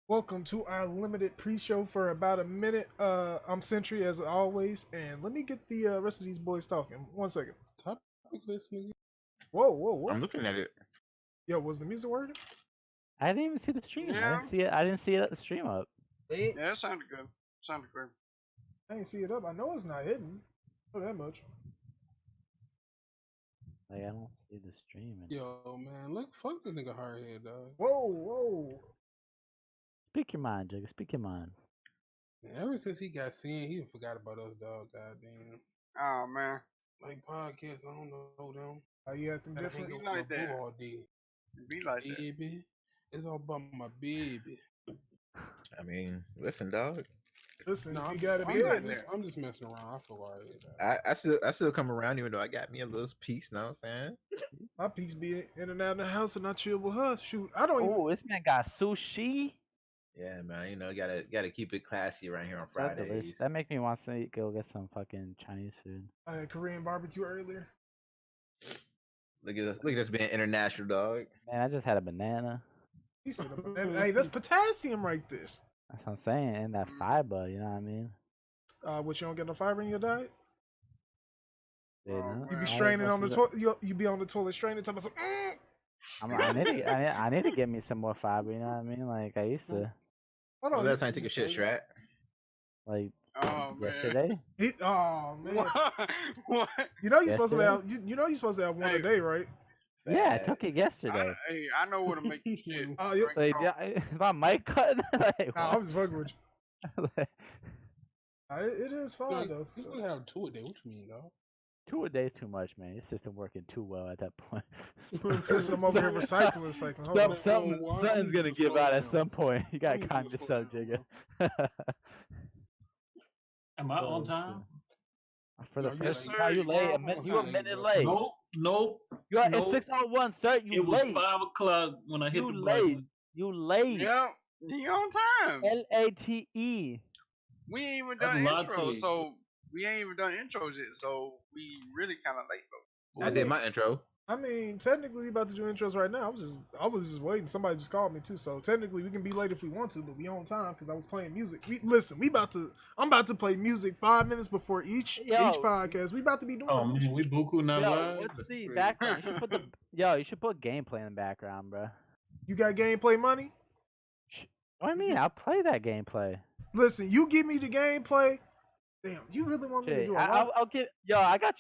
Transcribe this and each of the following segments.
Welcome to our limited pre-show for about a minute. I'm Sentry as always, and let me get the rest of these boys talking. 1 second. Topic listening. Whoa! I'm looking at it. Yo, was the music working? I didn't even see the stream. Yeah. I didn't see it at the stream up. Yeah, it sounded good. Sounded great. I ain't see it up. I know it's not hidden. Not that much. Like I don't see the stream. Yo, man, look, fuck this nigga Hardhead, dog. Whoa! Speak your mind, Jigga. Speak your mind. Man, ever since he got seen, he forgot about us, dog. Goddamn. Oh man, Like podcasts, I don't know them. How you acting Gotta different? hang Be out like with my that. boo all day. it be like that. Baby, it's all about my baby. I mean, listen, dog. Listen, No, you got it, I'm not big. there. I'm just messing around. I feel Hardhead. I still come around even though I got me a little piece. Know what I'm saying? My piece be in and out of the house, and I chill with her. Shoot, I don't even. Oh, this man got sushi. Yeah, man. You know, gotta keep it classy around here on That's Fridays. delicious. That makes me want to go get some fucking Chinese food. I had Korean barbecue earlier. Look at us being international, dog. Man, I just had a banana. He said, "Hey, that's potassium right there." That's what I'm saying. And that fiber, you know what I mean? What, you don't get no fiber in your diet? Yeah, Oh, no? man. You be I straining on the toilet. toilet. You be on the toilet straining, talking about some. I need to get me some more fiber. You know what I mean? Like I used to. Hold Well, on. that's time to take a shit, Strat. Like Oh man. yesterday. Oh man. What? You know you're supposed to Yesterday? have. You know you're supposed to have one Hey. a day, right? Yeah, I took it I, yesterday. hey, I know what to make you shit. Oh, you- Drink Like, coffee. is my mic cut? Like, Nah, what? I'm just fucking with you. Like, It is fine Like, though. you So. could have 2 a day. What you mean, dog? 2 a day is too much, man. Your system working too well at that point. System over here recycling. It's like, hold on. Something's gonna give out at some point. You gotta I'm calm just yourself, slow Jigga. Am I on time? For the No, first yes, time, sir, you you late. are You a on minute time, late. Nope. You are nope. it's 6:01, sir. You It was late. 5 o'clock when I hit You the late. button. You late. Yep, he on time. LATE. We ain't even That's done a lot to intros, you. so we ain't even done intros yet. So we really kind of late though. I did my intro. I mean, technically we about to do intros right now. I was just waiting. Somebody just called me too. So technically we can be late if we want to, but we on time because I was playing music. I'm about to play music 5 minutes before each podcast. We about to be doing. Oh man, we buku not Yo, live. what's the crazy. background? You should put gameplay in the background, bro. You got gameplay money? What do you mean? I'll play that gameplay. Listen, you give me the gameplay. Damn, you really want me to Shit, do a lot? I'll get. Yo, I got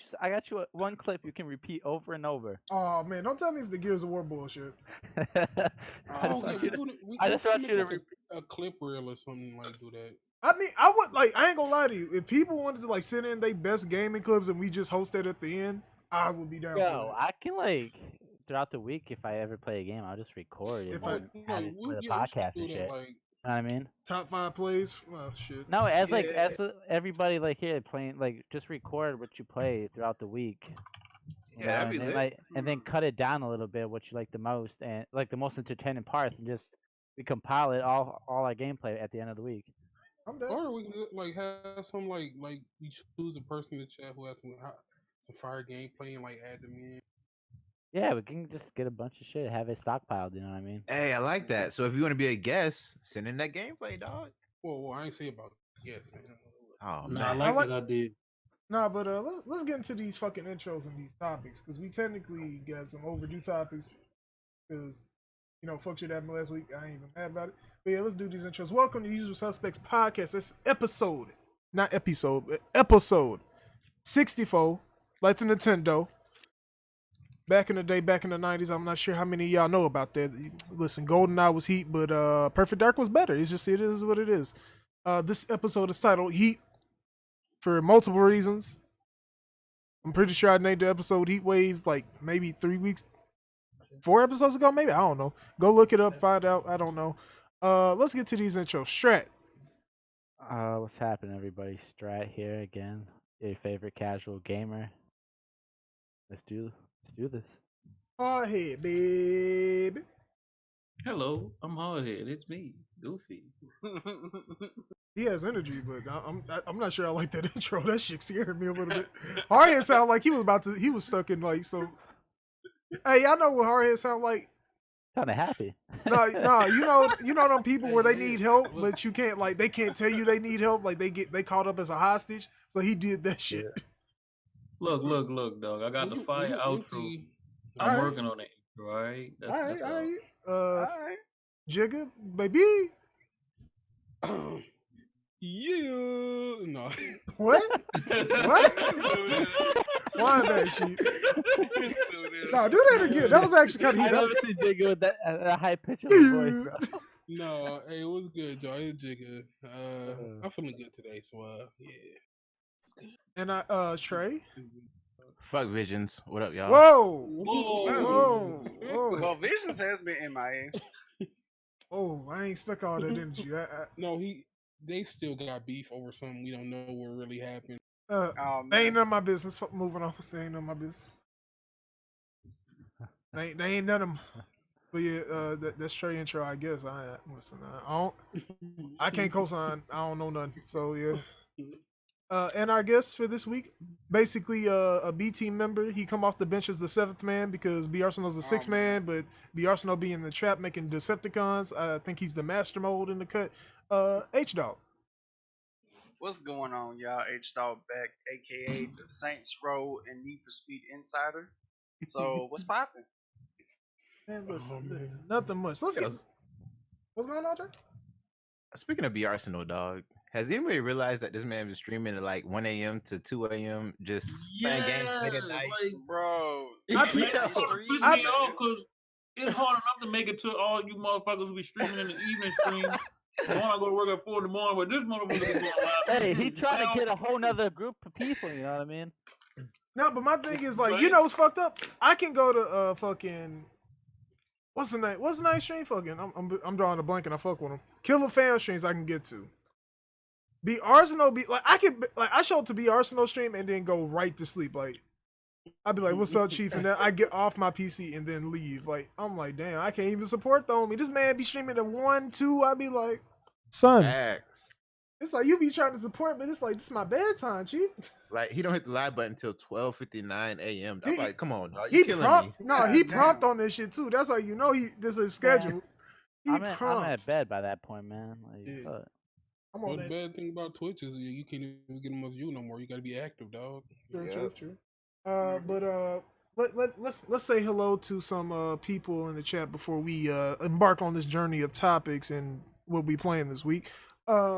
you one clip you can repeat over and over. Oh man, don't tell me it's the Gears of War bullshit. I just want you to. I just want you to repeat. a clip reel or something like do that. I mean, I would like. I ain't gonna lie to you. If people wanted to like send in their best gaming clips and we just host that at the end, I would be down Yo, for I can like throughout the week if I ever play a game, I'll just record it If and have it for the podcast and shit. Like, You know what I mean? that. Top 5 plays. Well, shit. No, as Yeah. everybody like here playing, like just record what you play throughout the week. You Yeah, know, that'd be and then, lit. and then cut it down a little bit what you like the most and like the most entertaining parts, and just we compile it all our gameplay at the end of the week. I'm down. or we can like have some like you choose a person in the chat who has some fire gameplay and like add them in. Yeah, we can just get a bunch of shit, have it stockpiled. You know what I mean? Hey, I like that. So if you want to be a guest, send in that gameplay, dog. Well, I ain't say about yes, man. Oh Nah, I man. like that idea. Nah, but let's get into these fucking intros and these topics because we technically got some overdue topics. Because fuck shit happened last week. I ain't even mad about it. But yeah, let's do these intros. Welcome to Usual Suspects Podcast. That's episode 64, like the Nintendo. Back in the day, back in the 90s, I'm not sure how many of y'all know about that. Listen, GoldenEye was heat, but Perfect Dark was better. It is what it is. This episode is titled Heat for multiple reasons. I'm pretty sure I named the episode Heat Wave like maybe 4 episodes ago, maybe. I don't know. Go look it up, find out. I don't know. Let's get to these intros. Strat. What's happening, everybody? Strat here again, your favorite casual gamer. Let's do this. Hardhead, baby. Hello, I'm Hardhead. It's me, Goofy. He has energy, but I'm not sure I like that intro. That shit scared me a little bit. Hardhead sounded like he was stuck in like so. Hey, y'all know what Hardhead sound like? Kind of happy. No, you know them people where they need help, but you can't they can't tell you they need help. Like they caught up as a hostage, so he did that shit. Look, dog. I got the fire outro. empty. I'm Alright. working on it. All right. That's all. Alright. Alright. Jigga, baby. Yeah. No. What? What? Stupid. Why that shit? Stupid. No, do that again. That was actually kind of I heat never up. seen Jigga with that high pitch of a voice, bro. No, hey, it was good, Joe. It was Jigga. I'm feeling good today, so yeah. And Trey. Fuck Visions. What up, y'all? Whoa. Whoa. Whoa. Well, Visions has been MIA. Oh, I ain't expect all that energy. No, they still got beef over something we don't know what really happened. Oh, They ain't man. none of my business. Fuck, moving on. They ain't none of my business. They ain't none of them. But yeah, that's Trey intro, I guess. Listen, I can't co-sign. I don't know nothing. So yeah. And our guest for this week, basically a B team member. He come off the bench as the 7th man because B Arsenal's the 6th man, but B Arsenal being the trap making Decepticons. I think he's the master mold in the cut. H Dog. What's going on, y'all? H-Dog back, aka the Saints Row and Need for Speed Insider. So, what's poppin'? Man, listen, man. nothing much. Let's get. What's going on, Trey? Speaking of B Arsenal, dog, has anybody realized that this man been streaming at like 1 a.m. to 2 a.m. just playing games late at night? like, Bro, I man, be- it pisses me off because it's hard enough to make it to all you motherfuckers who be streaming in the evening stream. I want to go to work at 4 in the morning, but this motherfucker be going live. Hey, he trying to get a whole nother group of people. You know what I mean? No, but my thing is like, Right. you know what's fucked up? I can go to fucking what's the name? What's the name stream? Fucking I'm drawing a blank and I fuck with them. Killer fan streams I can get to. Be Arsenal be like I show up to be Arsenal stream and then go right to sleep. Like I'd be like, "What's up, Chief?" And then I get off my PC and then leave. Like I'm like, damn, I can't even support the homie. This man be streaming at 1, 2. I'd be like, son, Facts. it's like you be trying to support, but it's like this is my bedtime, Chief. Like he don't hit the live button until 12:59 a.m. I'm He- like, come on, dog, He you killing me. prompt, no, he God prompt damn. on this shit too. That's how you know this is scheduled. He I'm at prompt. bed by that point, man. Like, Yeah. fuck. I'm Well, on the that. bad thing about Twitch is you can't even get them a view no more. You got to be active, dog. True. But let's say hello to some people in the chat before we embark on this journey of topics and what we playing this week.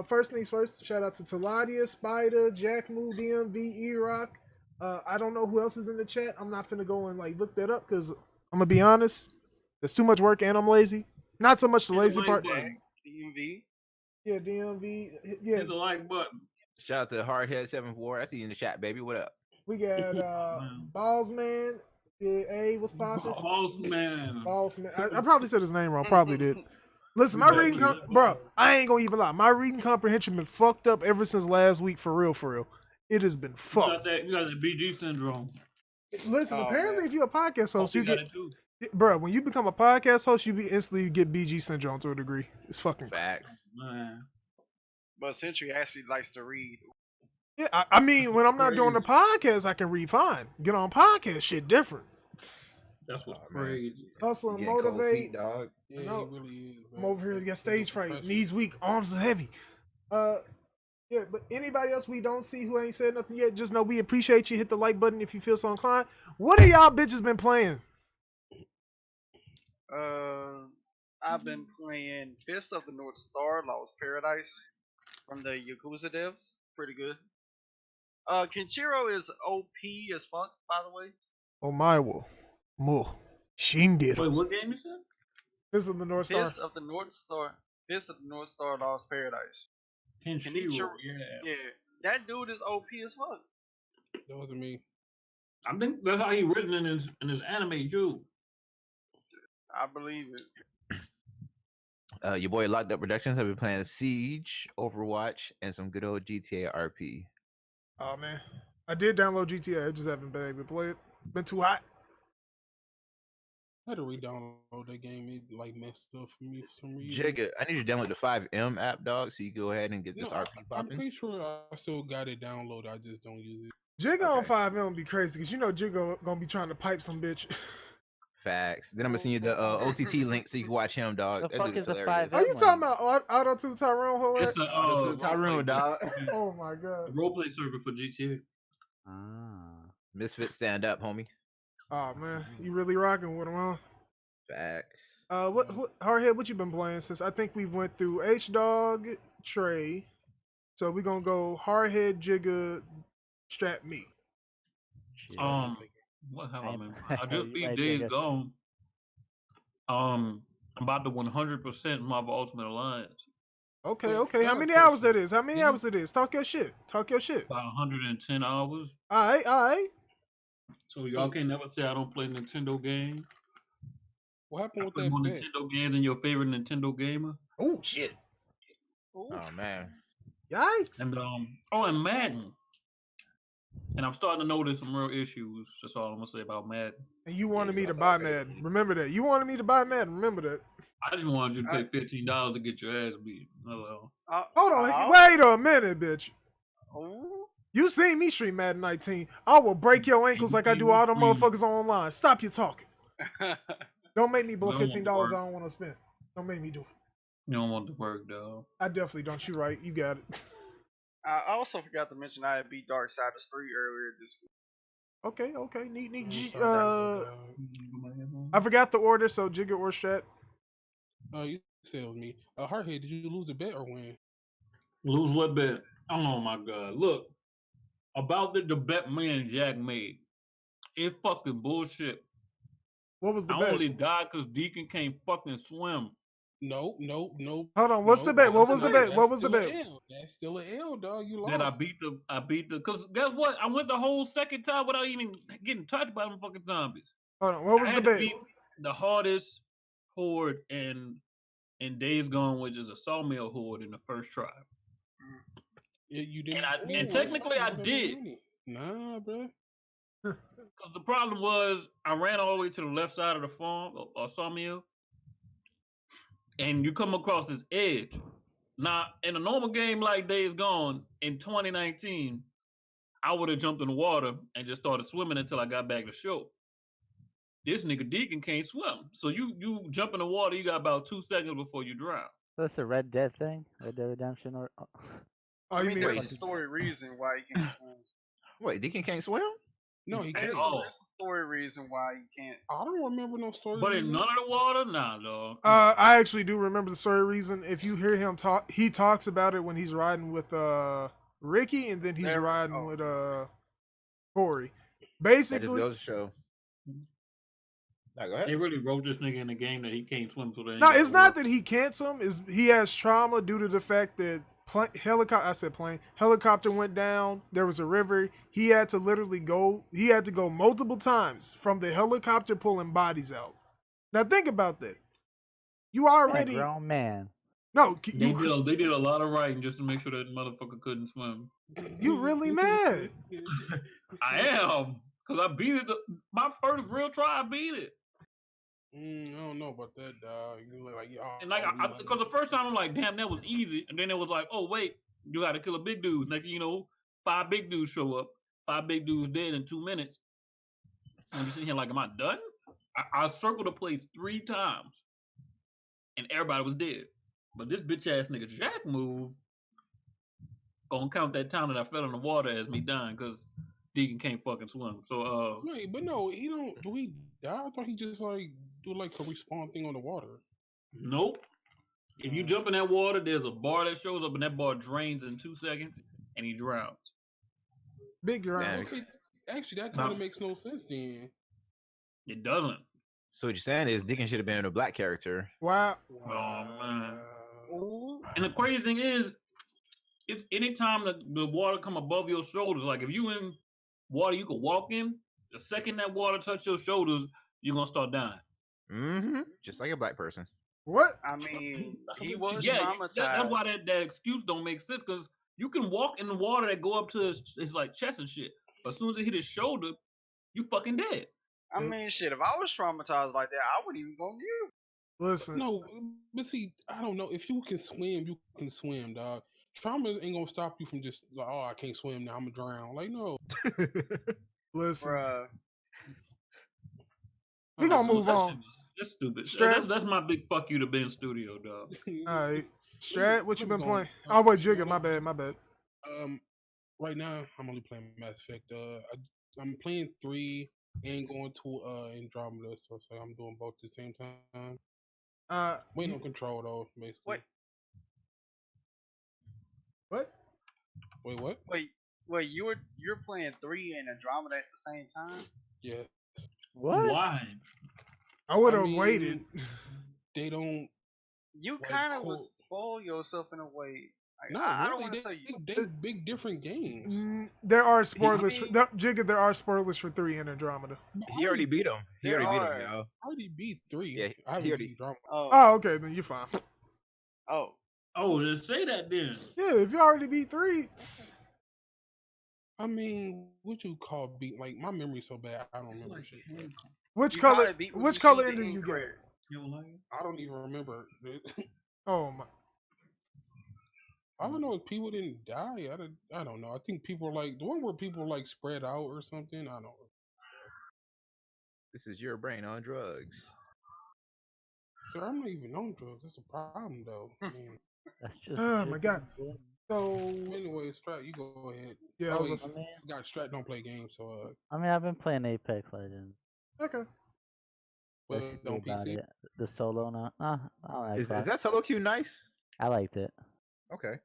First things first, shout out to Taladia, Spider, Jack Moo, DMV, E-Rock. I don't know who else is in the chat. I'm not finna go and like look that up because I'm gonna be honest, there's too much work and I'm lazy. Not so much the Hit lazy like part. button. DMV. Yeah, DMV. Yeah, Hit the like button. Shout out to Hardhead 7th Ward. I see you in the chat, baby. What up? we got Man. Balls Man. Yeah, hey, what's poppin'? Boss man. Boss Man. I probably said his name wrong. Probably did. Listen, my Exactly. reading, bro. I ain't gonna even lie. My reading comprehension been fucked up ever since last week. For real. It has been You got fucked. that BG syndrome. Listen, Oh, apparently, man. if you're a podcast host, you got get, it too. bro. When you become a podcast host, you be instantly get BG syndrome to a degree. It's fucking. Facts. Man. But Sentry actually likes to read. Yeah, I mean, when I'm not doing the podcast, I can read fine. Get on podcast, shit different. That's what's Oh, man. crazy. Hustle and Getting cold motivate. feet, dog. Yeah, No, he really is. I'm man. over here, got He's stage a fright, professional. knees weak, arms are heavy. Yeah, but anybody else we don't see who ain't said nothing yet, just know we appreciate you. Hit the like button if you feel so inclined. What are y'all bitches been playing? I've been playing Fist of the North Star, Lost Paradise from the Yakuza devs. Pretty good. Kenshiro is OP as fuck, by the way. Oh my wo, mo, shindiru. Wait, what game is that? This is the North Star. Fist of the North Star. Fist of the North Star, Lost Paradise. Kenshiro. Yeah. Yeah, that dude is OP as fuck. That wasn't me. I think that's how he written in his anime too. I believe it. Your boy Locked Up Productions have been playing Siege, Overwatch, and some good old GTA RP. Oh man, I did download GTA. I just haven't been able to play it. Been too hot. I had to re-download that game. It like messed up for me for some reason. Jigga, I need you to download the 5M app, dog, so you go ahead and get this No, RP I'm popping. pretty sure I still got it downloaded. I just don't use it. Jigga on Okay. 5M be crazy because you know Jigga gonna be trying to pipe some bitch. Facts. Then I'm gonna send you the OTT link so you can watch him, dog. The That fuck dude is is the hilarious. 5M? Are you talking one? about Auto 2 Tyrone Hole? It's a Auto 2 Tyrone, dog. Oh my god. roleplay server for GTA. Ah. Misfit stand up, homie. Oh man, you really rocking with him, huh? Facts. What Hardhead? What you been playing since? I think we went through H Dog, Trey. So we gonna go Hardhead, Jigga, Strat, me. Shit. What have I Ain't- been? I just you beat right, Days Jigga. Gone. I'm about to 100% Marvel Ultimate Alliance. Okay, Wait, okay. How got a many hours that question. is? How many Didn't hours it is? Talk your shit. Talk your shit. About 110 hours. All right, all right. So y'all can't never say I don't play Nintendo games. What happened I with play that more bet? Nintendo games than your favorite Nintendo gamer. Oh shit. Ooh. Oh man. Yikes. And and Madden. And I'm starting to notice some real issues. That's all I'm gonna say about Madden. And you wanted me to That's buy okay. Madden. Remember that. You wanted me to buy Madden. Remember that. I just wanted you to pay $15 to get your ass beat. Hello. Hold on. Oh. Wait a minute, bitch. Ooh. You seen me stream Madden 19. I will break your ankles like I do all them motherfuckers online. Stop your talking. Don't make me blow You don't $15 want I to work. don't want to spend. Don't make me do it. You don't want to work, dog. I definitely don't. You right. You got it. I also forgot to mention I had beat Darksiders 3 earlier this week. Okay, okay. Neat. Sorry, I forgot the order, so Jigga or Strat. you said it was me. Hardhead, did you lose the bet or win? Lose what bet? Oh my god. Look, about the bet me and Jack made. It fucking bullshit. What was the I bet? only died because Deacon can't fucking swim. No. Hold on. What's the bet? What was the bet? What was the bet? That's still an L, dog. You lost. Then I beat the, cause guess what? I went the whole second time without even getting touched by them fucking zombies. Hold on. What was I the had to bet? beat the hardest horde in Days Gone, which is a sawmill horde in the first try. Yeah, you didn't. And technically I did. Nah, bro. Because the problem was I ran all the way to the left side of the farm or sawmill, and you come across this edge. Now, in a normal game like Days Gone in 2019, I would have jumped in the water and just started swimming until I got back to shore. This nigga Deacon can't swim, so you jump in the water, you got about 2 seconds before you drown. That's a Red Dead thing? Red Dead Redemption or Oh, I you mean, mean there's a story reason why he can't swim. Wait, Deacon can't swim? No, he There's can't. a story reason why he can't. I don't remember no story. But in none of the water, nah, dog. I actually do remember the story reason. If you hear him talk, he talks about it when he's riding with Ricky, and then he's riding with Corey. That just Basically, goes to show. Nah, go ahead. They really wrote this nigga in the game that he can't swim, so they ain't no, gotta it's not worry. that he can't swim. Is he has trauma due to the fact that helicopter went down. There was a river. He had to literally go. He had to go multiple times from the helicopter pulling bodies out. Now think about that. You already grown man. no. They did a lot of writing just to make sure that motherfucker couldn't swim. You really mad? I am, cause I beat it. My first real try, I beat it. I don't know about that, dog. You look like And like, because the first time I'm like, damn, that was easy. And then it was like, oh wait, you got to kill a big dude. Like, 5 big dudes show up, 5 big dudes dead in 2 minutes. And I'm sitting here like, am I done? I circled the place 3 times, and everybody was dead. But this bitch ass nigga Jack move gonna count that time that I fell in the water as me dying because Deacon can't fucking swim. So wait, but no, he don't. Do he die? I thought he just like do like a respawn thing on the water. Nope. If you jump in that water, there's a bar that shows up, and that bar drains in 2 seconds, and he drowns. Big drown. Okay, actually, that kind of makes no sense then. It doesn't. So what you're saying is Deacon should have been a black character. Wow. Oh man. And the crazy thing is, it's anytime the water come above your shoulders. Like if you in water you could walk in, the second that water touch your shoulders, you're gonna start dying. Mm-hmm. Just like a black person. What? I mean, he was Yeah, traumatized. that's why that excuse don't make sense. Because you can walk in the water that go up to his like chest and shit, but as soon as it hit his shoulder, you fucking dead. I mean, shit. If I was traumatized like that, I wouldn't even go near you. Listen. No, but see, I don't know. If you can swim, dog. Trauma ain't gonna stop you from just like, oh, I can't swim now, I'm gonna drown. Like, no. Listen. Bruh. We gonna move That on. shit that's stupid. Strat. That's my big fuck you to Ben Studio, dog. All right, Strat, what you Let me been go on. playing? Oh wait, Jigga, my bad. Right now I'm only playing Mass Effect. I'm playing 3 and going to Andromeda, so it's like I'm doing both at the same time. Waiting on Control though, basically. What? Wait, what? Wait, you're playing 3 and Andromeda at the same time? Yeah. What? Why? I would have mean, waited. They don't. You Like, kind of cool. would spoil yourself in a way. Like, No, I really, don't want to say you. they big different games. There are spoilers. mean- Jigga, there are spoilers for 3 in Andromeda. He already beat him. He There already beat are. him, y'all. I already beat 3. Yeah, I already he already- beat Andromeda. Oh, okay, then you're fine. Oh. Oh, just say that then. Yeah, if you already beat 3. I mean, what you call beat? Like my memory's so bad, I don't remember shit. Which You color? gotta beat when Which you color see the ending you get? incorrect. You don't like it? I don't even remember. Oh my! All I know is people didn't die. I don't know. I think people are like the one where people are like spread out or something. I don't know. This is your brain on drugs. Sir, I'm not even on drugs. That's a problem though. Man. That's just. Oh my god! So Anyway, Strat, you go ahead. yeah, Oh, I was, got Strat don't play games, so I mean, I've been playing Apex Legends. okay. well, Basically don't about PC. it. The solo, no, I don't Is Xbox. that solo queue nice? I liked it. Okay.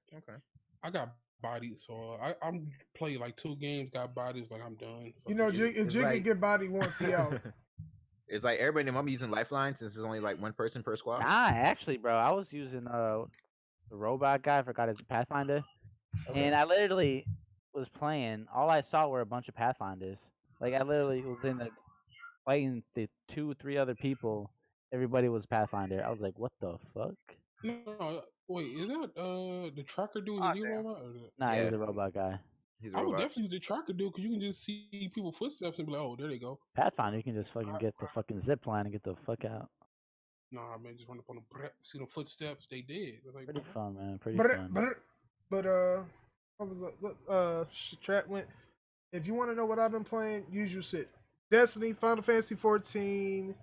I got bodied, so I'm played like 2 games, got bodies, like I'm done. You know, It's- if it's Jigga like- get body once he out. It's like everybody in the mom using Lifeline since there's only like one person per squad. Nah, actually, bro, I was using the robot guy. I forgot his Pathfinder, and I literally was playing. All I saw were a bunch of Pathfinders. Like I literally was in the fighting the 2-3 other people. Everybody was Pathfinder. I was like, what the fuck? No, wait, is that the tracker dude? Ah, Is he a damn. robot? Nah, Yeah. he's a robot guy. He's a I would robot. definitely use the tracker dude because you can just see people's footsteps and be like, oh, there they go. Pathfinder, you can just fucking get the fucking zip line and get the fuck out. Nah, man, just run up on the brett, see the footsteps. They did. Like, Pretty fun, man. Pretty but fun. what was Strat went. If you want to know what I've been playing, usual shit. Destiny, Final Fantasy 14.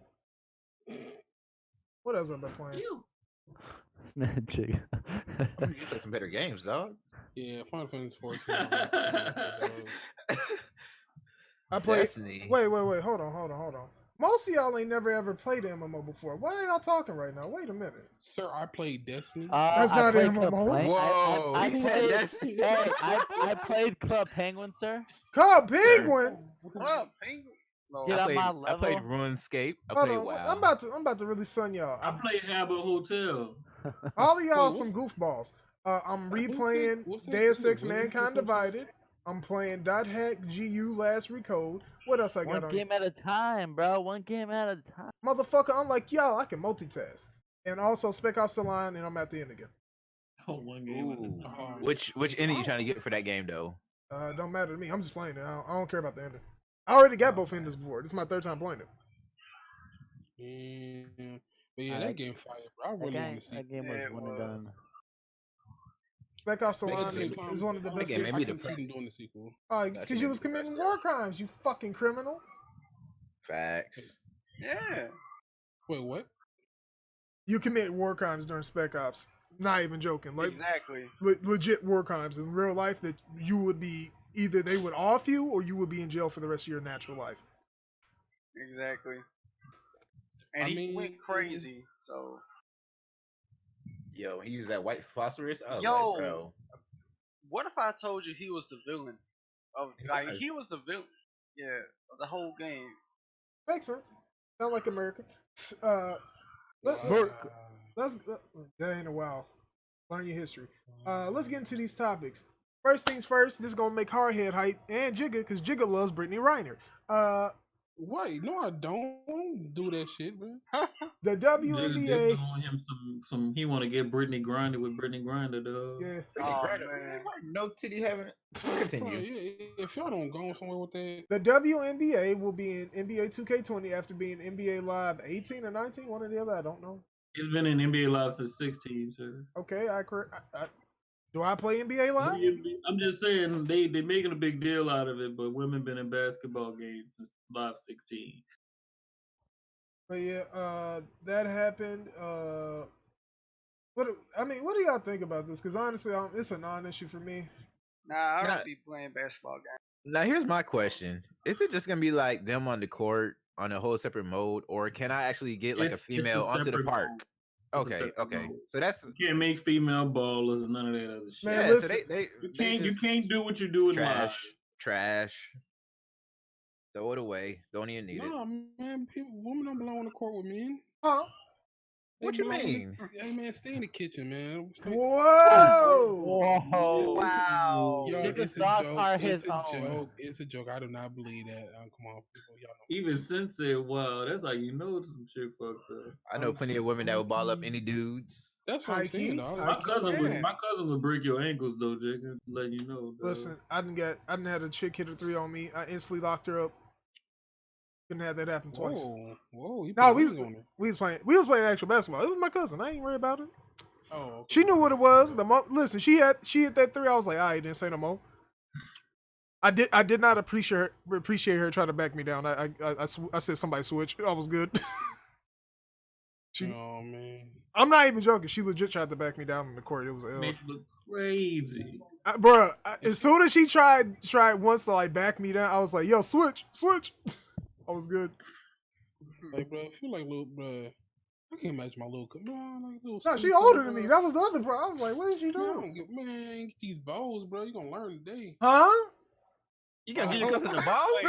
What else have I been playing? You. Man, Jig. You should play some better games, dog. yeah, Final Fantasy 14. I played. Destiny. Wait. Hold on. Most of y'all ain't never ever played MMO before. Why are y'all talking right now? Wait a minute. Sir, I played Destiny. That's I not played MMO. Club Penguin. Whoa, I he said played, Destiny. hey, I played Club Penguin, sir. Club Penguin. What? Penguin? No. Get up my I played level. RuneScape. I Hold played on. WoW. I'm about to really sun y'all. I played Habit Hotel. All of y'all Wait, some goofballs. I'm What's that- replaying what's that Deus thing? Ex Windows or Mankind something? Divided. I'm playing .hack GU Last Recode. What else I got One on? game at a time, bro. One game at a time. Motherfucker, unlike y'all, I can multitask. And also Spec Ops the Line, and I'm at the end again. Oh, one game. at a Ooh. time. Which ending you trying to get for that game though? Don't matter to me. I'm just playing it. I don't care about the ending. I already got both endings before. This is my 3rd time playing it. Yeah. But yeah, I that like- game fire, bro. I really want to see. That game was Yeah, it one and was. done. Spec Ops the But Line at the is, same time, is one of the I best game games. made me I can see depressed. them doing the sequel. Because you was committing war crimes, you fucking criminal. Facts. Yeah. Wait, what? You commit war crimes during Spec Ops. Not even joking. Like Exactly. legit war crimes in real life that you would be either they would off you or you would be in jail for the rest of your natural life. Exactly. And I he mean- went crazy. So Yo, he used that white phosphorus. I was Yo. like, bro. what if I told you he was the villain of he was the villain? Yeah, of the whole game. Makes sense. Sound like America. Let's that ain't a while. Learn your history. Let's get into these topics. First things first, this is gonna make Hardhead hype and Jigga, because Jigga loves Brittany Reiner. Wait, no, I don't. I don't do that shit, man. The Jigga WNBA. definitely want him some. He want to get Brittany grinded with Brittany Grinder, dog. Yeah. Oh, Greta, man. no titty having. Bro, Continue. yeah, if y'all don't go somewhere with that, The WNBA will be in NBA 2K20 after being NBA Live 18 or 19, one or the other. I don't know. He's been in NBA Live since 16, sir. Okay, do I play NBA Live? I'm just saying they making a big deal out of it, but women been in basketball games since Live 16. But yeah, that happened. What do y'all think about this? Because honestly, it's a non-issue for me. Nah, I Nah. don't be playing basketball games. Now here's my question: is it just gonna be like them on the court on a whole separate mode, or can I actually get like a It's a female onto the separate park? mode. It's a Okay, separate okay. mode. So that's You can't make female ballers and none of that other shit. Man, yeah. So listen, You just can't do what you do in live. trash. Throw it away. Don't even need it. No, man, women don't belong on the court with men. huh? What you mean? Hey man, stay in the kitchen, man. Whoa! Whoa! Wow. Yo, Niggas' it's a thoughts joke. are It's his a own. joke. It's a joke. I do not believe that. Come on, people. Y'all know. Even Sensei, wow, that's how you know some shit fucked up. I know plenty of women that would ball up any dudes. That's what I'm saying, dog. My cousin Yeah. would break your ankles though, Jake. Letting you know. Dog. Listen, I didn't had a chick hit a 3 on me. I instantly locked her up. Couldn't have that happen twice. Whoa. You No, put we rings on her. was playing actual basketball. It was my cousin. I ain't worried about it. Oh, okay. She knew what it was. Listen, she hit that 3. I was like, all right, didn't say no more. I did not appreciate her trying to back me down. I said somebody switch. I was good. Oh man. I'm not even joking. She legit tried to back me down in the court. It was Made you look crazy. bruh. As soon as she tried once to like back me down, I was like, yo, switch. I was good. Like, bro, I feel like little, bro. I can't imagine my little, No, she older than me. That was the other bro. I was like, what is she doing? Man, get these balls, bro. You gonna learn today. Huh? You gonna give your cousin the balls?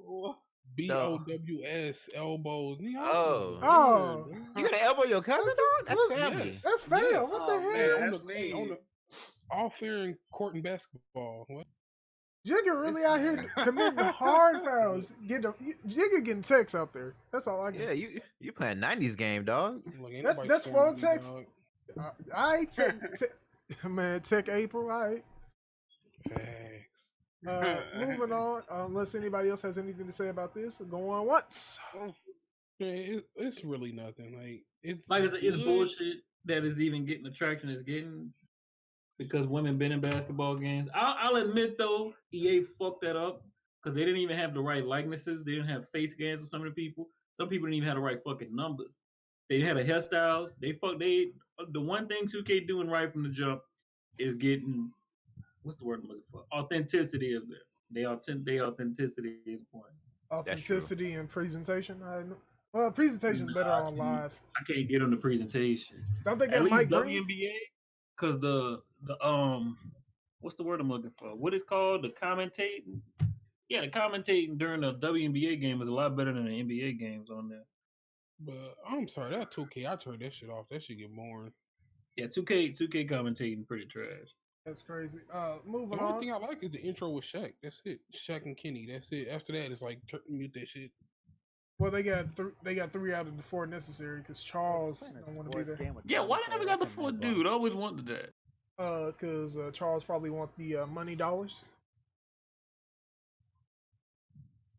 What? BOWS elbows. Oh. You gonna elbow your cousin, dog? That's family. Yes. That's fair. Yes. What the Oh, hell? man. On the all fair in court and basketball. What? Jigga really out here committing hard fouls. Jigga getting texts out there. That's all I get. Yeah, you playing 90s game, dog. Look, ain't That's nobody phone scaring me, text. dog. I man, tech April. All right. Facts. Moving on. Unless anybody else has anything to say about this, go on once. Man, it's really nothing. Like it's Like I said, it's good. bullshit that is even getting the traction it's getting because women been in basketball games. I'll admit though, EA fucked that up because they didn't even have the right likenesses. They didn't have face scans of some of the people. Some people didn't even have the right fucking numbers. They had a hairstyles. The one thing 2K doing right from the jump is getting what's the word I'm looking for? Authenticity of them. Their authenticity is point. Authenticity and presentation. Presentation's better on live. I can't get on the presentation. Don't they At get least Mike Green? WNBA, because the what's the word I'm looking for? What it's called? The commentating. Yeah, the commentating during the WNBA game is a lot better than the NBA games on there. But I'm sorry, that 2K, I turned that shit off. That shit get boring. Yeah, 2K commentating pretty trash. That's crazy. Moving The on. only thing I like is the intro with Shaq. That's it. Shaq and Kenny. That's it. After that, it's like mute that shit. Well, they got 3 out of the 4 necessary because Charles don't want to be there. Yeah, why they never got the 4th dude? I always wanted that. Because Charles probably want the money dollars.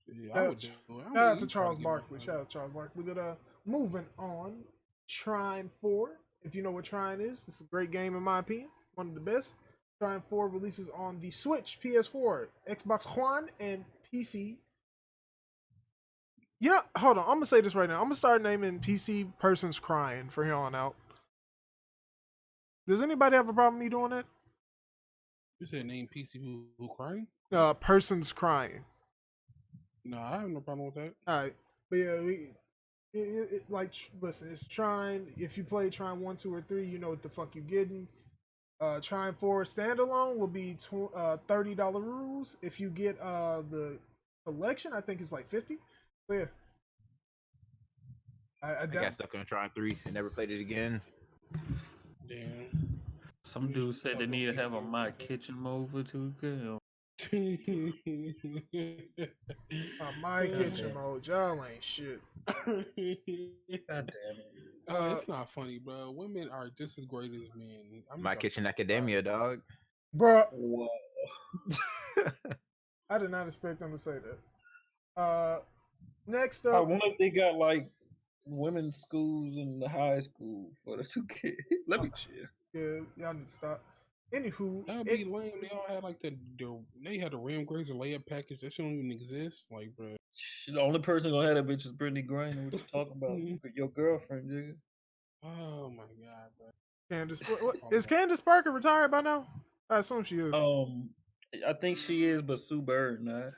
Yeah, I would do it. Shout out to Charles Barkley. But moving on, Trine 4. If you know what Trine is, it's a great game in my opinion. One of the best. Trine 4 releases on the Switch, PS4, Xbox One, and PC. Yeah, hold on. I'm gonna say this right now. I'm gonna start naming PC persons crying from here on out. Does anybody have a problem with me doing that? You said name PC who crying? Persons crying. No, I have no problem with that. All right, but yeah, listen, it's Trine. If you play Trine 1, 2, or 3, you know what the fuck you're getting. Trine 4 standalone will be $30 rules. If you get the collection, I think it's like $50. So yeah, I got stuck on Trine 3 and never played it again. Damn. Some dude said they need to have a My Kitchen mode for 2K. My kitchen mode, y'all ain't shit. God damn it. It's not funny, bro. Women are just as great as men. My Kitchen Academia, dog. Bruh, Whoa. I did not expect them to say that. Next I up, wonder if they got like women's schools in the high school for the 2K. Let me check. yeah, y'all need to stop. Anywho, That'd be lame. They all had like they had the rim grazer layup package. That shit don't even exist. Like, bro. The only person gonna have that bitch is Brittany Griner. What you talking about? Your girlfriend, nigga. Oh my god, bro. Candace, is Candace Parker retired by now? I assume she is. I think she is, but Sue Bird, nah.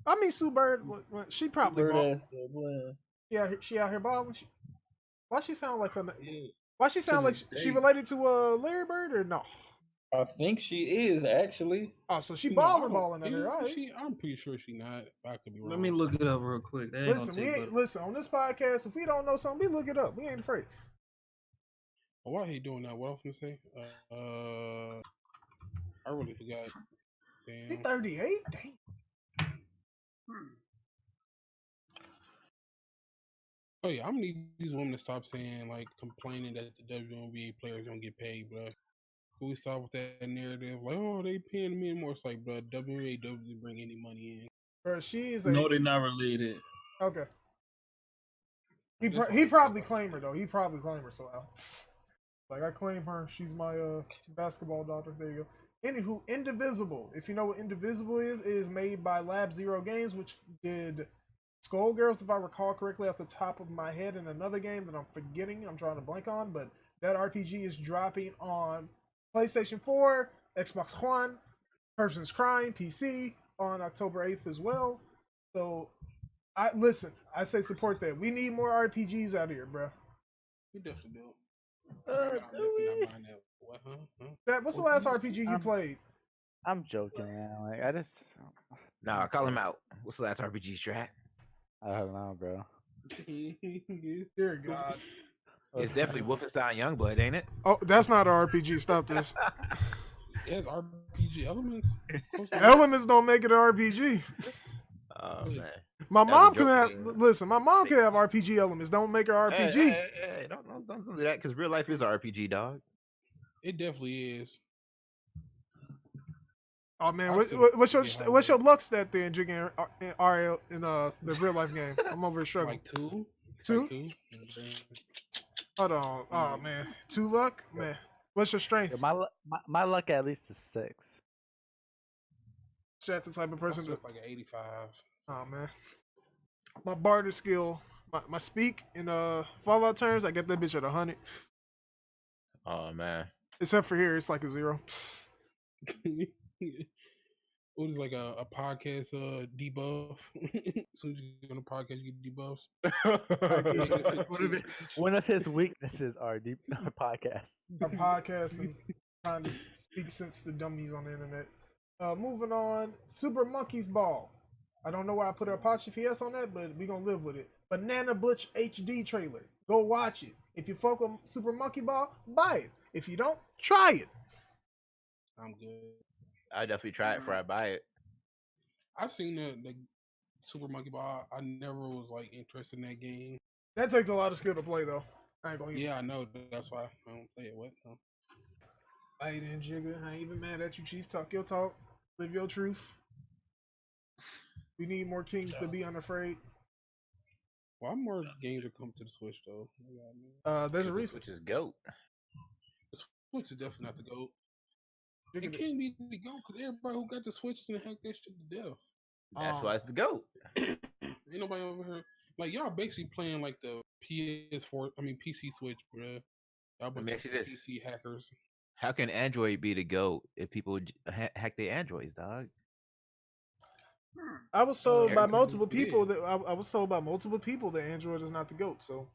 I mean, Sue Bird, she probably ball. Yeah, she out here balling. Why she sound like her? Why she sound like she related to Larry Bird or no? I think she is actually. Oh, so she balling at her. All right. I'm pretty sure she not. I could be wrong. Let me look it up real quick. Listen on this podcast. If we don't know something, we look it up. We ain't afraid. Why he doing that? What else gonna say? I really forgot. Damn. He 38. Damn. Oh yeah, I'm gonna need these women to stop saying like complaining that the WNBA players don't get paid, bro. Can we stop with that narrative? Like, oh, they paying me more. It's like, bro, WNBA doesn't bring any money in. Bro, she is. No, they're not related. Okay. He probably claimed her though. He probably claimed her. So like I claim her. She's my basketball daughter. There you go. Anywho, Indivisible. If you know what Indivisible is made by Lab Zero Games, which did Skullgirls, if I recall correctly, off the top of my head, in another game that I'm forgetting. I'm trying to blank on, but that RPG is dropping on PlayStation 4, Xbox One, Person's Crime, PC on October 8th as well. So, I say support that. We need more RPGs out here, bro. We definitely do. What's the last RPG you played? I'm joking, man. Like I just. Nah, call him out. What's the last RPG, Strat? I don't know, bro. Dear God. It's definitely Wolfenstein Youngblood, ain't it? Oh, that's not an RPG. Stop this. It has RPG elements. Elements don't make it an RPG. Oh man. My mom can have My mom can have RPG elements. Don't make her RPG. Hey, don't do that because real life is an RPG, dog. It definitely is. Oh man, what's your luck stat then, Jigga, in RL in the real life game? I'm over here struggling. Like two. Two? Hold on. Oh man, 2 luck, man. What's your strength? Yeah, my luck at least is 6. Strat the type of person that's like an 85. Oh man, my barter skill, my speak in Fallout terms, I get that bitch at 100. Oh man. Except for here, it's like a 0. What is like a podcast debuff? So you go on a podcast, you get debuffs. One of his weaknesses are deep podcasts. A podcast and trying to speak sense to dummies on the internet. Moving on, Super Monkey's Ball. I don't know why I put an apostrophe S on that, but we gonna live with it. Banana Blitz HD trailer. Go watch it. If you fuck with Super Monkey Ball, buy it. If you don't, try it. I'm good. I definitely try it before I buy it. I've seen the Super Monkey Ball. I never was like interested in that game. That takes a lot of skill to play, though. I ain't gonna. Yeah, I know. That's why I don't play it. What? No. I ain't Jigga. I ain't even mad at you, Chief. Talk your talk. Live your truth. We need more kings to be unafraid. Why more games are coming to the Switch though? There's a reason. Which is GOAT. The Switch is definitely not the GOAT. It can't be the GOAT because everybody who got the Switch didn't hack that shit to death. That's why it's the GOAT. Ain't nobody over here. Like y'all basically playing like the PC Switch, bro. Y'all bunch of PC hackers. How can Android be the GOAT if people hack their Androids, dog? I was told by multiple people that Android is not the GOAT. So,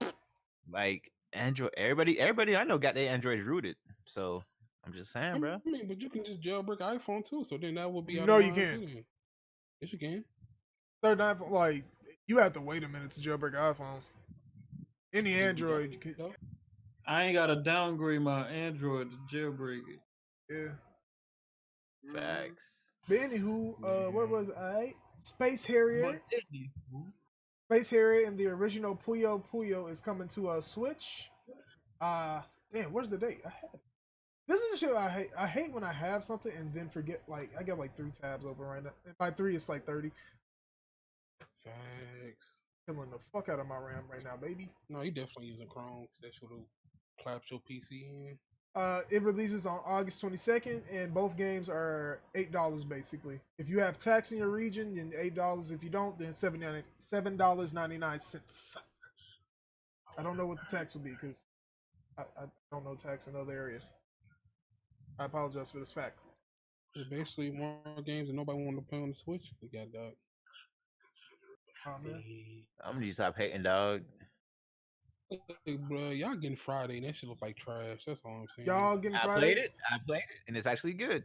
like Android, everybody I know got their Androids rooted. So I'm just saying, bro. I mean, but you can just jailbreak iPhone too. So then that would be no, you can't. Yes, you can. Third iPhone, like you have to wait a minute to jailbreak an iPhone. Any Android, you can. I ain't gotta downgrade my Android to jailbreak it. Yeah. Facts. But anywho, where was I? Space Harrier. Space Harrier and the original Puyo Puyo is coming to a Switch. Damn, where's the date? This is the shit I hate. I hate when I have something and then forget. Like I got like 3 tabs open right now. And by 3, it's like 30. Facts. Killing the fuck out of my RAM right now, baby. No, you definitely using Chrome. That should have clapped your PC in. It releases on August 22nd, and both games are $8 basically. If you have tax in your region, then $8. If you don't, then $7.99. I don't know what the tax will be because I don't know tax in other areas. I apologize for this fact. It's basically more games that nobody want to play on the Switch. We got dog. Oh man. I'm gonna stop hating, dog. Hey, bro, y'all getting Friday and that shit look like trash. That's all I'm saying. Y'all getting I Friday? played it, and it's actually good.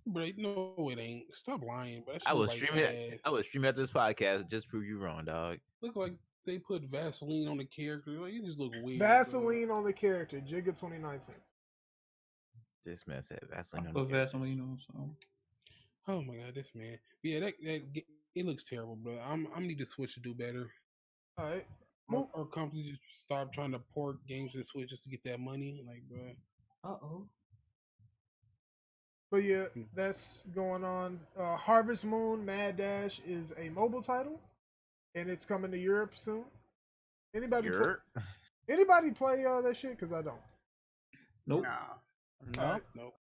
Bro, no, it ain't. Stop lying, bro. That shit I look was like streaming ass. it. I was streaming at this podcast just to prove you wrong, dog. Look like they put Vaseline on the character. Like, it just look weird. Vaseline on the character. Jigga 2019. This man said Vaseline on Put the character. Vaseline on something. Oh my god, this man. Yeah, that it looks terrible, bro. I'm need to Switch to do better. All right. Our company just stop trying to port games to the Switch just to get that money. Like, bro. Uh-oh. But yeah, that's going on. Harvest Moon Mad Dash is a mobile title, and it's coming to Europe soon. Anybody play that shit? Because I don't. Nope. Nah. All right. Nope.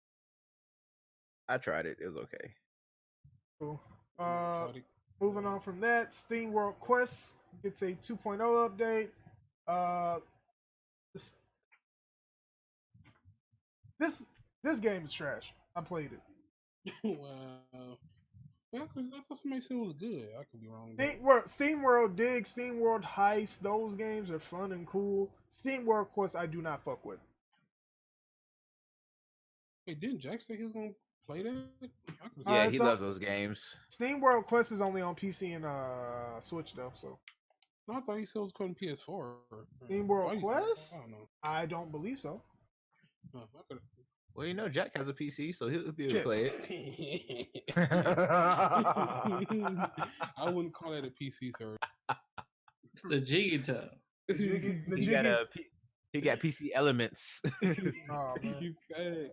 I tried it. It was okay. Cool. Moving on from that, Steam World Quest gets a 2.0 update. This game is trash. I played it. Wow. Yeah, I thought somebody said it was good. I could be wrong. Steam World Dig, Steam World Heist, those games are fun and cool. Steam World Quest, I do not fuck with. Hey, didn't Jack say he was gonna play that? Yeah, he loves those games. Steam World Quest is only on PC and Switch though, so. No, I thought he said it was coming PS4. Steam World Quest? I don't know. I don't believe so. Well, you know, Jack has a PC, so he'll be able to play it. I wouldn't call that a PC, sir. It's the Jiggy time. He got PC elements. Oh man. You fat.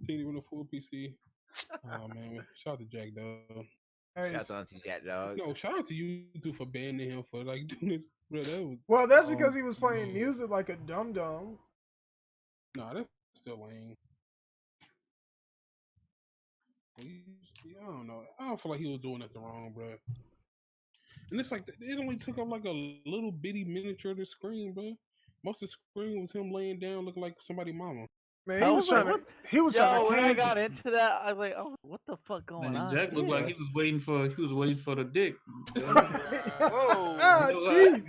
Can't even a full PC. Oh man, shout out to Jack dog. Hey, shout out to Jack dog. No, shout out to you two for banning him for like doing this. Bro, that was, well, that's because he was playing music like a dum dum. Nah, that's still lame. I don't know. I don't feel like he was doing nothing wrong, bro. And it's like it only took up like a little bitty miniature of the screen, bro. Most of the screen was him laying down looking like somebody's mama. Man, he was trying to. When I got into that, I was like, "Oh, what the fuck going on?" Jack looked like he was waiting for the dick. Whoa! You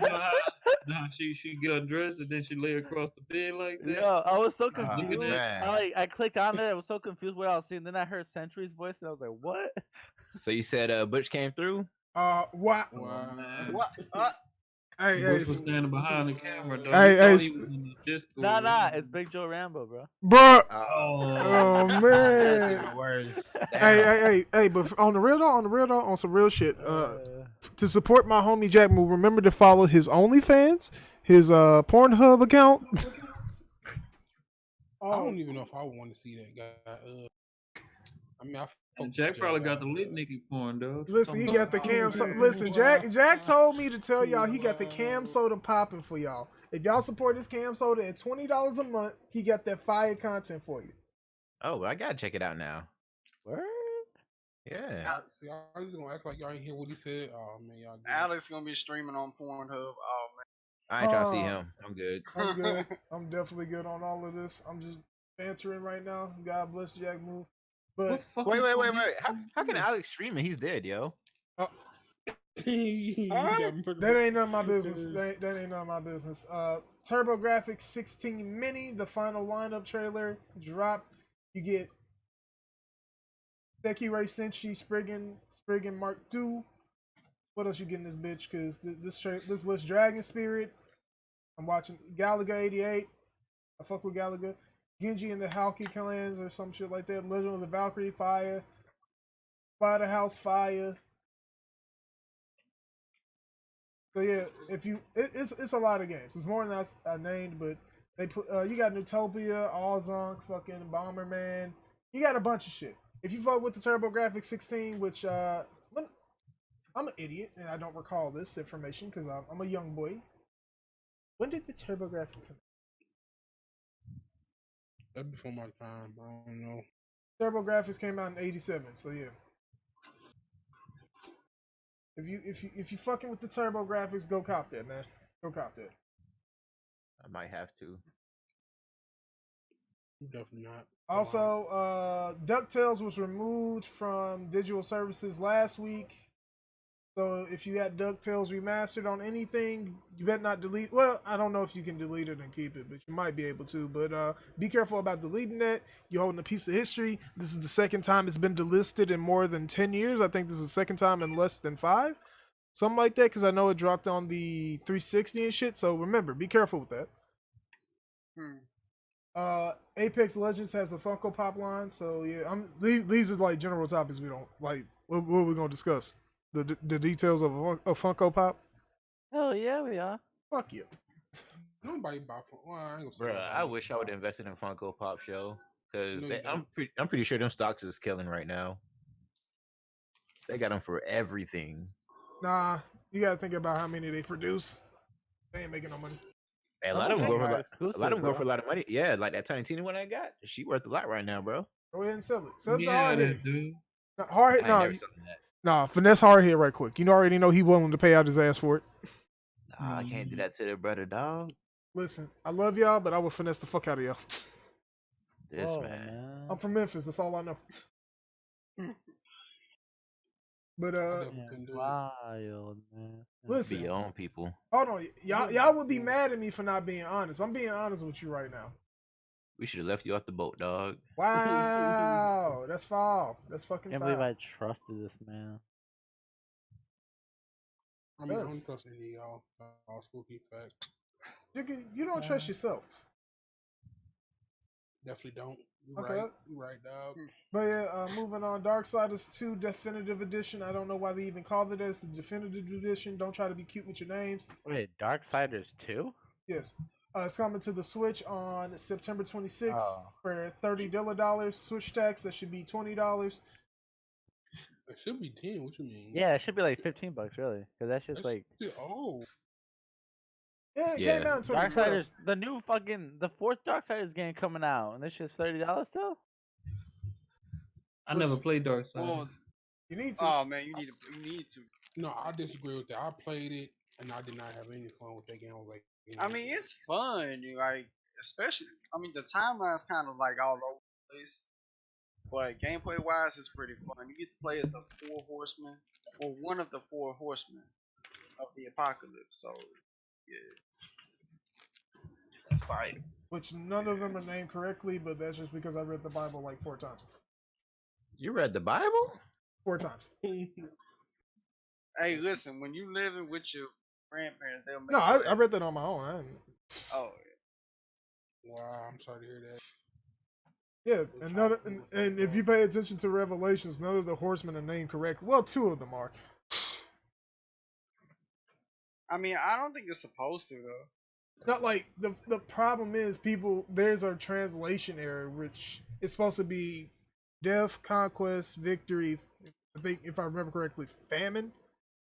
know how she get her dress and then she lay across the bed like that. Yeah, I was so confused. Man. I clicked on it. I was so confused what I was seeing. Then I heard Sentry's voice, and I was like, "What?" So you said Butch came through? What? What? Hey, Butch was standing behind the camera. Though. Hey, Nah, it's Big Joe Rambo, bro. Bro. Oh man. That's even worse. Hey, but on the real though, on some real shit. To support my homie Jack Move, remember to follow his OnlyFans, his Pornhub account. I don't even know if I want to see that guy. I mean, Jack probably got the lit nigga porn, though. Listen, he got the cam. Listen, Jack told me to tell y'all he got the cam soda popping for y'all. If y'all support this cam soda at $20 a month, he got that fire content for you. Oh, I gotta check it out now. Word? Yeah. See, I'm just gonna act like y'all ain't hear what he said. Oh man, y'all. Alex gonna be streaming on Pornhub. Oh man. I ain't trying to see him. I'm good. I'm good. I'm definitely good on all of this. I'm just bantering right now. God bless Jack Move. But wait. How can Alex stream and he's dead, yo? That ain't none of my business. That ain't none of my business. TurboGrafx 16 Mini, the final lineup trailer dropped. You get Sekirei Sentry Spriggan Mark II. What else you get in this bitch? Because this list Dragon Spirit. I'm watching Galaga 88. I fuck with Galaga. Genji and the Halki clans or some shit like that. Legend of the Valkyrie Fire. Spider House Fire. So yeah, it's a lot of games. It's more than I named, but they put you got Newtopia, Allzonk, fucking Bomberman. You got a bunch of shit. If you vote with the TurboGrafx 16, which I'm an idiot and I don't recall this information because I'm a young boy. When did the TurboGrafx come out? That's before my time. I don't know. Turbo Graphics came out in '87, so yeah. If you fucking with the Turbo Graphics, go cop that, man. Go cop that. I might have to. Definitely not. Also, DuckTales was removed from digital services last week. So if you got DuckTales remastered on anything, you better not delete. Well, I don't know if you can delete it and keep it, but you might be able to. But be careful about deleting that. You're holding a piece of history. This is the second time it's been delisted in more than 10 years. I think this is the second time in less than 5. Something like that, because I know it dropped on the 360 and shit. So remember, be careful with that. Apex Legends has a Funko Pop line. So yeah, these are like general topics we don't like. What we're going to discuss? The details of a Funko Pop? Hell yeah, we are. Fuck you. Nobody buy Funko. Well, I ain't gonna say Bruh, nobody I wish I would buy. have invested in Funko Pop Show because No, you don't. I'm pretty sure them stocks is killing right now. They got them for everything. Nah, you gotta think about how many they produce. They ain't making no money. Hey, a lot of them go for a lot of money. Yeah, like that Tiny Tina one I got. She worth a lot right now, bro. Go ahead and sell it. Sell it to Yeah, Hardhead. dude. Hardhead, I ain't never selling that. nah, finesse Hardhead right quick. You already know he willing to pay out his ass for it. Nah, I can't do that to their brother, dog. Listen, I love y'all, but I will finesse the fuck out of y'all. This man. I'm from Memphis. That's all I know. But wild, man. Listen, Be your own people. Hold on, y'all would be mad at me for not being honest. I'm being honest with you right now. We should have left you off the boat, dog. Wow, that's foul. That's fucking Can't foul. believe I trusted this man. I mean, I don't trust any of y'all. All spooky facts. You don't trust yourself. Definitely don't. You Okay. right. You right, dog. But yeah, moving on. Darksiders 2 Definitive Edition. I don't know why they even called it as the Definitive Edition. Don't try to be cute with your names. Wait, Darksiders 2? Yes. It's coming to the Switch on September 26th for $30. Switch tax, that should be $20. It should be 10. What you mean? Yeah, it should be like $15, really, because that's just like. Oh. Yeah, it came out in 2012. Darksiders, the new the 4th Darksiders game coming out, and this shit's $30 still. I never played Darksiders. Well, you need to. Oh man, you need to. No, I disagree with that. I played it and I did not have any fun with that game. I was like, I mean, it's fun. Like, especially, I mean, the timeline's kind of like all over the place, but gameplay wise, it's pretty fun. You get to play as the 4 horsemen, or one of the 4 horsemen of the apocalypse. So, yeah. That's fine. Which none of them are named correctly, but that's just because I read the Bible like 4 times. You read the Bible? 4 times. Hey, listen, when you living with your grandparents, they'll make. No, I read that on my own. I didn't... Oh. Yeah. Wow, I'm sorry to hear that. Yeah, and if you pay attention to Revelations, none of the horsemen are named correctly. Well, 2 of them are. I mean, I don't think it's supposed to though. Not like the problem is there's a translation error, which is supposed to be death, conquest, victory. I think if I remember correctly, famine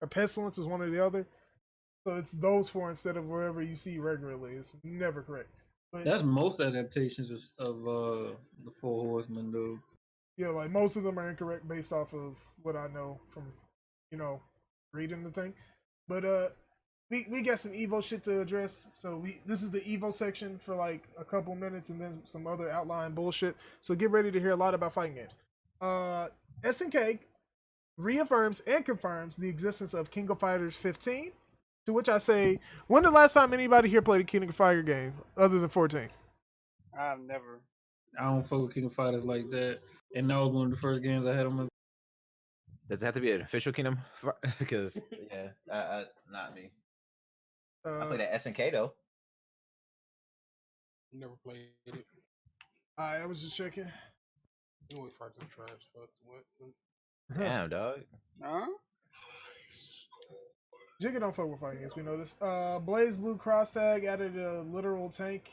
or pestilence is one or the other. So it's those 4 instead of wherever you see regularly. It's never correct. But that's most adaptations of the 4 Horsemen, though. Yeah, like most of them are incorrect based off of what I know from, reading the thing. But we got some Evo shit to address. So this is the Evo section for like a couple minutes and then some other outline bullshit. So get ready to hear a lot about fighting games. SNK reaffirms and confirms the existence of King of Fighters 15. To which I say, when the last time anybody here played a King of Fighters game other than 14? I've never. I don't fuck with King of Fighters like that. And that was one of the first games I had on my. Does it have to be an official Kingdom? Because not me. I played at SNK though. Never played it. I was just checking. You always fight the trash. Fuck what? Damn, dog. Huh? Jigga don't fuck with fighting games. We know this. Blaze Blue Cross Tag added a literal tank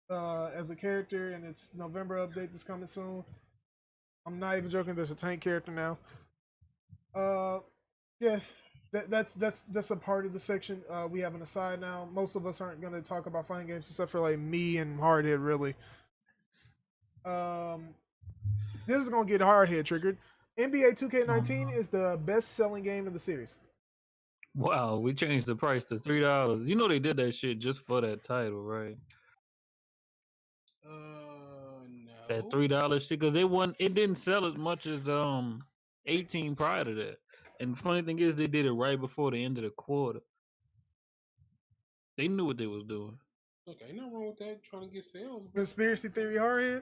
as a character, and its November update that's coming soon. I'm not even joking. There's a tank character now. Yeah, that's a part of the section. We have an aside now. Most of us aren't gonna talk about fighting games except for like me and Hardhead, really. This is gonna get Hardhead triggered. NBA 2K19 is the best-selling game in the series. Wow, we changed the price to $3. You know they did that shit just for that title, right? That No. $3 shit because it didn't sell as much as 18 prior to that. And the funny thing is they did it right before the end of the quarter. They knew what they was doing. Look, ain't nothing wrong with that. Trying to get sales. Bro. Conspiracy theory, Hardhead.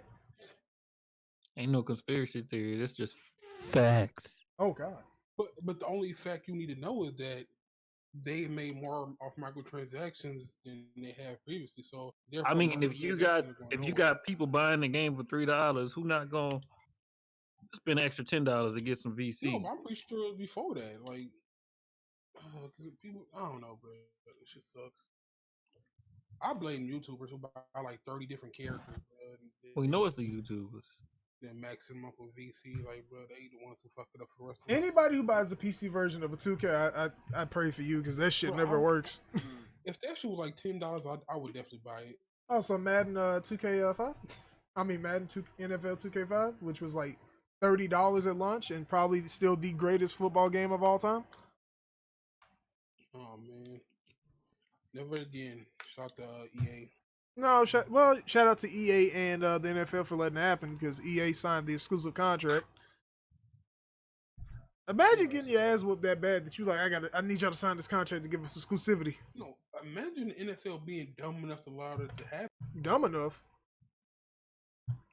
Ain't no conspiracy theory. That's just facts. Oh God. But the only fact you need to know is that they made more off microtransactions than they have previously. So I mean, if you got people buying the game for $3, who not gonna spend an extra $10 to get some VC? No, but I'm pretty sure it was before that. Like, because people, I don't know, bro. It shit sucks. I blame YouTubers who buy like 30 different characters. We know it's the YouTubers. Then maxing up with VC, like, bro, they the ones who fuck it up for the rest of Anybody who buys the PC version of a 2K, I pray for you because that shit never works. If that shit was like $10, I would definitely buy it. Also, Madden 2K5. I mean Madden NFL 2K5, which was like $30 at launch and probably still the greatest football game of all time. Oh man, never again. Shout to EA. No, shout out to EA and the NFL for letting it happen because EA signed the exclusive contract. Imagine getting your ass whooped that bad that you like, I need y'all to sign this contract to give us exclusivity. No, imagine the NFL being dumb enough to allow that to happen. Dumb enough?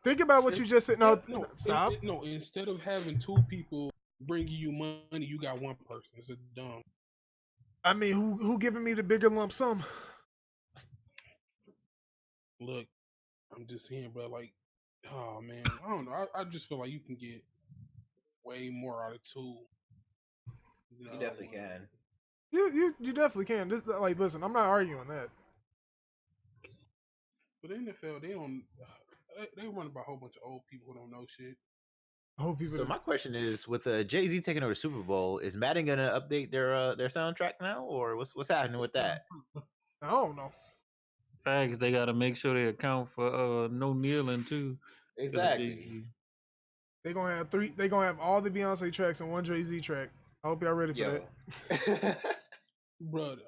Think about what you just said. No, stop. No, instead of having two people bringing you money, you got one person. It's a dumb. I mean, who giving me the bigger lump sum? Look, I'm just saying, bro. Like, oh man, I don't know. I just feel like you can get way more out of two. You definitely can. You definitely can. This, like, listen, I'm not arguing that. But the NFL, they run by a whole bunch of old people who don't know shit. Old people. So my question is, with Jay-Z taking over the Super Bowl, is Madden gonna update their soundtrack now, or what's happening with that? I don't know. Facts, they gotta make sure they account for no kneeling too. Exactly. They gonna have all the Beyonce tracks and one Jay-Z track. I hope y'all ready for that. Brother.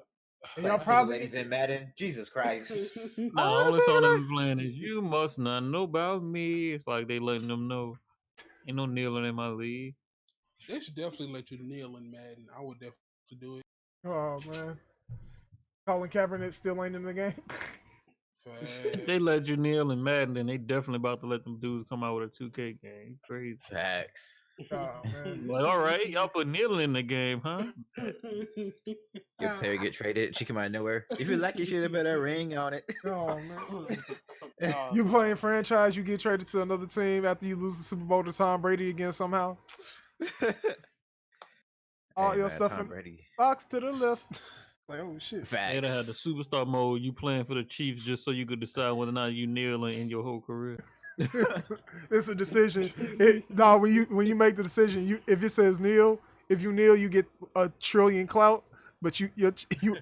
And y'all probably ladies in Madden. Jesus Christ. No, only song that's playing is "You Must Not Know About Me." It's like they letting them know ain't no kneeling in my league. They should definitely let you kneel in Madden. I would definitely do it. Oh man, Colin Kaepernick still ain't in the game. They let you kneel in Madden, then they definitely about to let them dudes come out with a 2K game. Crazy. Facts. Oh man. Like, all right, y'all put kneeling in the game, huh? Your player get traded, she come out of nowhere. If you like your shit, put a ring on it. Oh man. You playing franchise, you get traded to another team after you lose the Super Bowl to Tom Brady again somehow. All your stuff Tom in Brady. box to the left. Like, oh shit. They'd have had the superstar mode, you playing for the Chiefs just so you could decide whether or not you kneeling in your whole career. It's a decision. When you make the decision, if it says kneel, if you kneel, you get a trillion clout, but you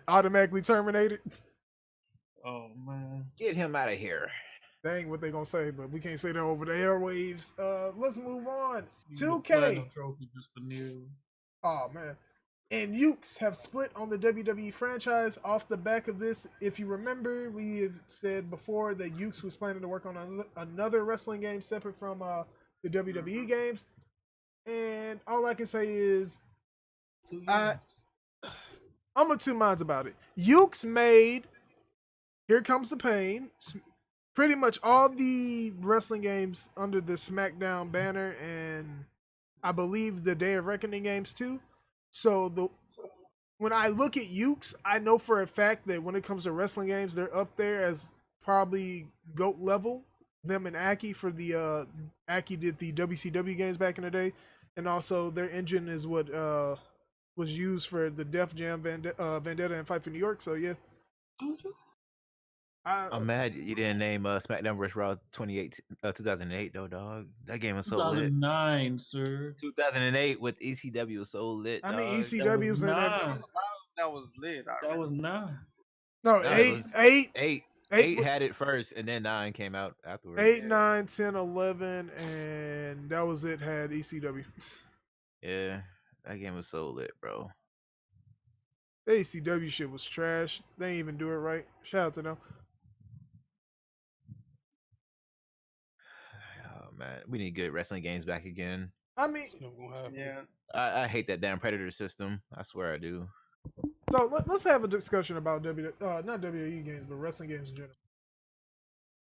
automatically terminated. Oh man. Get him out of here. Dang, what they gonna say, but we can't say that over the airwaves. Let's move on. 2K. Trophy just for kneel. Oh man. And Ukes have split on the WWE franchise off the back of this. If you remember, we have said before that Ukes was planning to work on another wrestling game separate from the WWE games. And all I can say is, I'm of two minds about it. Ukes made Here Comes the Pain, pretty much all the wrestling games under the SmackDown banner, and I believe the Day of Reckoning games too. So when I look at Ukes, I know for a fact that when it comes to wrestling games, they're up there as probably GOAT level. Them and Aki for the Aki did the WCW games back in the day, and also their engine is what was used for the Def Jam Vendetta and Fight for New York. So yeah. I'm mad you didn't name SmackDown vs. Raw 2008 though, dog. That game was so lit. 2009, sir. 2008 with ECW was so lit. I mean, dog. ECW was in there. That was lit. That was 9. No, No, eight. Eight. 8 had it first, and then 9 came out afterwards. 8, 9, 10, 11, and that was it. Had ECW. Yeah, that game was so lit, bro. The ECW shit was trash. They didn't even do it right. Shout out to them. Oh man, we need good wrestling games back again. I mean, It's never gonna happen. Yeah. I hate that damn Predator system. I swear I do. so let's have a discussion about not WWE games, but wrestling games in general.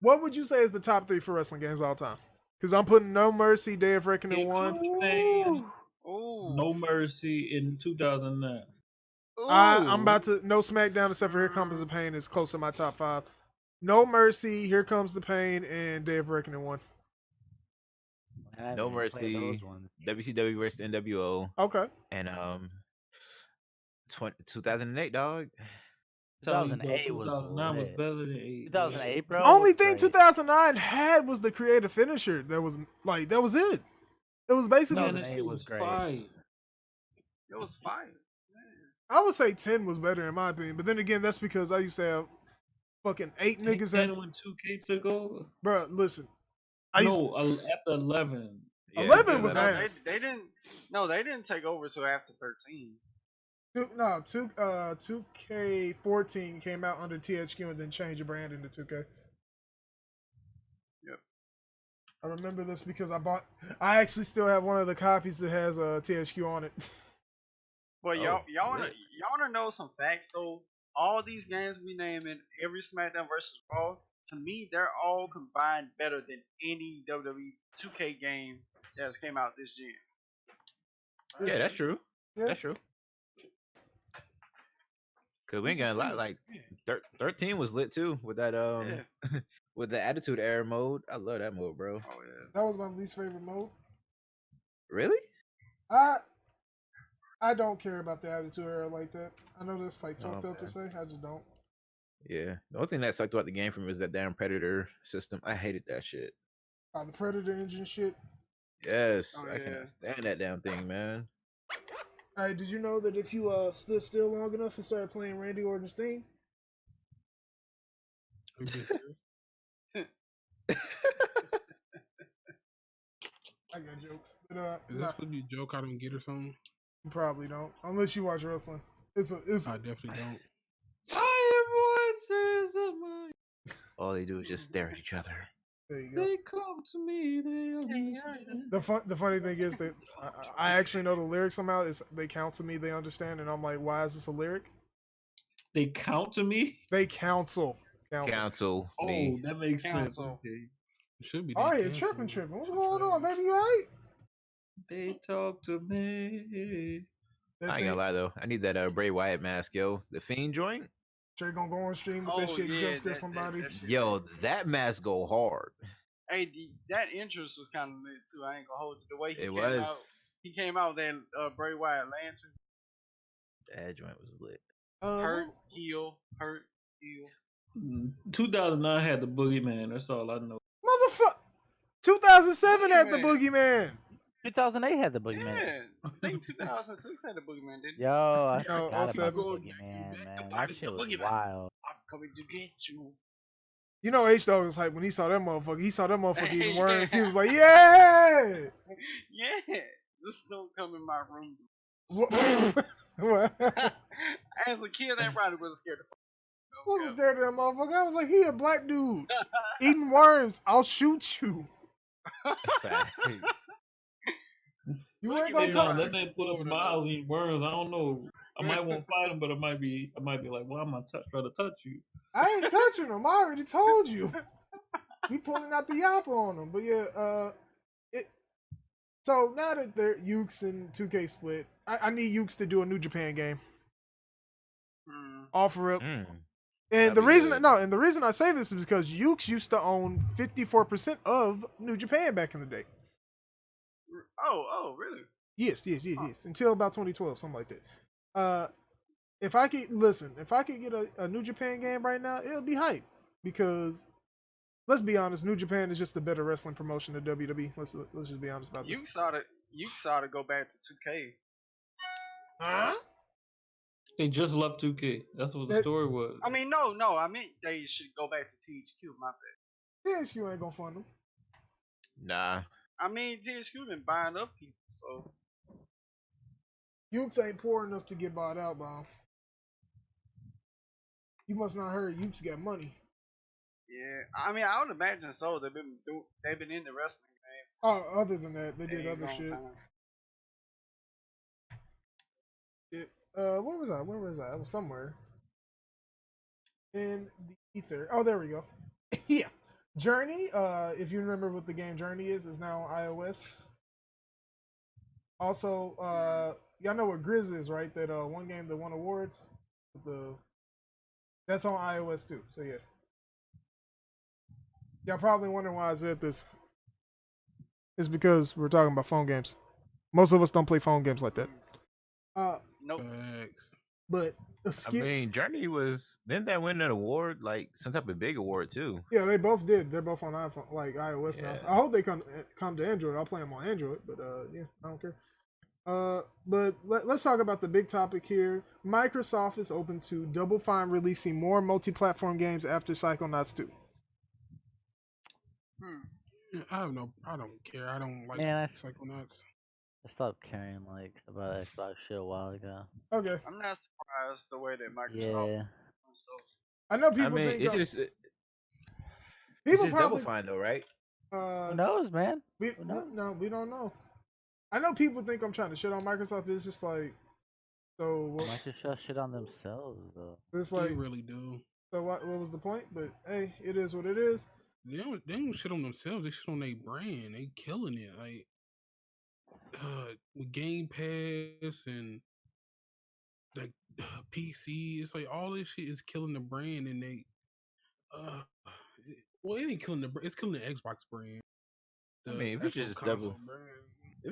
What would you say is the top 3 for wrestling games all time? Because I'm putting No Mercy, Day of Reckoning 1. Ooh. No Mercy in 2009. I'm about to No SmackDown except for Here Comes the Pain is close to my top 5. No Mercy, Here Comes the Pain, and Day of Reckoning 1. No Mercy, WCW versus NWO. Okay. And 2008, dog. 2008 was 2009 was lit. better than 8. 2008, bro. Only was thing great. 2009 had was the creative finisher. That was it. It was basically. Man, 2008 that shit was was great. fire. It was fire. I would say 10 was better in my opinion, but then again, that's because I used to have fucking 8 niggas. Then when 2K took over. Bro, listen. After 11. Yeah, 11 was No, ass. they didn't. No, they didn't take over until after 13. 2K14 came out under THQ and then changed the brand into 2K. Yep. I remember this because I actually still have one of the copies that has THQ on it. But Oh, y'all lit. wanna know some facts though? All these games we name in every SmackDown versus Raw, to me, they're all combined better than any WWE 2K game that has came out this gen. Yeah, that's true. Yeah. That's true. Cause we ain't gonna lie, like 13 was lit too with that Yeah. with the Attitude Era mode. I love that mode, bro. Oh yeah. That was my least favorite mode. Really? I don't care about the Attitude Era like that. I know that's like Oh, fucked up to man. say. I just don't. Yeah. The only thing that sucked about the game for me was that damn Predator system. I hated that shit. The Predator engine shit. Yes, Oh, I yeah. cannot stand that damn thing, man. All right, did you know that if you stood still long enough and started playing Randy Orton's theme, Are you being serious? I got jokes. But Is this what you joke I don't get or something? you probably don't, unless you watch wrestling. It's I definitely don't. I hear voices of mine. All they do is just stare at each other. there you go. They come to me. They understand. The funny thing is that I actually know the lyrics somehow. Is they counsel me, they understand, and I'm like, why is this a lyric? They count to me. They counsel. Council Oh, me. that makes sense. Counsel. Okay. It should be. All they right, cancel tripping. me. What's going on, baby? You alright? They talk to me. I ain't gonna lie though. I need that Bray Wyatt mask, yo. The Fiend joint. Trey gonna go on stream with that shit, and jump scare somebody. that shit. Yo, that mask go hard. Hey, that interest was kind of lit too. I ain't gonna hold you. The way It was. he came out with that Bray Wyatt lantern. That joint was lit. Hurt, heal, hurt, heal. 2009 had the Boogeyman. That's all I know. Motherfucker. 2007 had the Boogeyman. Boogeyman. 2008 had the Boogeyman. Yeah, I think 2006 had the Boogeyman, didn't it? Yo, I No, forgot about the 07. Boogeyman, man. That shit was Boogeyman. wild. I'm coming to get you. You know, H-Dog was hype when he saw that motherfucker. He saw that motherfucker eating Yeah. worms. He was like, yeah. Yeah, just don't come in my room. What? As a kid, that probably wasn't scared of. I wasn't scared of that motherfucker. I was like, he a black dude eating worms. I'll shoot you. You ain't gonna You know, come. that man put up miles eating worms. I don't know. I might want to fight him, but I might be like, why am I trying to touch you? I ain't touching him. I already told you. We pulling out the yapper on him. But yeah, so now that they're Ukes and 2K split, I need Ukes to do a New Japan game. Offer up. And That'd the be reason good. and the reason I say this is because Ukes used to own 54% of New Japan back in the day. Oh, really? Yes. Until about 2012, something like that. If I could get a New Japan game right now, it'll be hype. Because let's be honest, New Japan is just a better wrestling promotion than WWE. Let's just be honest about this. You saw to go back to 2K. Huh? They just left 2K. That's what the story was. I mean, no. I mean, they should go back to THQ. My bad. THQ ain't gonna fund them. Nah. I mean, THQ been buying up people, so. Yuke's ain't poor enough to get bought out, Bob. You must not heard Yuke's got money. Yeah, I mean, I would imagine so. They've been in the wrestling games. Oh, other than that, they did other shit. Where was I? I was somewhere in the ether. Oh, there we go. Yeah, Journey. If you remember what the game Journey is now on iOS. Also, y'all know what Grizz is, right? That one game that won awards. That's on iOS too. So yeah. Y'all probably wondering why I said this. It's because we're talking about phone games. Most of us don't play phone games like that. Nope. But I mean, Journey didn't that win an award, like some type of big award too? Yeah, they both did. They're both on iPhone, like iOS now. I hope they come to Android. I'll play them on Android, but yeah, I don't care. But let's talk about the big topic here. Microsoft is open to Double Fine releasing more multi-platform games after Psychonauts 2. I don't care. I don't like Psychonauts. I stopped caring about Xbox shit a while ago. Okay. I'm not surprised the way that Microsoft. Yeah. I know people. I mean, think it's just people just probably Double Fine though, right? Who knows, man? No, we don't know. I know people think I'm trying to shit on Microsoft. It's just like, so what? Microsoft shit on themselves though. It's like they really do. So what was the point? But hey, it is what it is. They don't shit on themselves. They shit on their brand. They killing it. Like with Game Pass and like PC, it's like all this shit is killing the brand, and they well, it ain't killing the brand. It's killing the Xbox brand. I mean, if it's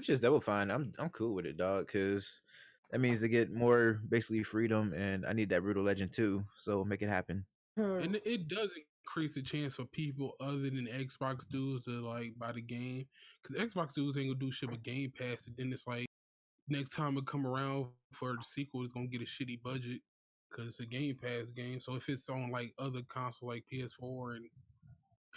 just Double Fine, I'm cool with it, dog. Because that means they get more basically freedom, and I need that Brutal Legend too. So make it happen. And it does increase the chance for people other than Xbox dudes to like buy the game, because Xbox dudes ain't gonna do shit with Game Pass, and then it's like next time it come around for the sequel, it's gonna get a shitty budget because it's a Game Pass game. So if it's on like other console like PS4 and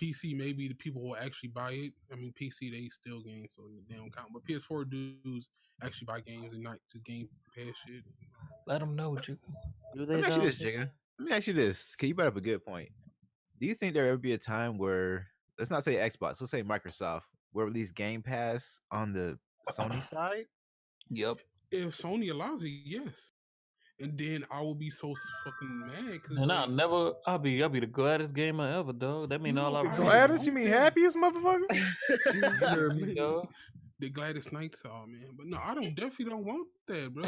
PC, maybe the people will actually buy it. I mean, PC they steal games, so they don't count. But PS4 dudes actually buy games and not just Game Pass shit. Let them know, Jigga. Let me ask you this, Jigga. Let me ask you this. Cause you brought up a good point. Do you think there ever be a time where, let's not say Xbox, let's say Microsoft, will release Game Pass on the Sony side? Yep. If Sony allows it, yes. And then I will be so fucking mad. And I'll be the gladdest gamer ever, dog. That mean all I really gladdest? You mean happiest, motherfucker? You heard me, dog. The gladdest nights, oh man. But no, I definitely don't want that, bro.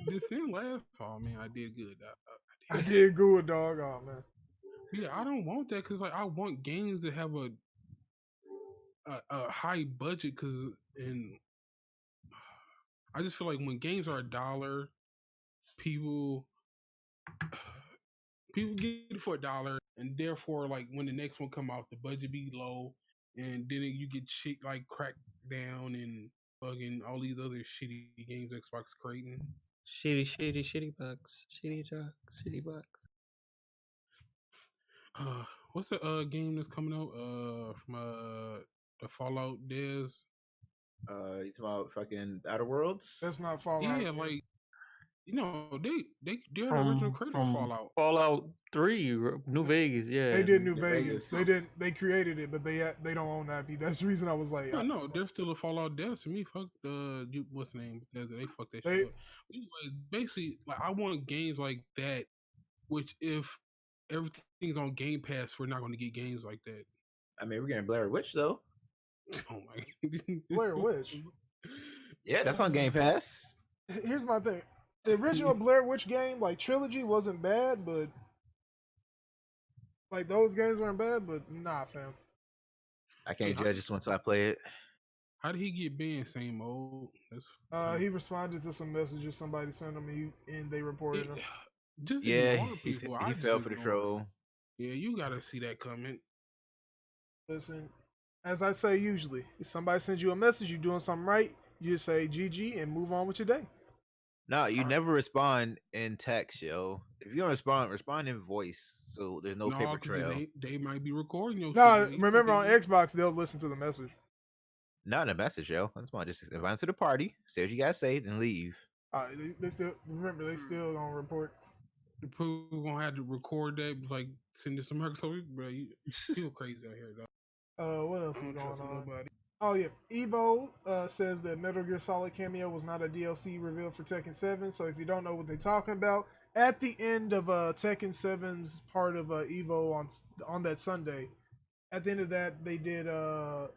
This in laugh. Oh man, I did good. I did good, dog. Oh man. Yeah, I don't want that because like I want games that have a high budget and I just feel like when games are $1, people get it for $1, and therefore like when the next one come out, the budget be low, and then you get shit like Crackdown and fucking all these other shitty games Xbox creating. Shitty bucks. Shitty bucks. What's the game that's coming out from the Fallout devs? You talking about fucking Outer Worlds? That's not Fallout. Yeah, like they're the original creator of Fallout. Fallout 3, New Vegas. Yeah, they did New Vegas. They created it, but they don't own that. That's the reason I was like, no, they're still a Fallout devs to me. Fuck what's the name? They fuck that shit up. Anyway, basically, like I want games like that. Which if everything's on Game Pass, we're not going to get games like that. I mean, we're getting Blair Witch though. Oh my! Blair Witch. Yeah, that's on Game Pass. Here's my thing: the original Blair Witch game, like trilogy, wasn't bad, but like those games weren't bad. But nah, fam. I can't judge this once I play it. How did he get banned? Same old. He responded to some messages somebody sent him, and they reported him. Just he fell for the troll. Yeah, you gotta see that coming. Listen, as I say usually, if somebody sends you a message, you're doing something right, you just say GG and move on with your day. No, you never respond in text, yo. If you don't respond in voice, so there's no paper 'cause trail. They might be recording your No, shit. remember on Xbox they'll listen to the message. Not in a message, yo. That's fine. Just invite to the party, say what you gotta say, then leave. They still remember they still gonna report. The people gonna have to record that, like send it to Microsoft, bro. You crazy out here, dog. What else I is don't going trust on? nobody. Oh yeah, Evo says that Metal Gear Solid cameo was not a DLC revealed for Tekken 7. So if you don't know what they're talking about, at the end of Tekken 7's part of Evo on that Sunday, at the end of that they did a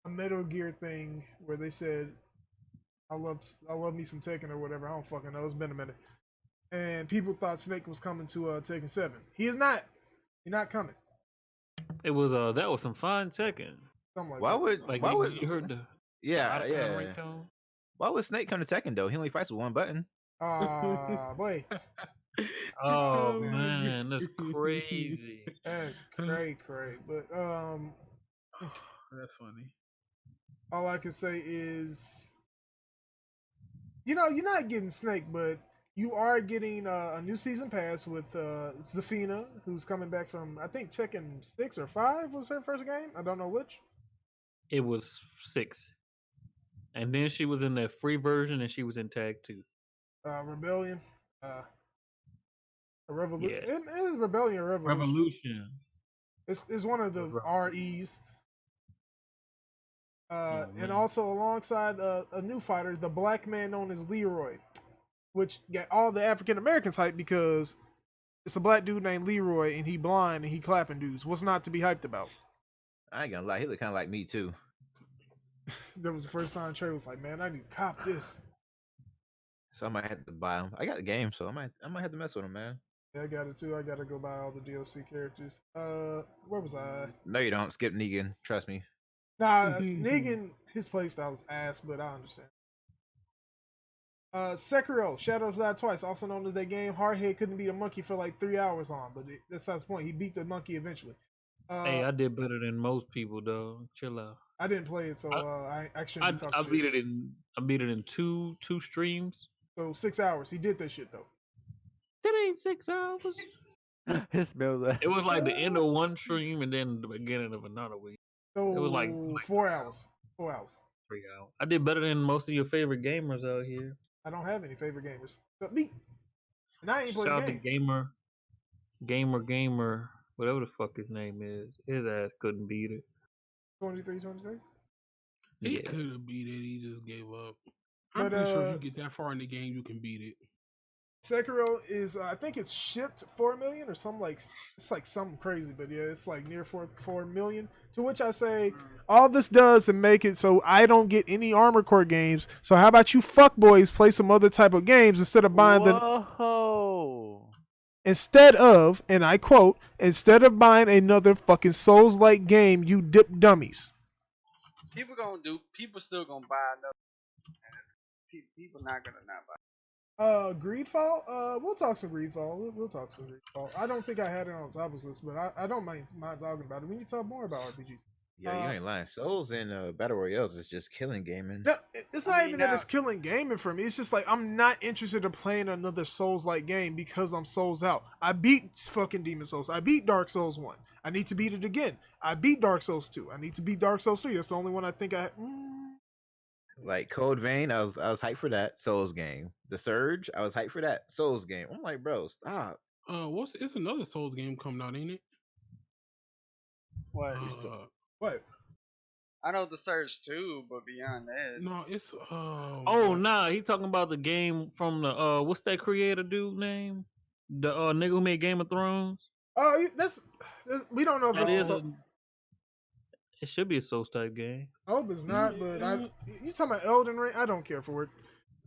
Metal Gear thing where they said, "I love me some Tekken" or whatever. I don't fucking know. It's been a minute, and people thought Snake was coming to Tekken 7. He is not. He's not coming. It was that was some fine Tekken. Something like Why that. would Like why would you heard the yeah yeah ringtone? why would Snake come to Tekken though? He only fights with one button. Boy. Oh man, that's crazy. That's cray. But That's funny. all I can say is, you're not getting Snake, but you are getting a new season pass with Zafina, who's coming back from, I think Tekken 6 or 5 was her first game. I don't know which. It was 6, and then she was in the free version, and she was in Tag 2. Rebellion. A revolution. Yeah. It is Rebellion or Revolution. Revolution. It's one of the REs. And man. also alongside a new fighter, the black man known as Leroy, which got all the African Americans hyped because it's a black dude named Leroy and he blind and he clapping dudes. What's not to be hyped about? I ain't gonna lie, he look kind of like me too. That was the first time Trey was like, "Man, I need to cop this." So I might have to buy him. I got the game, so I might have to mess with him, man. Yeah, I got it too. I gotta go buy all the DLC characters. Where was I? No, you don't. Skip Negan. Trust me. Nah, Negan, his playstyle is ass, but I understand. Sekiro, Shadows Die Twice, also known as that game Hardhead couldn't beat a monkey for like 3 hours on, but that's not the point. He beat the monkey eventually. Hey, I did better than most people, though. Chill out. I didn't play it, so I shouldn't be talking I beat shit. I beat it in two streams. So 6 hours. He did that shit though. That ain't 6 hours. It smells like It was like the end of one stream and then the beginning of another week. So It was like 4 hours. 4 hours. 3 hours. I did better than most of your favorite gamers out here. I don't have any favorite gamers except me, and I ain't Shout playing out to the game. gamer, whatever the fuck his name is. His ass couldn't beat it. 23. He Yeah. could have beat it. He just gave up. I'm pretty sure if you get that far in the game, you can beat it. Sekiro is, I think it's shipped 4 million or something like, it's like something crazy, but yeah, it's like near 4 million. To which I say, all this does to make it so I don't get any Armored Core games. So how about you fuckboys play some other type of games instead of buying instead of, and I quote, instead of buying another fucking Souls-like game, you dip dummies. People still gonna buy another. People not gonna not buy. Greedfall. We'll talk some Greedfall. We'll talk some Greedfall. I don't think I had it on top of this, but I don't mind talking about it. We need to talk more about RPGs. Yeah, you ain't lying. Souls and Battle Royales is just killing gaming. No, it's not even that it's killing gaming for me. It's just like I'm not interested in playing another Souls-like game because I'm Souls out. I beat fucking Demon Souls. I beat Dark Souls 1. I need to beat it again. I beat Dark Souls 2. I need to beat Dark Souls 3. That's the only one I think I. Like Code Vein, I was hyped for that Souls game. The Surge, I was hyped for that Souls game. I'm like, bro, stop. It's another Souls game coming out, ain't it? What? What? I know the Surge 2, but beyond that, no, it's nah, he talking about the game from the what's that creator dude name? The nigga who made Game of Thrones. Oh, that's we don't know if It it's is. It should be a Souls type game. I hope it's not, but you talking about Elden Ring? I don't care for it.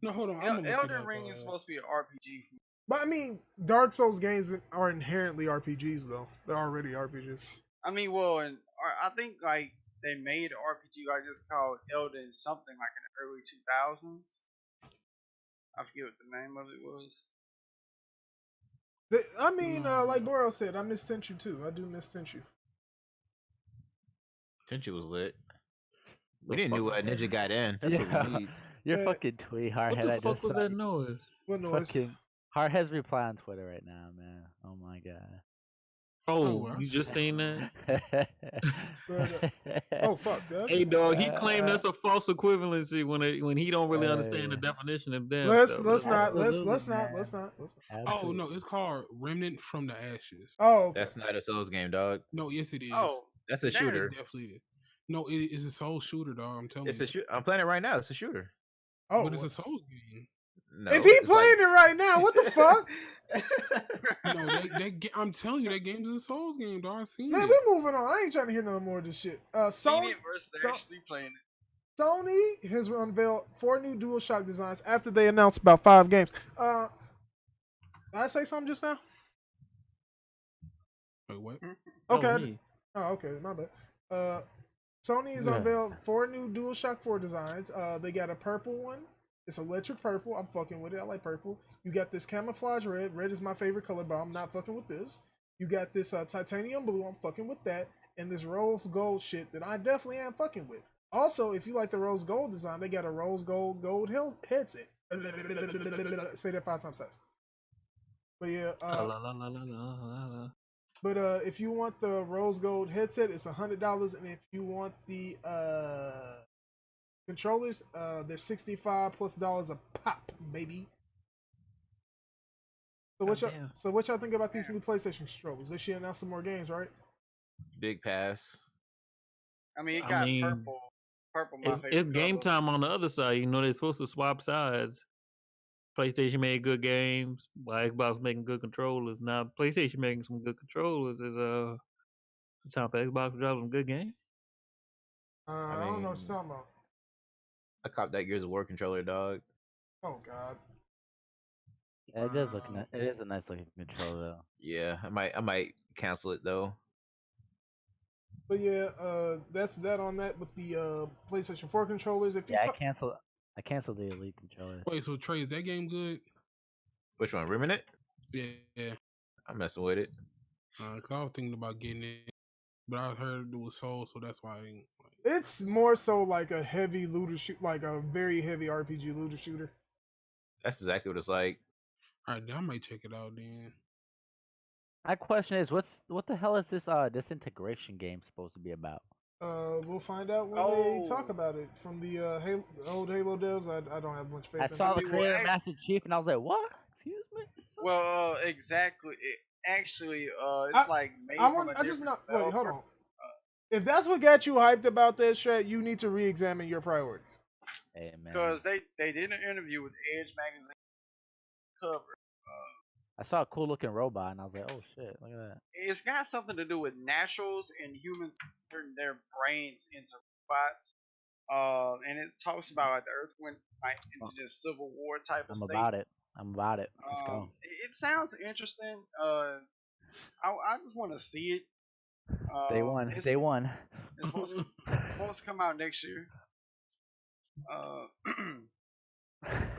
No, hold on. Elden Ring is supposed to be an RPG. But I mean, Dark Souls games are inherently RPGs, though. They're already RPGs. I mean, well, and I think like they made an RPG like just called Elden something like in the early 2000s. I forget what the name of it was. I mean, like Boro said, I miss Sentry too. I do miss Sentry. Sentry was lit. We didn't know Ninja got in. That's what we need. Your Man, fucking tweet, What Hardhead. the I fuck just was saw that you. noise? what noise? Fucking Hardhead's reply on Twitter right now, man. Oh my god. Oh, well, you just seen that? But, oh fuck, did I Hey, just- dog, he claimed that's a false equivalency when he don't really understand the Hey. definition of damn Let's stuff. let's That's not let's Absolutely, not man. let's not. Oh Absolutely. no, it's called Remnant from the Ashes. Oh, okay. That's not a Souls game, dog. No, yes it is. Oh, That's a damn. shooter. It definitely is. No, it is a soul shooter, dog. I'm telling It's you. a shoot. I'm playing it right now. It's a shooter. Oh, But it's a Souls game. No, if he it's playing it right now, what the fuck? No, I'm telling you, that game is a Souls game, dog. I seen Man, it. we moving on. I ain't trying to hear no more of this shit. Seen Sony it versus so- actually playing it. Sony has unveiled 4 new DualShock designs after they announced about 5 games. Did I say something just now? Wait, what? Okay. Oh, okay, my bad. Sony has Yeah. unveiled 4 new DualShock 4 designs. They got a purple one. It's electric purple. I'm fucking with it. I like purple. You got this camouflage red. Red is my favorite color, but I'm not fucking with this. You got this titanium blue. I'm fucking with that. And this rose gold shit that I definitely am fucking with. Also, if you like the rose gold design, they got a rose gold headset. Say that 5 times fast. But yeah, but if you want the rose gold headset, it's $100, and if you want the controllers, they're $65+ a pop, baby. So what y'all think about these new PlayStation controllers? They should announce some more games, right? Big pass. I mean, it I got mean, purple. Purple, my favorite It's game color. time on the other side. You know they're supposed to swap sides. PlayStation made good games, while Xbox making good controllers. Now PlayStation making some good controllers is it's time for Xbox to drop some good games. I don't know what you're talking about. I copped that Gears of War controller, dog. Oh god. Yeah, it does look nice. It is a nice looking controller though. Yeah, I might cancel it though. But yeah, that's that on that with the PlayStation 4 controllers. If you Yeah, I canceled the Elite controller. Wait, so Trey, is that game good? Which one? Remnant? Yeah. I'm messing with it. 'Cause I was thinking about getting it, but I heard it was Soul, so that's why I didn't. it's more so like a heavy looter shoot, like a very heavy RPG looter shooter. That's exactly what it's like. All right, then I might check it out then. My question is, what the hell is this disintegration game supposed to be about? We'll find out when they talk about it. From the old Halo devs, I don't have much faith I in saw them. the creator Master Chief and I was like, what? Excuse me? Well, exactly. Actually, it's like made from a different Wait, hold developer. on. If that's what got you hyped about that Strat, you need to re-examine your priorities. Hey man. Because they did an interview with Edge magazine cover. I saw a cool looking robot and I was like, oh shit, look at that. It's got something to do with naturals and humans turning their brains into robots. And it talks about like the Earth went like into this civil war type of I'm state. about it. Let's go. It sounds interesting. I just want to see it. Day one. It's supposed to come out next year.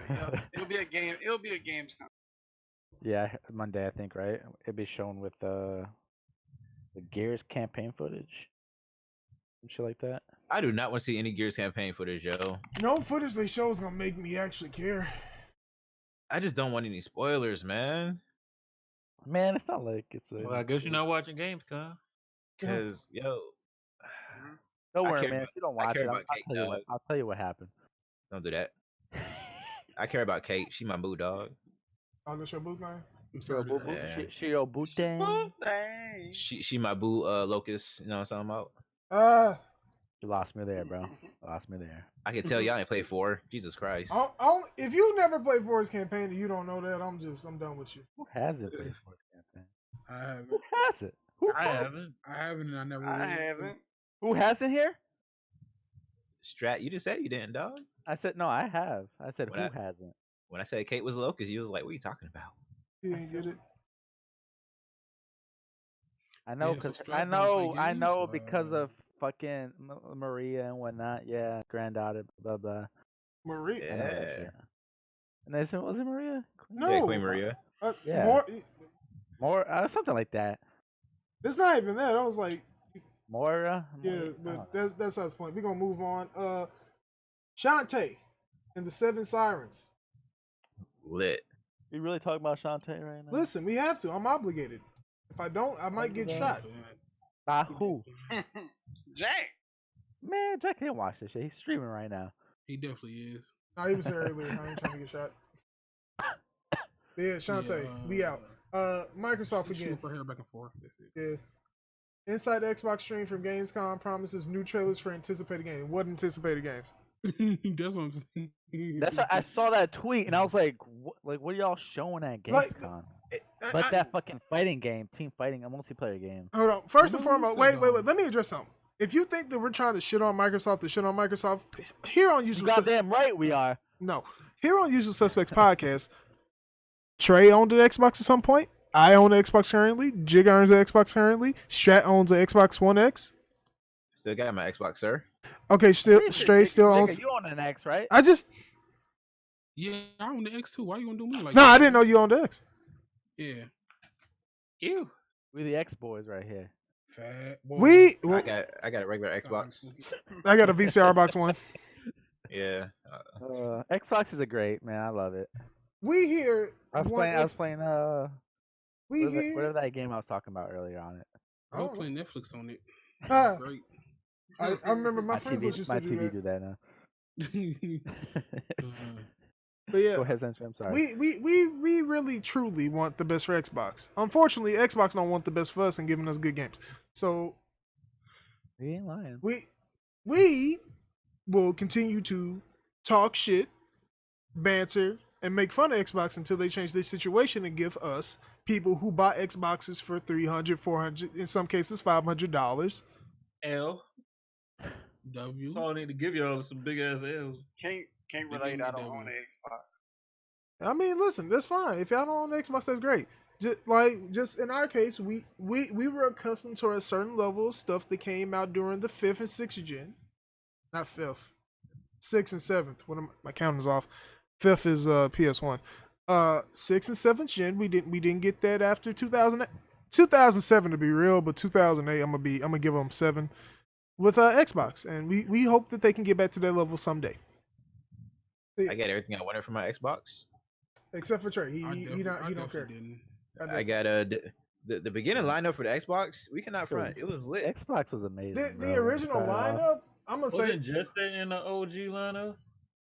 Yeah, it'll be a game. It'll be a Gamescom. Yeah, Monday I think, right? It'll be shown with the Gears campaign footage. And shit like that. I do not want to see any Gears campaign footage, yo. No footage they show is gonna make me actually care. I just don't want any spoilers, man. Man, it's not like it's a. Well, I guess you're not watching Gamescom. Cause yo, Don't I worry, care man. about- If you don't I watch care it, about Kate, dog. I'll tell you what happened. don't do that. I care about Kate. She my boo dog. Oh, that's your boot name? I'm sorry. to- Yeah. She your boot dang. Dang. She my boo Locust. You know what I'm talking about? You lost me there, bro. You lost me there. I can tell y'all ain't played 4. Jesus Christ. If you never played Forest campaign and you don't know that, I'm done with you. Who hasn't played Force campaign? I haven't. Who hasn't? I haven't. And I never. I will. haven't. Who hasn't here? Strat, you just said you didn't, dog. I said no. I have. I said What who I- hasn't? When I said Kate was Locust, you was like, "What are you talking about?" You didn't get it. I know Yeah, so because Strat I don't know play I games, know or- because of fucking Maria and whatnot. Yeah, granddaughter, blah blah. Marie. I know that Yeah. shit. And they said, was it Maria? No. Yeah, Queen Maria. Yeah. More something like that. It's not even that. I was like, Moira. yeah, but that's not the point. We're gonna move on. Shantae. and the 7 Sirens. Lit. We really talking about Shantae right now? Listen, we have to. I'm obligated. If I don't, I might get shot. By who? Jack. Man, Jack can't watch this shit. He's streaming right now. He definitely is. No, he was here earlier. I ain't trying to get shot. But yeah, Shantae, we out. Microsoft again. For hair back and forth. That's it. Yeah. Inside the Xbox stream from Gamescom promises new trailers for anticipated games. What anticipated games? That's what I'm saying. That's what, I saw that tweet and I was like, what are y'all showing at Gamescom? But that fucking fighting game, team fighting, a multiplayer game. Hold on. First and foremost, wait. Let me address something. If you think that we're trying to shit on Microsoft, here on Usual You goddamn right we are. No. Here on Usual Suspects Podcast, Trey owned an Xbox at some point. I own an Xbox currently. Jig owns an Xbox currently. Strat owns an Xbox One X. Still got my Xbox, sir. Okay, Stray still owns. You own an X, right? Yeah, I own the X too. Why you gonna do me like No, that? I didn't know you owned the X. Yeah. Ew. We the X boys right here. Fat boy. I got a regular Xbox. I got a VCR box one. Yeah. Xbox is a great, man. I love it. We here. I was playing whatever that game I was talking about earlier on it. I was playing Netflix on it. Great. I remember my friends used to my do TV that. do that now. But yeah, go ahead, Sentry. I'm sorry. We really truly want the best for Xbox. Unfortunately, Xbox don't want the best for us and giving us good games. So we ain't lying. We will continue to talk shit, banter, and make fun of Xbox until they change their situation and give us people who buy Xboxes for $300, $400, in some cases $500. L. W. That's all I need to give y'all some big ass L's. Can't relate. I don't own an Xbox. I mean, listen, that's fine. If y'all don't own an Xbox, that's great. Just in our case, we were accustomed to a certain level of stuff that came out during the 5th and 6th gen. Not 5th. 6th and 7th. My count is off. 5th is PS1. 6th and 7th gen, we didn't get that after 2007 to be real, but 2008 I'm gonna give them 7 with Xbox, and we hope that they can get back to that level someday. I got everything I wanted from my Xbox, except for Trey. He don't care. I got the beginning lineup for the Xbox. We cannot front. It was lit. Xbox was amazing. The original lineup. I'm gonna say wasn't just in the OG lineup.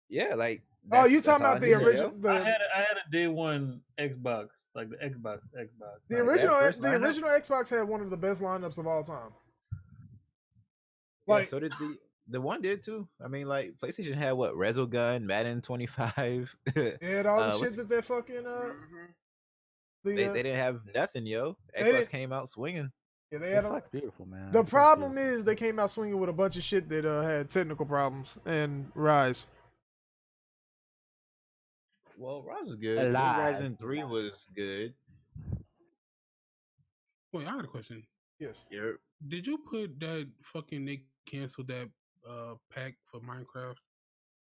Yeah, like. Oh, you talking about the original? I had a day one Xbox, like the Xbox. The original Xbox had one of the best lineups of all time. Like, so did the one did too. I mean, like PlayStation had what? Resogun, Madden 25. Yeah, all the shit that they're fucking. They didn't have nothing, yo. Xbox came out swinging. Yeah, they had Xbox beautiful, man. The problem is they came out swinging with a bunch of shit that had technical problems and Rise. Well, Rise was good. Horizon 3 was good. Wait, I got a question. Yes. Did you put that fucking they canceled that pack for Minecraft?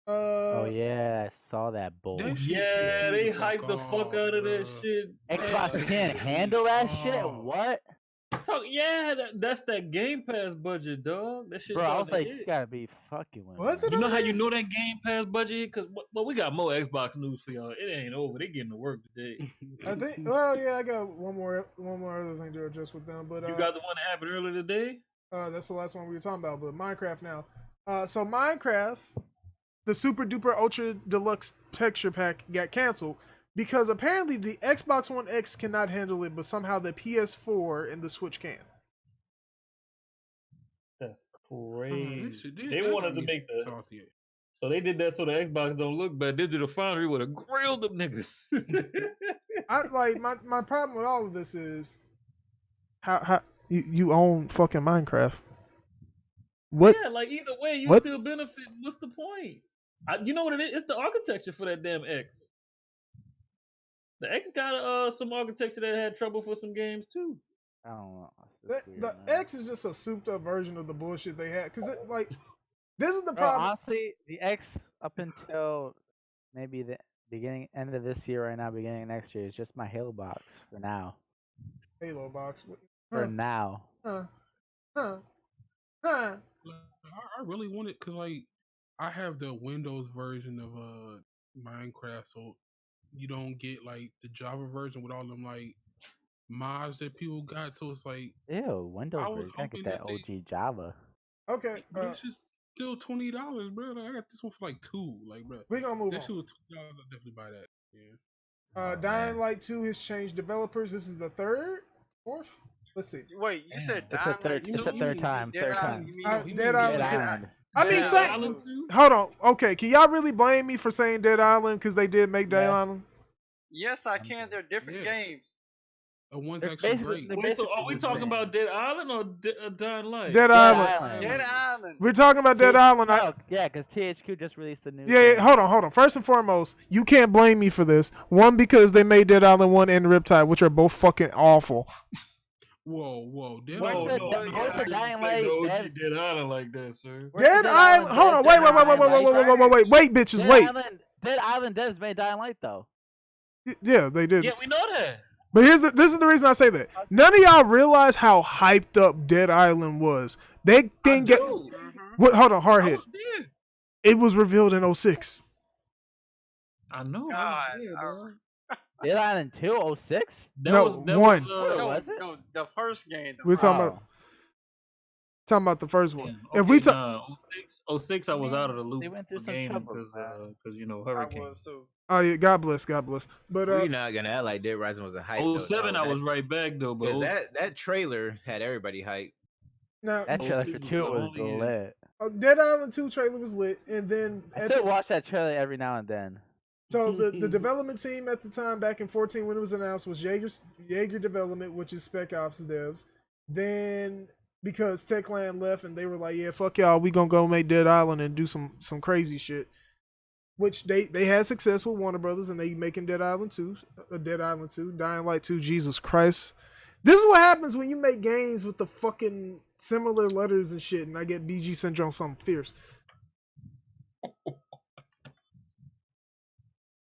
Oh yeah, I saw that bullshit. Yeah, they hyped the fuck out of that shit. Xbox can't handle that shit. What? That's that Game Pass budget, dog. That shit. Bro, I was like, you gotta be fucking with me. You know how you know that Game Pass budget? Cause we got more Xbox news for y'all. It ain't over. They getting to work today. I think. Well, yeah, I got one more other thing to address with them. But you got the one that happened earlier today. That's the last one we were talking about. But Minecraft now. So Minecraft, the Super Duper Ultra Deluxe Texture Pack got canceled. Because apparently the Xbox One X cannot handle it, but somehow the PS4 and the Switch can. That's crazy. They wanted to make the... So they did that so the Xbox don't look bad. Digital Foundry would have grilled them niggas. My problem with all of this is how you own fucking Minecraft. What? Yeah, like either way, you still benefit. What's the point? You know what it is? It's the architecture for that damn X. The X got some architecture that had trouble for some games too. I don't know. The X is just a souped up version of the bullshit they had. Cause this is the problem. Honestly, the X up until maybe the end of this year right now, beginning of next year is just my Halo box for now. Halo box. For now. I really want it because like I have the Windows version of Minecraft, so you don't get like the Java version with all them like mods that people got. So it's like Ew, Windows I was version. Gotta get hoping that that they, OG Java. Okay, but it's just still $20, bro. Like, I got this one for like $2. Like, bro, we gonna move that on. shit was $2. I'll definitely buy that. Yeah. Dying Light 2 has changed developers. This is the fourth. Let's see. Wait, you said It's Dying the third. Light It's 2? the third time. Dead Third Island, time. you mean No, he Dead mean Island Dead 2. Island. I mean, Dead say, Island too? hold on. Okay, can y'all really blame me for saying Dead Island because they did make Dead Yeah. Island? Yes, I can. They're different Yeah. games. One's They're actually basically- great. they're Wait, so are we basically the talking same. about Dead Island or Dying Light? Dead Dead Island. Island. Dead Island. We're talking about Dead Island. No, yeah, because THQ just released a new. Yeah, game. hold on. First and foremost, you can't blame me for this. One, because they made Dead Island 1 and Riptide, which are both fucking awful. Whoa. Dead What's Island. the- No, what's no, the no. Dying Like Light? the OG Dead- Dead Island like that, sir. Where's the Dead Island. Hold on. Dead Wait, Island? wait, bitches, Dead wait. Island. Dead Island devs made Dying Light though. Yeah, they did. Yeah, we know that. But this is the reason I say that. None of y'all realize how hyped up Dead Island was. They didn't get. What? Hold on, I Hardhead. was there. It was revealed in 06. I know. I God, was there, bro. Dead Island 2, 06? That No, was that one. Was, No, was it? no, the first game. We're talking Oh. about the first one. yeah, If we okay, talk, 06, I was out of the loop They went through for some gaming troubles, because you know I hurricane. was too. oh yeah, God bless. But We're not gonna act like Dead Rising was a hype. 07, I was right back though, but Because that trailer had everybody hyped. now That trailer 06 for was 2 the was only year. lit. Dead Island 2 trailer was lit, and then I still watch that trailer every now and then. so the development team at the time back in 14 when it was announced was Jaeger Development, which is Spec Ops devs. Then because Techland left and they were like, yeah, fuck y'all, we gonna go make Dead Island and do some crazy shit. Which they had success with Warner Brothers and they making Dead Island 2, Dying Light 2, Jesus Christ. This is what happens when you make games with the fucking similar letters and shit, and I get BG syndrome something fierce.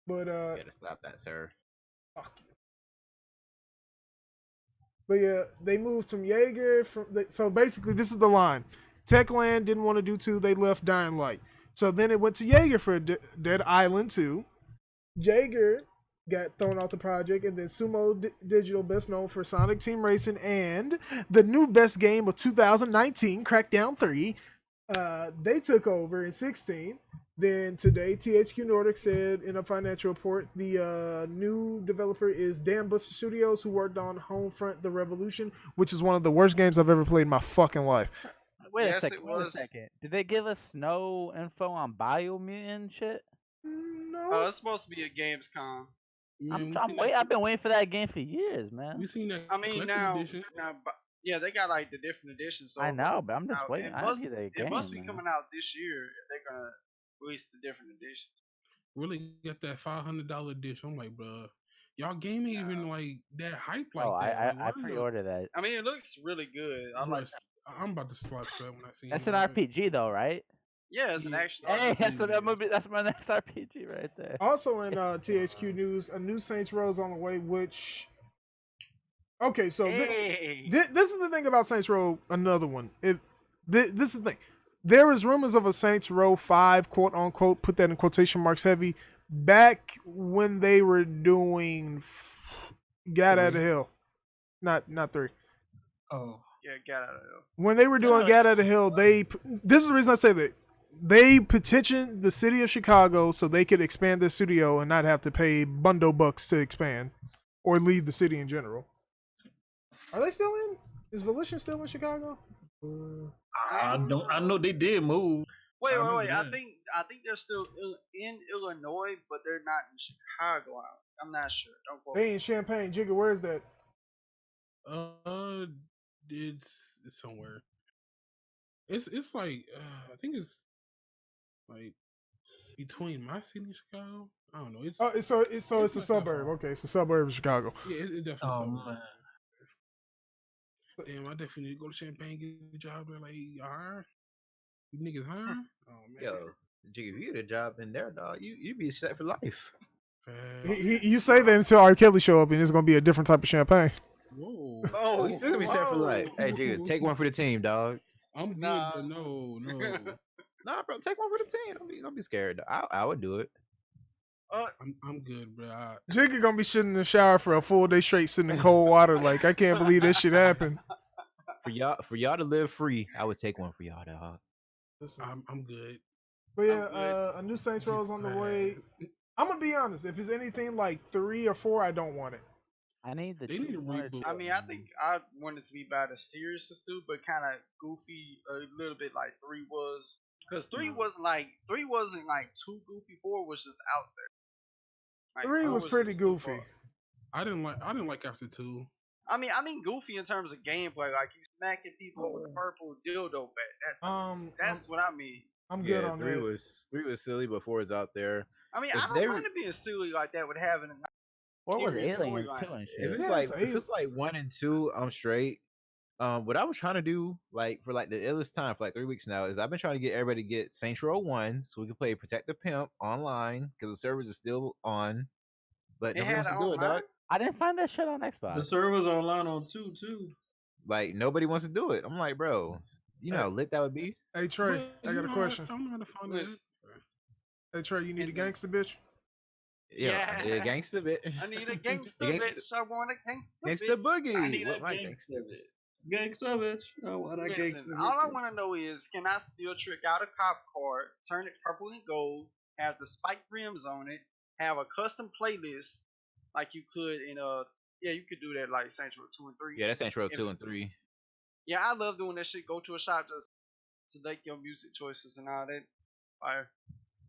But Gotta stop that, sir. fuck you. But yeah, they moved from Jaeger so basically this is the line. Techland didn't want to do 2, they left Dying Light. So then it went to Jaeger for Dead Island 2. Jaeger got thrown off the project, and then Sumo Digital, best known for Sonic Team Racing and the new best game of 2019, Crackdown 3, they took over in 16. Then today, THQ Nordic said in a financial report, the new developer is Dan Buster Studios, who worked on Homefront: The Revolution, which is one of the worst games I've ever played in my fucking life. Wait Yes, a it second. Wait a was. second. Did they give us no info on Biomutant shit? No. Oh, it's supposed to be a Gamescom. Man, I've been waiting for that game for years, man. We seen that. I mean, collector's now, edition. yeah, they got like the different editions. So I know, but I'm just now, waiting. It I must, need a it game, must be man. coming out this year. If they're gonna release the different editions. Really got that $500 edition. I'm like, bro, y'all game ain't even like that hype like Oh, that. I Like, why the- pre-ordered that. I mean, it looks really good. I Bro, like. I'm about to slap that when I see That's it. an RPG though, right? Yeah, it's an Yeah. action. Hey, RPG. that's my next RPG right there. Also in THQ news, a new Saints Row is on the way, which... Okay, so Hey. this is the thing about Saints Row, another one. This is the thing. There is rumors of a Saints Row 5, quote unquote, put that in quotation marks heavy, back when they were doing Gat Out of Hell. Not 3. Oh, Yeah, get out of there. When they were doing Gat Out of Hell, this is the reason I say that. They petitioned the city of Chicago so they could expand their studio and not have to pay bundle bucks to expand or leave the city in general. Are they still in? Is Volition still in Chicago? I don't. I know they did move. Wait. remember I that. think they're still in Illinois, but they're not in Chicago. I'm not sure. Don't quote. They in Champaign. Jigga, where is that? It's somewhere. It's like I think it's like between my city and Chicago. I don't know. It's Oh, it's a not that suburb. far. Okay, it's a suburb of Chicago. Yeah, it's definitely Oh somewhere. man. Damn, I definitely need to go to Champagne, get a job there. Like, you hiring? You niggas hiring? Oh man. Yo, Jiggy, if you get a job in there, dog, you be set for life. You say that until R. Kelly show up and it's gonna be a different type of champagne. Whoa. Oh, you still gonna be set for whoa. life. Hey, Jiggy, take one for the team, dog. I'm good, Nah. but no. Nah, bro, take one for the team. Don't be scared. I would do it. I'm good, bro. Jigga gonna be sitting in the shower for a full day straight, sitting in cold water. Like, I can't believe this shit happened. For y'all to live free, I would take one for y'all, dog. Listen, I'm good. but yeah, a new Saints Row is Just on the glad. way. I'm gonna be honest. If it's anything like 3 or 4, I don't want it. I need the They need to 2 or reboot. I mean, I think I want it to be about as serious as 2, but kind of goofy a little bit like 3 was. Because 3 wasn't like too goofy. 4 was just out there. Like, 3 4 was pretty just too goofy. far. I didn't like after 2. I mean goofy in terms of gameplay. Like you smacking people with a purple dildo bat. That's what I mean. I'm good on 3 that. was 3 was silly, but 4 is out there. I mean, If I they don't were- mind it being silly like that with having. Or was serious aliens storyline. too and If shit. it's Yeah, like it's if it's like 1 and 2, I'm straight. What I was trying to do, like for like the illest time for like 3 weeks now, is I've been trying to get everybody to get Saints Row 1 so we can play Protect the Pimp online because the servers are still on, but It nobody had wants to it do it, online? dog. I didn't find that shit on The Xbox. server's online on 2 too. Like nobody wants to do it. I'm like, bro, you know how lit that would be. Hey Trey, I got a question. I don't know how to find that. Listen, Hey Trey, you need a And- gangster bitch? Yeah, Yeah. gangster bit. I need a gangster Gangsta- bitch. I want a gangster Gangsta bitch. boogie. I need What a my gangster gangster? bitch. Gangster bitch. Oh, what I Listen, gangster all I bitch. want to know is, can I still trick out a cop car, turn it purple and gold, have the spiked rims on it, have a custom playlist like you could in you could do that like Saints Row 2 and 3. Yeah, that's Saints Row 2 and 3. Yeah, I love doing that shit. Go to a shop, just select your music choices and all that. Fire.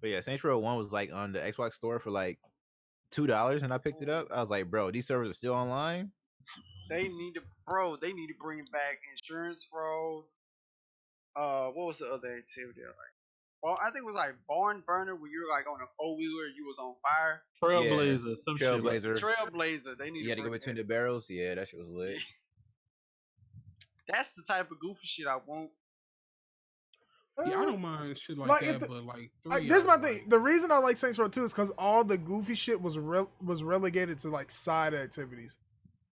But yeah, Saints Row 1 was like on the Xbox store for like $2 and I picked it up. I was like, bro, these servers are still online. They need to bring back insurance fraud. What was the other activity? Well, I think it was like barn burner where you were like on a 4-wheeler and you was on fire. Trailblazer. Some shit. Like Trailblazer. Trailblazer. They need You had to go bring between that the barrels. Yeah, that shit was lit. That's the type of goofy shit I want. Yeah, I don't mind shit like Like, that, if the- but like 3. This is I my was thing. like, The reason I like Saints Row 2 is because all the goofy shit was relegated to like side activities.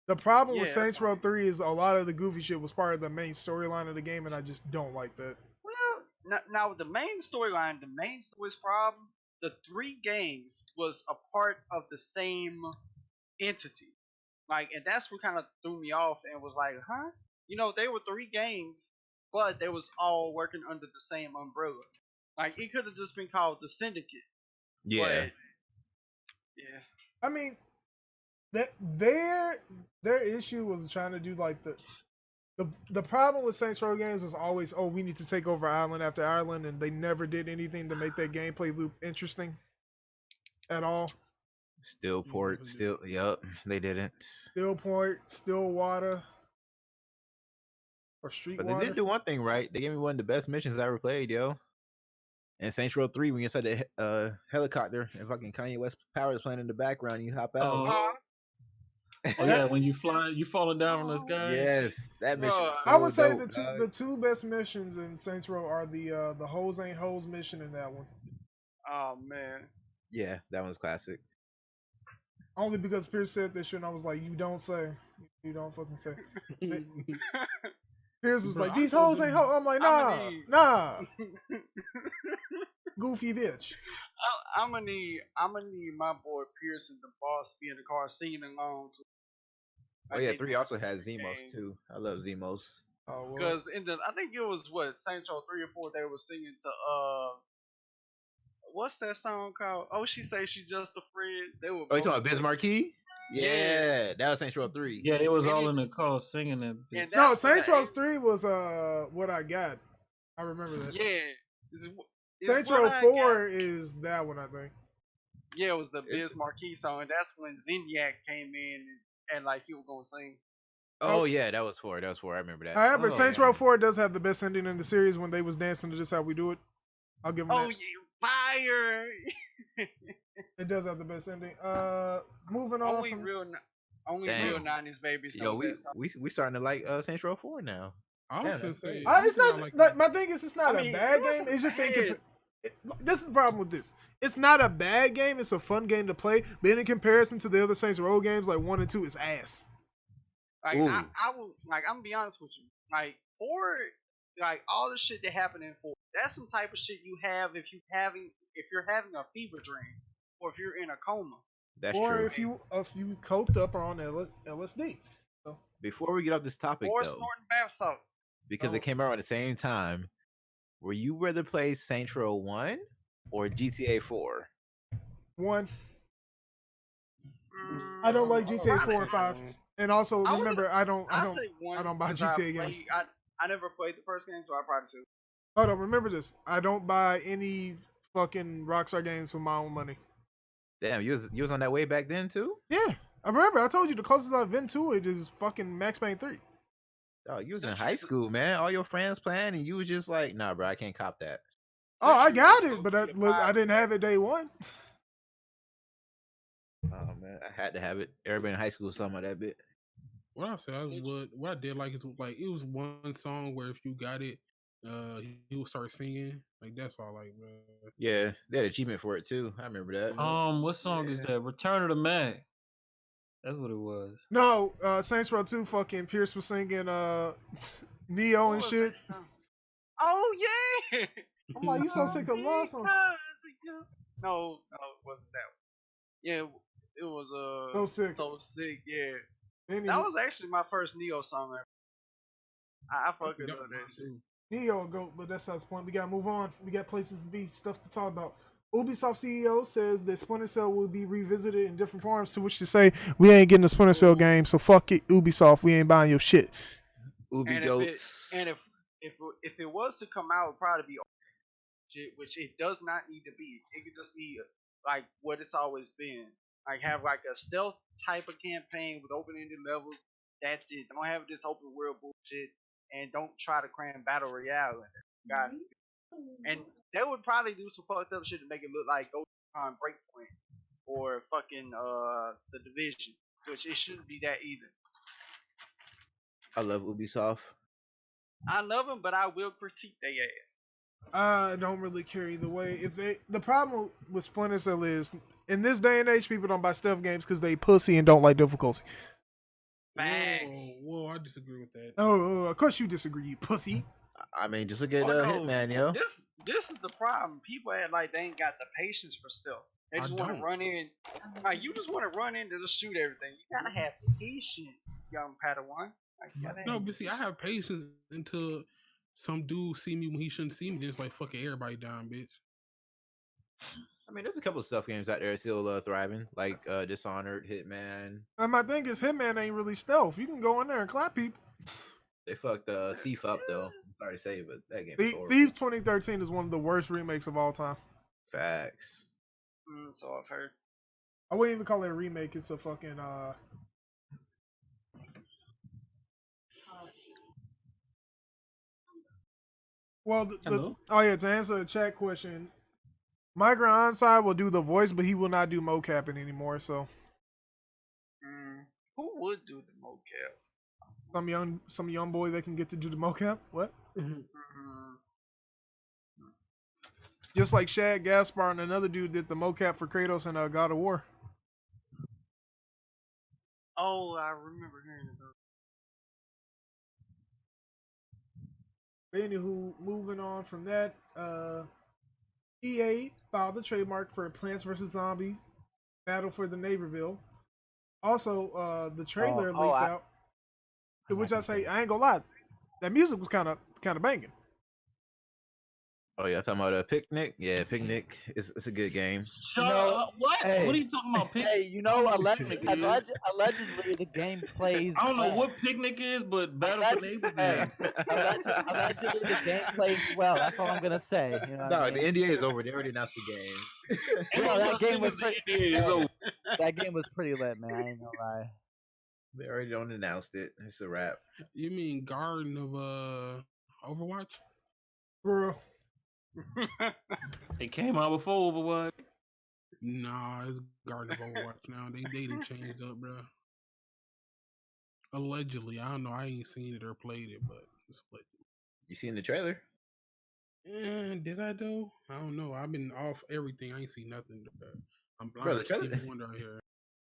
The problem with Yeah, that's Saints Row fine. 3 is a lot of the goofy shit was part of the main storyline of the game, and I just don't like that. Well, now with the main storyline, the main story's problem, the 3 gangs was a part of the same entity. Like, and that's what kind of threw me off and was like, huh? You know, they were 3 gangs, but they was all working under the same umbrella. Like, it could have just been called the Syndicate. Yeah. But, yeah. I mean, that their issue was trying to do like the problem with Saints Row games is always, oh, we need to take over island after island, and they never did anything to make that gameplay loop interesting at all. Still port, still, yup, they didn't. Stillport, Stillwater, or Street But they Water. did do one thing right. They gave me one of the best missions I ever played, yo. And Saints Row 3, when you're inside the helicopter and fucking Kanye West Power is playing in the background, and you hop out. Oh, oh yeah, when you flying, you falling down from the sky. Yes, that mission. Bruh. Was so I would say dope, dog. the two best missions in Saints Row are the Hoes Ain't Hoes mission and that one. Oh, man. Yeah, that one's classic. Only because Pierce said this shit, and I was like, "You don't say, you don't fucking say." Pierce was Bro, like, I "These told hoes ain't him- hoes." I'm like, I'ma need- nah, goofy bitch. I'm gonna need my boy Pearson, the boss, to be in the car singing along to. Oh yeah, 3 also has Zemos Dang. too. I love Zemos. Oh well. Because I think it was what Saints Row 3 or 4 they were singing to what's that song called? Oh, she say she just a friend. They were. Oh, you talking both about Biz singing. Marquee? Yeah. Yeah, that was Saints Row 3. Yeah, it was And all it- in the car singing that. bitch. And No, that's Saints what Row 3 was what I got. I remember that. Yeah. It's Saints what Row I 4 got. is that one, I think. Yeah, it was the It's- Biz Marquee song. And that's when Zinyak came in and like he was gonna sing. Oh yeah, that was 4. That was 4. I remember that. However, Oh, Saints yeah. Row 4 does have the best ending in the series when they was dancing to This How We Do It. I'll give them Oh that. yeah, fire! It does have the best ending. Moving on only from real Damn. real 90s babies Yo, know we that song. we starting to like Saints Row 4 now. I Yeah, was that's gonna say. great. It's not like my thing is it's not I mean, a bad it wasn't game. It's just bad. this is the problem with this. It's not a bad game. It's a fun game to play, but in comparison to the other Saints Row games, like 1 and 2 is ass. Like Ooh. I will like I'm gonna be honest with you. Like 4 like all the shit that happened in 4. That's some type of shit you have if you're having a fever dream or if you're in a coma. That's or true. if you coked up or on LSD. So Before we get off this topic, Or though, snorting bath salts. because they came out at the same time, were you rather play Saints Row 1 or GTA 4? 1. I don't like GTA 4 or 5. And also remember, I don't say 1 buy because GTA games. I never played the first game, so I probably say. Hold on, remember this. I don't buy any fucking Rockstar games with my own money. Damn, you was on that way back then too? Yeah. I remember, I told you the closest I've been to it is fucking Max Payne 3. Oh, you was in high school, man. All your friends playing, and you was just like, "Nah, bro, I can't cop that." Oh, I got it, but I didn't have it day one. Oh man, I had to have it. Everybody in high school was talking about that bit. What I said, what I did like is like it was one song where if you got it, he would start singing. Like that's all, like, bro. Yeah, they had achievement for it too. I remember that. What song is that? Return of the Mac. That's what it was. No, Saints Row 2, fucking Pierce was singing Neo and shit. Oh yeah. I'm like, you so sick of love song. No, it wasn't that one. Yeah, it was So Sick, yeah. That was actually my first Neo song ever. I fucking love that shit. Neo goat, but that's not the point. We gotta move on. We got places to be, stuff to talk about. Ubisoft CEO says that Splinter Cell will be revisited in different forms, to which to say, we ain't getting a Splinter Cell game, so fuck it, Ubisoft, we ain't buying your shit. Ubi goats. If it was to come out, it would probably be shit, which it does not need to be. It could just be like what it's always been. Like have like a stealth type of campaign with open-ended levels. That's it. Don't have this open world bullshit, and don't try to cram battle royale in it. Got it. And they would probably do some fucked up shit to make it look like Ghost Recon Breakpoint or fucking the Division, which it shouldn't be that either. I love Ubisoft. I love them, but I will critique their ass. I don't really care either way. The problem with Splinter Cell is, in this day and age, people don't buy stealth games because they pussy and don't like difficulty. Facts. Whoa, I disagree with that. Oh, of course you disagree, you pussy. I mean, just look at Hitman, yo. This is the problem. People act like they ain't got the patience for stealth. They just want to run in. You just want to run in to just shoot everything. You gotta have patience, young Padawan. No, but see, I have patience until some dude see me when he shouldn't see me. Then it's like fucking everybody down, bitch. I mean, there's a couple of stuff games out there still thriving, like Dishonored, Hitman. And my thing is, Hitman ain't really stealth. You can go in there and clap people. They fucked Thief up though. I'm sorry to say, but that game. Thief 2013 is one of the worst remakes of all time. Facts. So I've heard. I wouldn't even call it a remake. It's a fucking Well, to answer the chat question, Migrant Onside will do the voice, but he will not do mocapping anymore. So, who would do the mocap? Some young boy that can get to do the mocap. What? Just like Shad Gaspar and another dude did the mocap for Kratos and God of War. Oh, I remember hearing about. Anywho, moving on from that, EA filed the trademark for Plants vs. Zombies Battle for the Neighborville. Also, the trailer leaked out. To which I say, I ain't gonna lie, that music was kind of banging. Oh yeah, talking about a Picnic. Yeah, Picnic. It's a good game. What? Hey, what are you talking about? Hey, allegedly the game plays. I don't know what Picnic is, but Battle for Neighborville. Allegedly the game plays well. That's all I'm gonna say. You know no, the NDA is over. They already announced the game. That game was that game was pretty lit, man. I ain't gonna lie. They already don't announced it. It's a wrap. You mean Garden of Overwatch? Bro. It came out before Overwatch. Nah, it's Garden of Overwatch now. They done changed up, bro. Allegedly, I don't know. I ain't seen it or played it, but it's allegedly. You seen the trailer? Did I though? I don't know. I've been off everything. I ain't seen nothing. I'm blind. Bro, the trailer. Wonder here.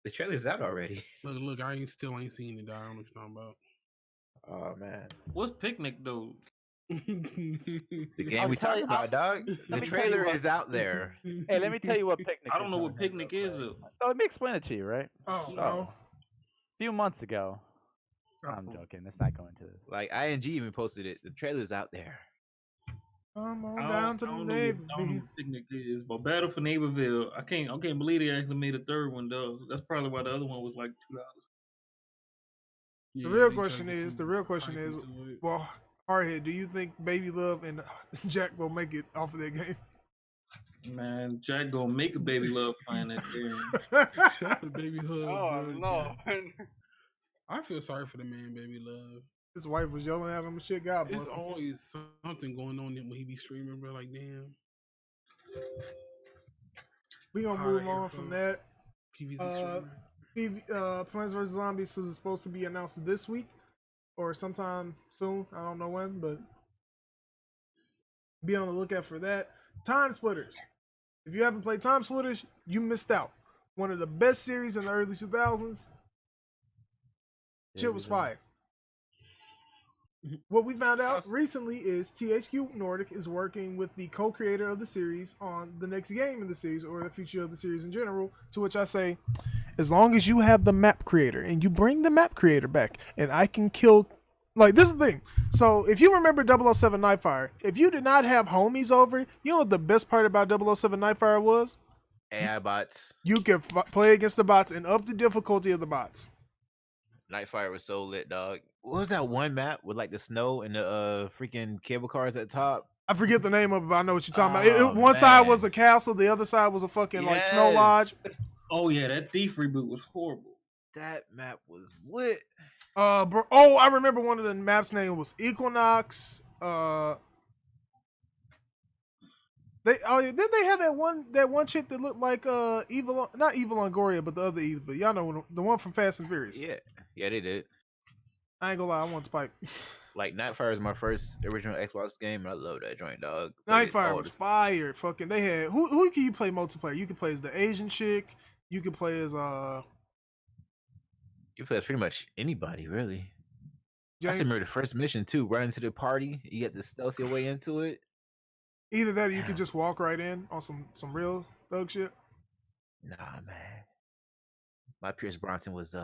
The trailer's out already. Look. I ain't seen it. I don't know what you're talking about. Oh man. What's Picnic though? The game I'll we tell talking you- about, dog. The me tell you trailer what- is out there. Hey, let me tell you what picnic. I don't is know on what here picnic real is quick. though. Oh, let me explain it to you, right? Oh, So, no. a few months ago. I'm joking. Let's not go into this. Like ING even posted it. The trailer's out there. Come on I down to the don't know Navy. what picnic is, but Battle for Neighborville. I can't believe they actually made a third one though. That's probably why the other one was like $2. The real question is, well, Hardhead, do you think Baby Love and Jack will make it off of that game? Man, Jack gonna make a Baby Love playing that game. Shout out to Baby Love. Oh bro. no. I feel sorry for the man, Baby Love. His wife was yelling at him and shit. God bless There's him. always something going on when he be streaming, bro. Like, damn. We gonna All move right, on from that. PVZ streamer. Plants vs Zombies is supposed to be announced this week or sometime soon. I don't know when, but be on the lookout for that. Time Splitters. If you haven't played Time Splitters, you missed out. One of the best series in the early 2000s. Shit was fire. What we found out recently is THQ Nordic is working with the co-creator of the series on the next game in the series or the future of the series in general, to which I say, as long as you have the map creator and you bring the map creator back and I can kill, like, this is the thing. So if you remember 007 Nightfire, if you did not have homies over, you know what the best part about 007 Nightfire was? AI bots. You could play against the bots and up the difficulty of the bots. Nightfire was so lit, dog. What was that one map with like the snow and the freaking cable cars at the top? I forget the name of it, but I know what you're talking Oh, about. One side was man. a castle, the other side was a fucking like snow lodge. Oh yeah, that Thief reboot was horrible. That map was lit. Bro, oh, I remember one of the maps' name was Equinox. Then they had that one chick that looked like Evil, not Evil Longoria, but the other Evil. But y'all know the one from Fast and Furious. Yeah, they did. I ain't gonna lie, I want to pipe. Like Nightfire is my first original Xbox game, and I love that joint, dog. Nightfire was fire. Fucking, they had who can you play multiplayer? You can play as the Asian chick. You can play as You play as pretty much anybody, really. I James. still remember the first mission too. Right into the party, you get to stealth your way into it. Either that, or you could just walk right in on some real thug shit. Nah, man. My Pierce Bronson was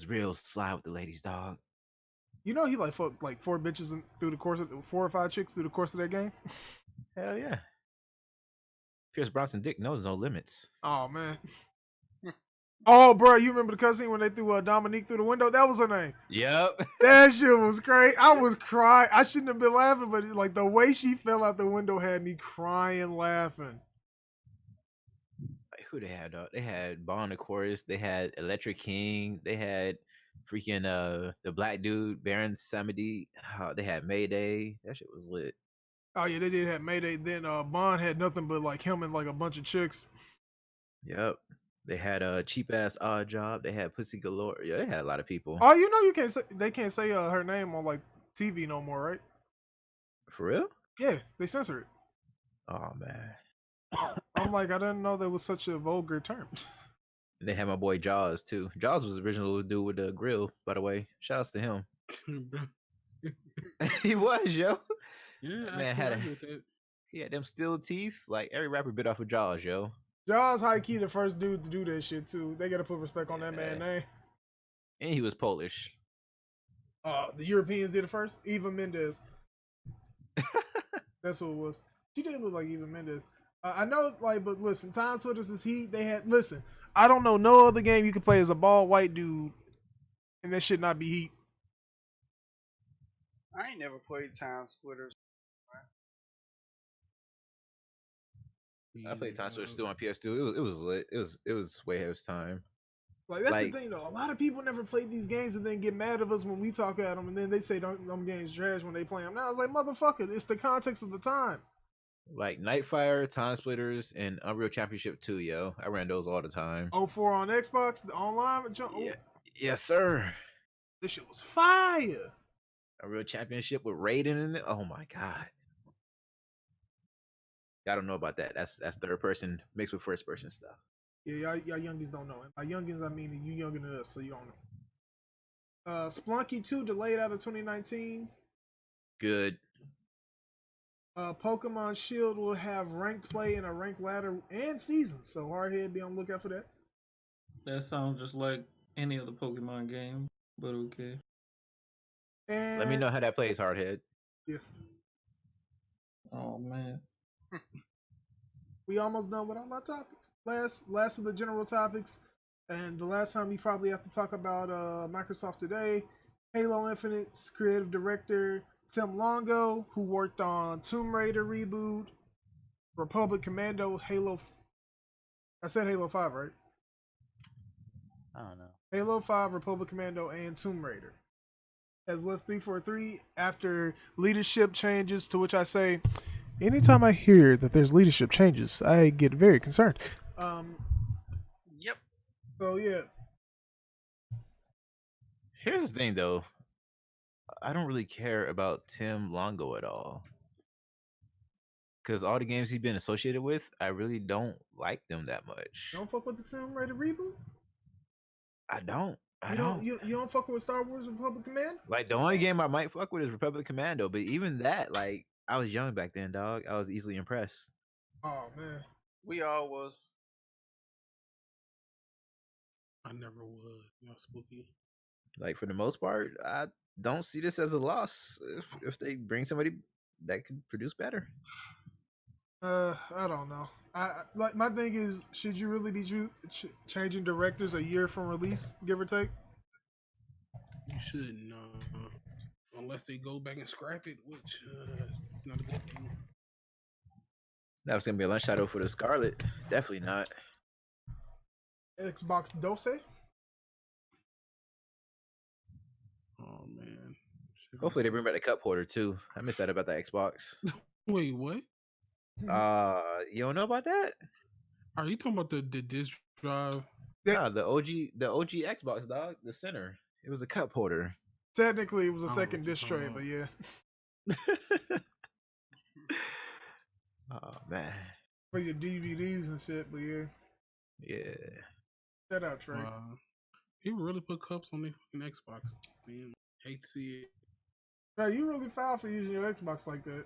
real sly with the ladies, dog. You know he like fucked like 4 bitches through the course of 4 or 5 chicks through the course of that game. Hell yeah. Pierce Bronson dick knows no limits. Oh man. Oh, bro, you remember the cutscene when they threw Dominique through the window? That was her name. Yep. That shit was great. I was crying. I shouldn't have been laughing, but like the way she fell out the window had me crying, laughing. Like, who they had? They had Bond, of course. They had Electric King. They had freaking the black dude Baron Samedi. They had Mayday. That shit was lit. Oh yeah, they did have Mayday. Then Bond had nothing but like him and like a bunch of chicks. Yep. They had a cheap ass Odd Job. They had Pussy Galore. Yeah, they had a lot of people. Oh, you know they can't say her name on like TV no more, right? For real? Yeah, they censor it. Oh man. I'm like, I didn't know that was such a vulgar term. And they had my boy Jaws too. Jaws was the original dude with the grill, by the way. Shouts to him. He was, yo. Yeah, Man he had them steel teeth. Like every rapper bit off of Jaws, yo. Jaws high key the first dude to do that shit too. They gotta put respect on that man's name. And he was Polish. The Europeans did it first. Eva Mendes. That's who it was. She did look like Eva Mendes. I know, like, but listen, Time Splitters is heat. They had listen. I don't know no other game you could play as a bald white dude, and that should not be heat. I ain't never played Time Splitters. I played Time Splitters still on PS2. It was lit. It was way ahead of its time. Like that's the thing though. A lot of people never played these games and then get mad at us when we talk at them, and then they say them games trash when they play them. Now I was like, motherfucker, it's the context of the time. Like Nightfire, Time Splitters, and Unreal Championship 2, yo. I ran those all the time. 04 on Xbox, the online. Yeah. Yes, sir. This shit was fire. Unreal Championship with Raiden in it. Oh my god. I don't know about that. That's third person mixed with first person stuff. Yeah, y'all youngins don't know. By youngins, I mean you younger than us, so you don't know. Splunky 2 delayed out of 2019. Good. Pokemon Shield will have ranked play and a ranked ladder and season, so Hardhead, be on the lookout for that. That sounds just like any other Pokemon game, but okay. And Let me know how that plays, Hardhead. Yeah. Oh man. We almost done with all our topics. Last of the general topics, and the last time we probably have to talk about Microsoft today. Halo Infinite's creative director Tim Longo, who worked on Tomb Raider reboot, Republic Commando, Halo. I said Halo 5, right? I don't know. Halo 5, Republic Commando, and Tomb Raider. Has left 343 after leadership changes, to which I say, anytime I hear that there's leadership changes, I get very concerned. Yep. So, yeah. Here's the thing, though. I don't really care about Tim Longo at all. Because all the games he's been associated with, I really don't like them that much. You don't fuck with the Tomb Raider reboot? I don't. You don't fuck with Star Wars Republic Command? Like, the only game I might fuck with is Republic Commando, but even that, like, I was young back then, dog. I was easily impressed. Oh, man. We all was. I never would. Y'all spooky. Like, for the most part, I don't see this as a loss if they bring somebody that could produce better. I don't know. I like my thing is, should you really be changing directors a year from release, give or take? You shouldn't, unless they go back and scrap it, which is not a good thing. That was gonna be a lunch title for the Scarlet. Definitely not. Xbox Dose? Oh man. Hopefully they bring back the cup holder too. I miss that about the Xbox. Wait, what? You don't know about that? Are you talking about the disc drive? Yeah, the OG Xbox, dog. The center. It was a cup holder. Technically, it was a second disc tray, but yeah. Oh man. For your DVDs and shit, but yeah. Yeah. Shout out, Trey. People really put cups on their fucking Xbox. Man, hate to see it. Trey, you really foul for using your Xbox like that.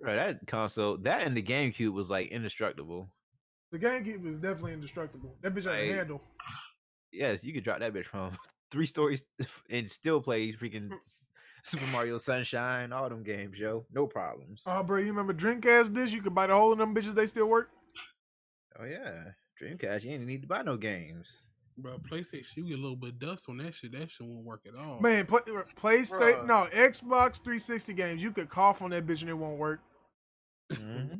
Bro, that console, that and the GameCube was like indestructible. The GameCube was definitely indestructible. That bitch had a handle. Yes, you could drop that bitch from 3 stories and still play freaking Super Mario Sunshine, all them games, yo. No problems. Oh, bro, you remember Dreamcast disc? You could buy the whole of them bitches, they still work? Oh, yeah. Dreamcast, you ain't need to buy no games. Bro, PlayStation, you get a little bit of dust on that shit. That shit won't work at all. Man, PlayStation, no, Xbox 360 games, you could cough on that bitch and it won't work. Mm-hmm.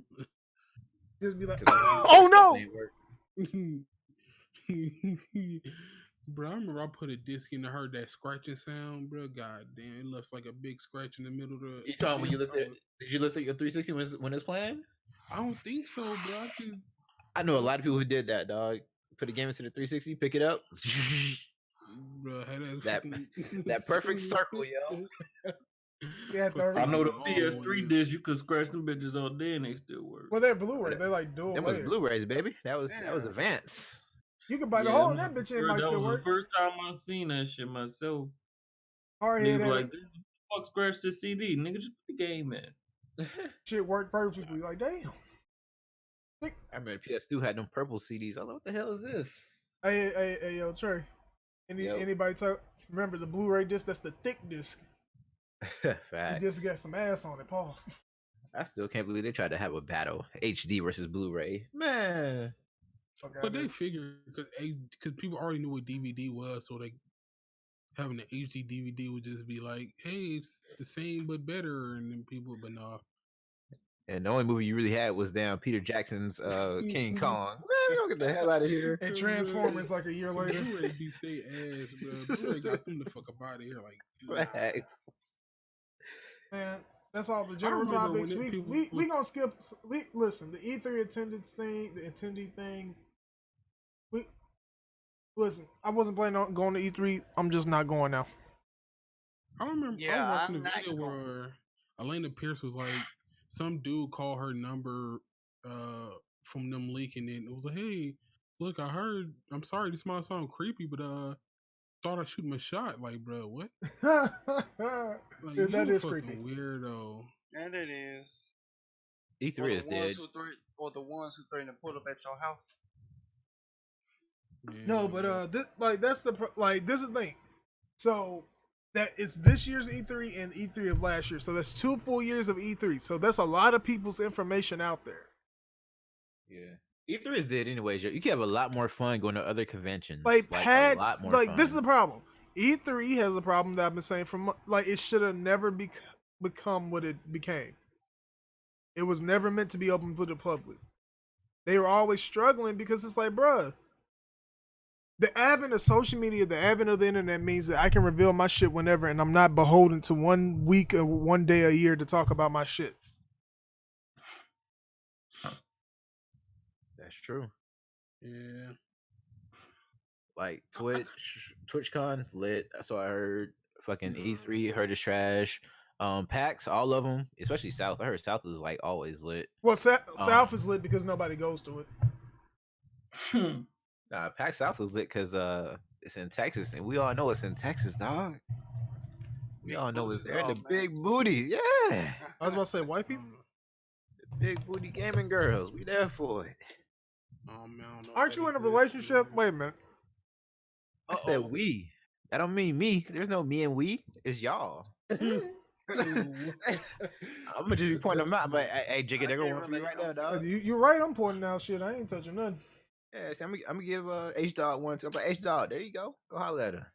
Just be like, oh no! Bro, I remember I put a disc in and heard that scratching sound, bro. God damn, it looks like a big scratch in the middle of the. You talking when you looked at? Did you look at your 360 when it's playing? I don't think so, bro. I know a lot of people who did that, dog. Put a game into the 360, pick it up. Bro, that perfect circle, yo. Yeah, I know the PS3 discs, you could scratch them bitches all day and they still work. Well, they're Blu-ray. They're like dual. That was Blu-rays, baby. That was advanced. You could buy the whole of that bitch and it might still work. The first time I seen that shit myself. Hardhead nigga like, fuck scratch the CD, nigga. Just put the game in. Shit worked perfectly. Like, damn. I remember PS2 had them purple CDs. I was like, what the hell is this? Hey, yo, Trey. Anybody remember the Blu-ray disc? That's the thick disc. Facts. You just got some ass on it. Pause. I still can't believe they tried to have a battle, HD versus Blu-ray. Man. Okay, but they figured because people already knew what DVD was, so they having an HD DVD would just be like, hey, it's the same but better, and then people, but nah. And the only movie you really had was damn Peter Jackson's King Kong. Man, we don't get the hell out of here. And Transformers like a year later. Blu-ray beat they ass, bro. Blu-ray got them the fuck up out of here, like. Facts. Man, that's all the general topics. We gonna skip. Listen, the E3 attendance thing, the attendee thing. Listen, I wasn't planning on going to E3. I'm just not going now. I remember I was watching a video where Elena Pierce was like, some dude called her number from them leaking it. It was like, hey, look, I heard. I'm sorry, this might sound creepy, but thought I shoot him a shot. Like, bro, what? Like, that is creepy. Weirdo. And it is. E3 is dead. Or the ones who threaten to pull up at your house. No, but this is the thing. So that it's this year's E3 and E3 of last year. So that's 2 full years of E3. So that's a lot of people's information out there. Yeah. E3 is dead anyways. You can have a lot more fun going to other conventions. Like a lot more fun. this is the problem. E3 has a problem that I've been saying it should have never become what it became. It was never meant to be open to the public. They were always struggling because it's like, bruh, the advent of social media, the advent of the internet means that I can reveal my shit whenever, and I'm not beholden to 1 week or 1 day a year to talk about my shit. That's true. Yeah. Like TwitchCon lit. That's what I heard. Fucking E3 heard it's trash. PAX, all of them, especially South. I heard South is like always lit. Well, South is lit because nobody goes to it. Nah, PAX South is lit because it's in Texas, and we all know it's in Texas, dog. We all know it's there. The big booty, yeah. I was about to say white people. The big booty gaming girls. We there for it. Oh man, I don't know Aren't you in a relationship? Wait a minute. I said we. That don't mean me. There's no me and we. It's y'all. I'm gonna just be pointing them out, but hey, Jigga, they're going for you right now, dog. You're right. I'm pointing out shit. I ain't touching nothing. Yeah, see, I'm gonna give H Dog one too. But H Dog, there you go. Go holler at her.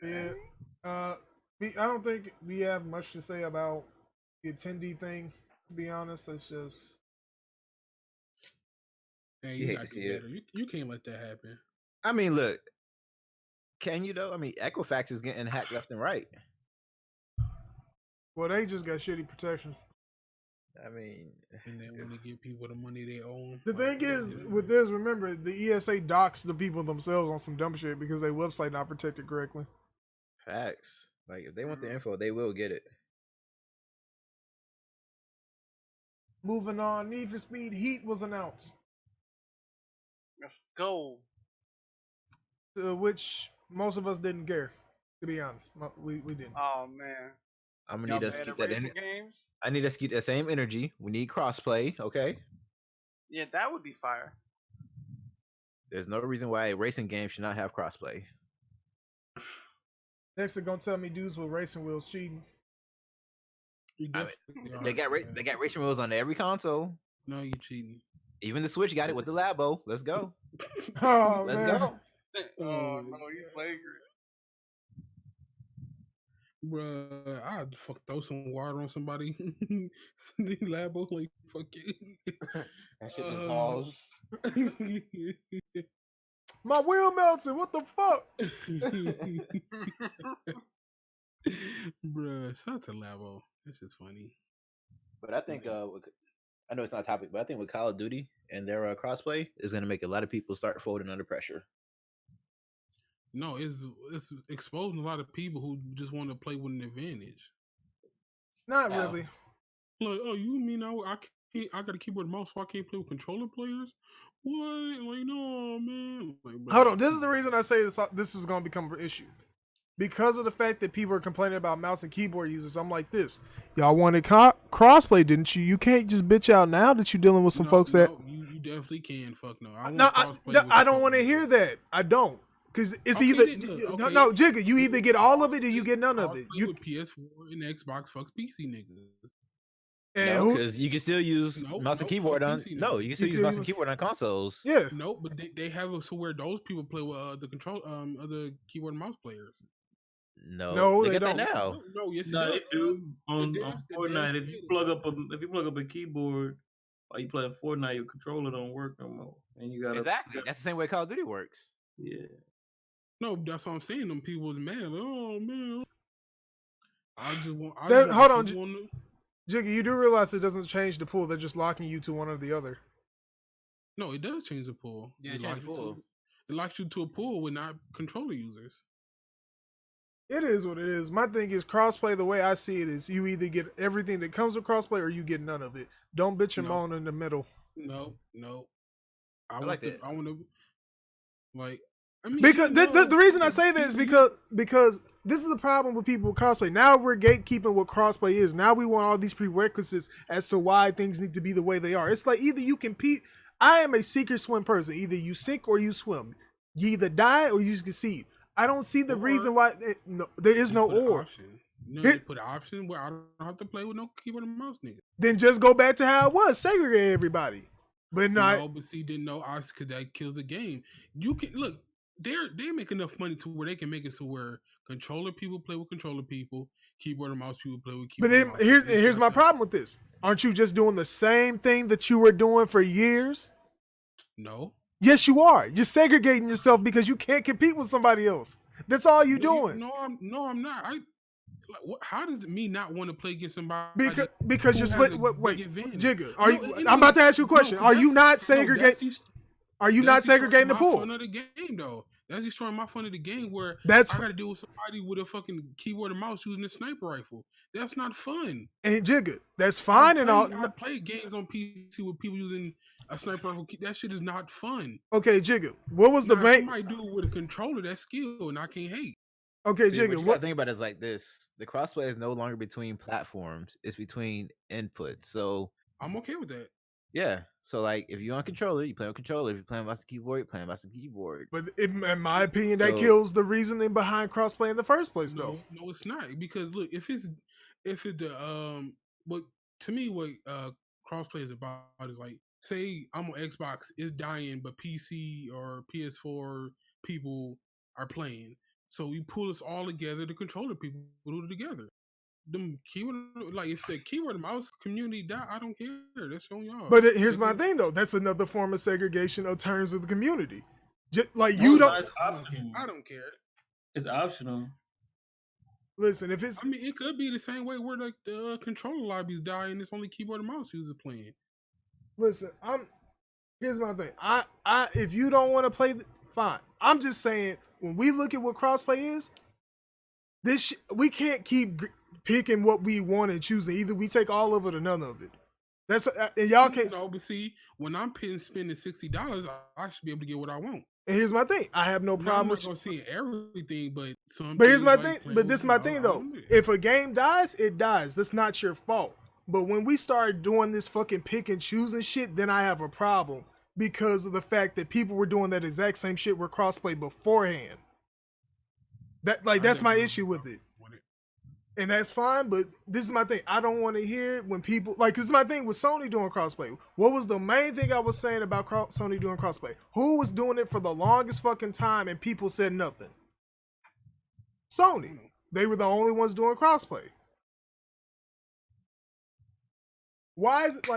Yeah. I don't think we have much to say about the attendee thing. To be honest, it's just. Hey, You you hate got to to see get it. better. You can't let that happen. I mean, look, can you though? I mean, Equifax is getting hacked left and right. Well, they just got shitty protection. I mean, And then when they give people the money they own. The thing is, with this, remember, the ESA docks the people themselves on some dumb shit because their website not protected correctly. facts. Like, if they want the info, they will get it. Moving on, Need for Speed Heat was announced, Let's go. which most of us didn't care, to be honest. We didn't. Oh man. I'm gonna Y'all need us to mad keep at that racing energy. games? I need us to keep that same energy. We need crossplay, okay? Yeah, that would be fire. There's no reason why a racing game should not have crossplay. Next, they're gonna tell me dudes with racing wheels cheating. They got racing wheels on every console. No, you cheating. Even the Switch got it with the Labo. Let's go. Oh, Let's man. go. Oh no, you flagrant. Bruh, I'd throw some water on somebody. Labo, like, fuck it. That shit dissolves. My wheel melted. What the fuck? Bruh, shout out to Labo. That's just funny. But I think I know it's not a topic, but I think with Call of Duty and their crossplay is going to make a lot of people start folding under pressure. No, it's exposing a lot of people who just want to play with an advantage. Not really. Like, oh, you mean I got a keyboard and mouse, so I can't play with controller players? What? Like, no, man. Like, Hold on. This is the reason I say this is going to become an issue. Because of the fact that people are complaining about mouse and keyboard users, I'm like this. Y'all wanted crossplay, didn't you? You can't just bitch out now that you're dealing with some folks that... You definitely can. Fuck no. I don't want to hear that. I don't. Because it's No, Jigga, you either get all of it or you get none of it. You with PS4 and Xbox fucks PC niggas. No, because you can still use mouse and keyboard on. No, you can still use mouse and keyboard on consoles. Yeah. No, but they have it so where those people play with the control other keyboard and mouse players. No, they got that now. No, yes, they do. On Fortnite, if you plug up a keyboard while you play Fortnite, your controller don't work no more, and you got exactly. That's the same way Call of Duty works. Yeah. No, that's what I'm saying. Them people was mad. Like, oh man, hold on, Jiggy. You do realize it doesn't change the pool. They're just locking you to one or the other. No, it does change the pool. Yeah, it changes the pool. It locks you to a pool with not controller users. It is what it is. My thing is crossplay. The way I see it is, you either get everything that comes with crossplay or you get none of it. Don't bitch and moan in the middle. No. I like that. I want to like. I mean, because the reason I say that is because this is the problem with people with crossplay. Now we're gatekeeping what crossplay is. Now we want all these prerequisites as to why things need to be the way they are. It's like either you compete. I am a sink or swim person. Either you sink or you swim. You either die or you concede. I don't see the reason why there is no or. Option. You put an option where I don't have to play with no keyboard and mouse, nigga. Then just go back to how it was. Segregate everybody. But not. No, but see, then no option because that kills the game. You can look. They make enough money to where they can make it so where controller people play with controller people, keyboard and mouse people play with keyboard. But then here's my problem with this. Aren't you just doing the same thing that you were doing for years? No. Yes, you are. You're segregating yourself because you can't compete with somebody else. That's all you're doing. No, I'm not. How does me not want to play against somebody? Because you're split. Wait, Jigga, I'm about to ask you a question. Are you not segregating? Are you not segregating the pool? Fun of the game, though. That's destroying my fun of the game. Where I got to deal with somebody with a fucking keyboard and mouse using a sniper rifle. That's not fun. And Jigga, that's fine and all. I play games on PC with people using a sniper rifle. That shit is not fun. Okay, Jigga, what was the main? Somebody do it with a controller. That's skill, and I can't hate. Okay, See, Jigga, what you gotta think about it is like this: the crossplay is no longer between platforms; it's between inputs. So I'm okay with that. Yeah, so like if you're on controller, you play on controller. If you're playing mouse and keyboard, you play mouse and keyboard. But in my opinion, that kills the reasoning behind crossplay in the first place, though. No, it's not, because look, if what to me what crossplay is about is like, say I'm on Xbox, it's dying, but PC or PS4 people are playing. So we pull us all together. The controller people do it together. Them keyboard, like if the keyboard and mouse community die, I don't care. That's on y'all. But here's my thing, though. That's another form of segregation of terms of the community. I don't care. It's optional. Listen, if it's, I mean, it could be the same way where like the controller lobbies die and it's only keyboard and mouse users playing. Listen, here's my thing. If you don't want to play, fine. I'm just saying, when we look at what crossplay is, we can't keep picking what we want and choosing. Either we take all of it or none of it. That's and y'all can't. No, but see, when I'm spending $60, I should be able to get what I want. And here's my thing. I have no problem with I'm not gonna see everything, but some. But here's my thing. But this is my thing, though. If a game dies, it dies. That's not your fault. But when we start doing this fucking pick and choosing shit, then I have a problem because of the fact that people were doing that exact same shit with crossplay beforehand. That's my issue with it. And that's fine, but this is my thing. I don't want to hear when people, this is my thing with Sony doing crossplay. What was the main thing I was saying about Sony doing crossplay? Who was doing it for the longest fucking time and people said nothing? Sony. They were the only ones doing crossplay. Why is it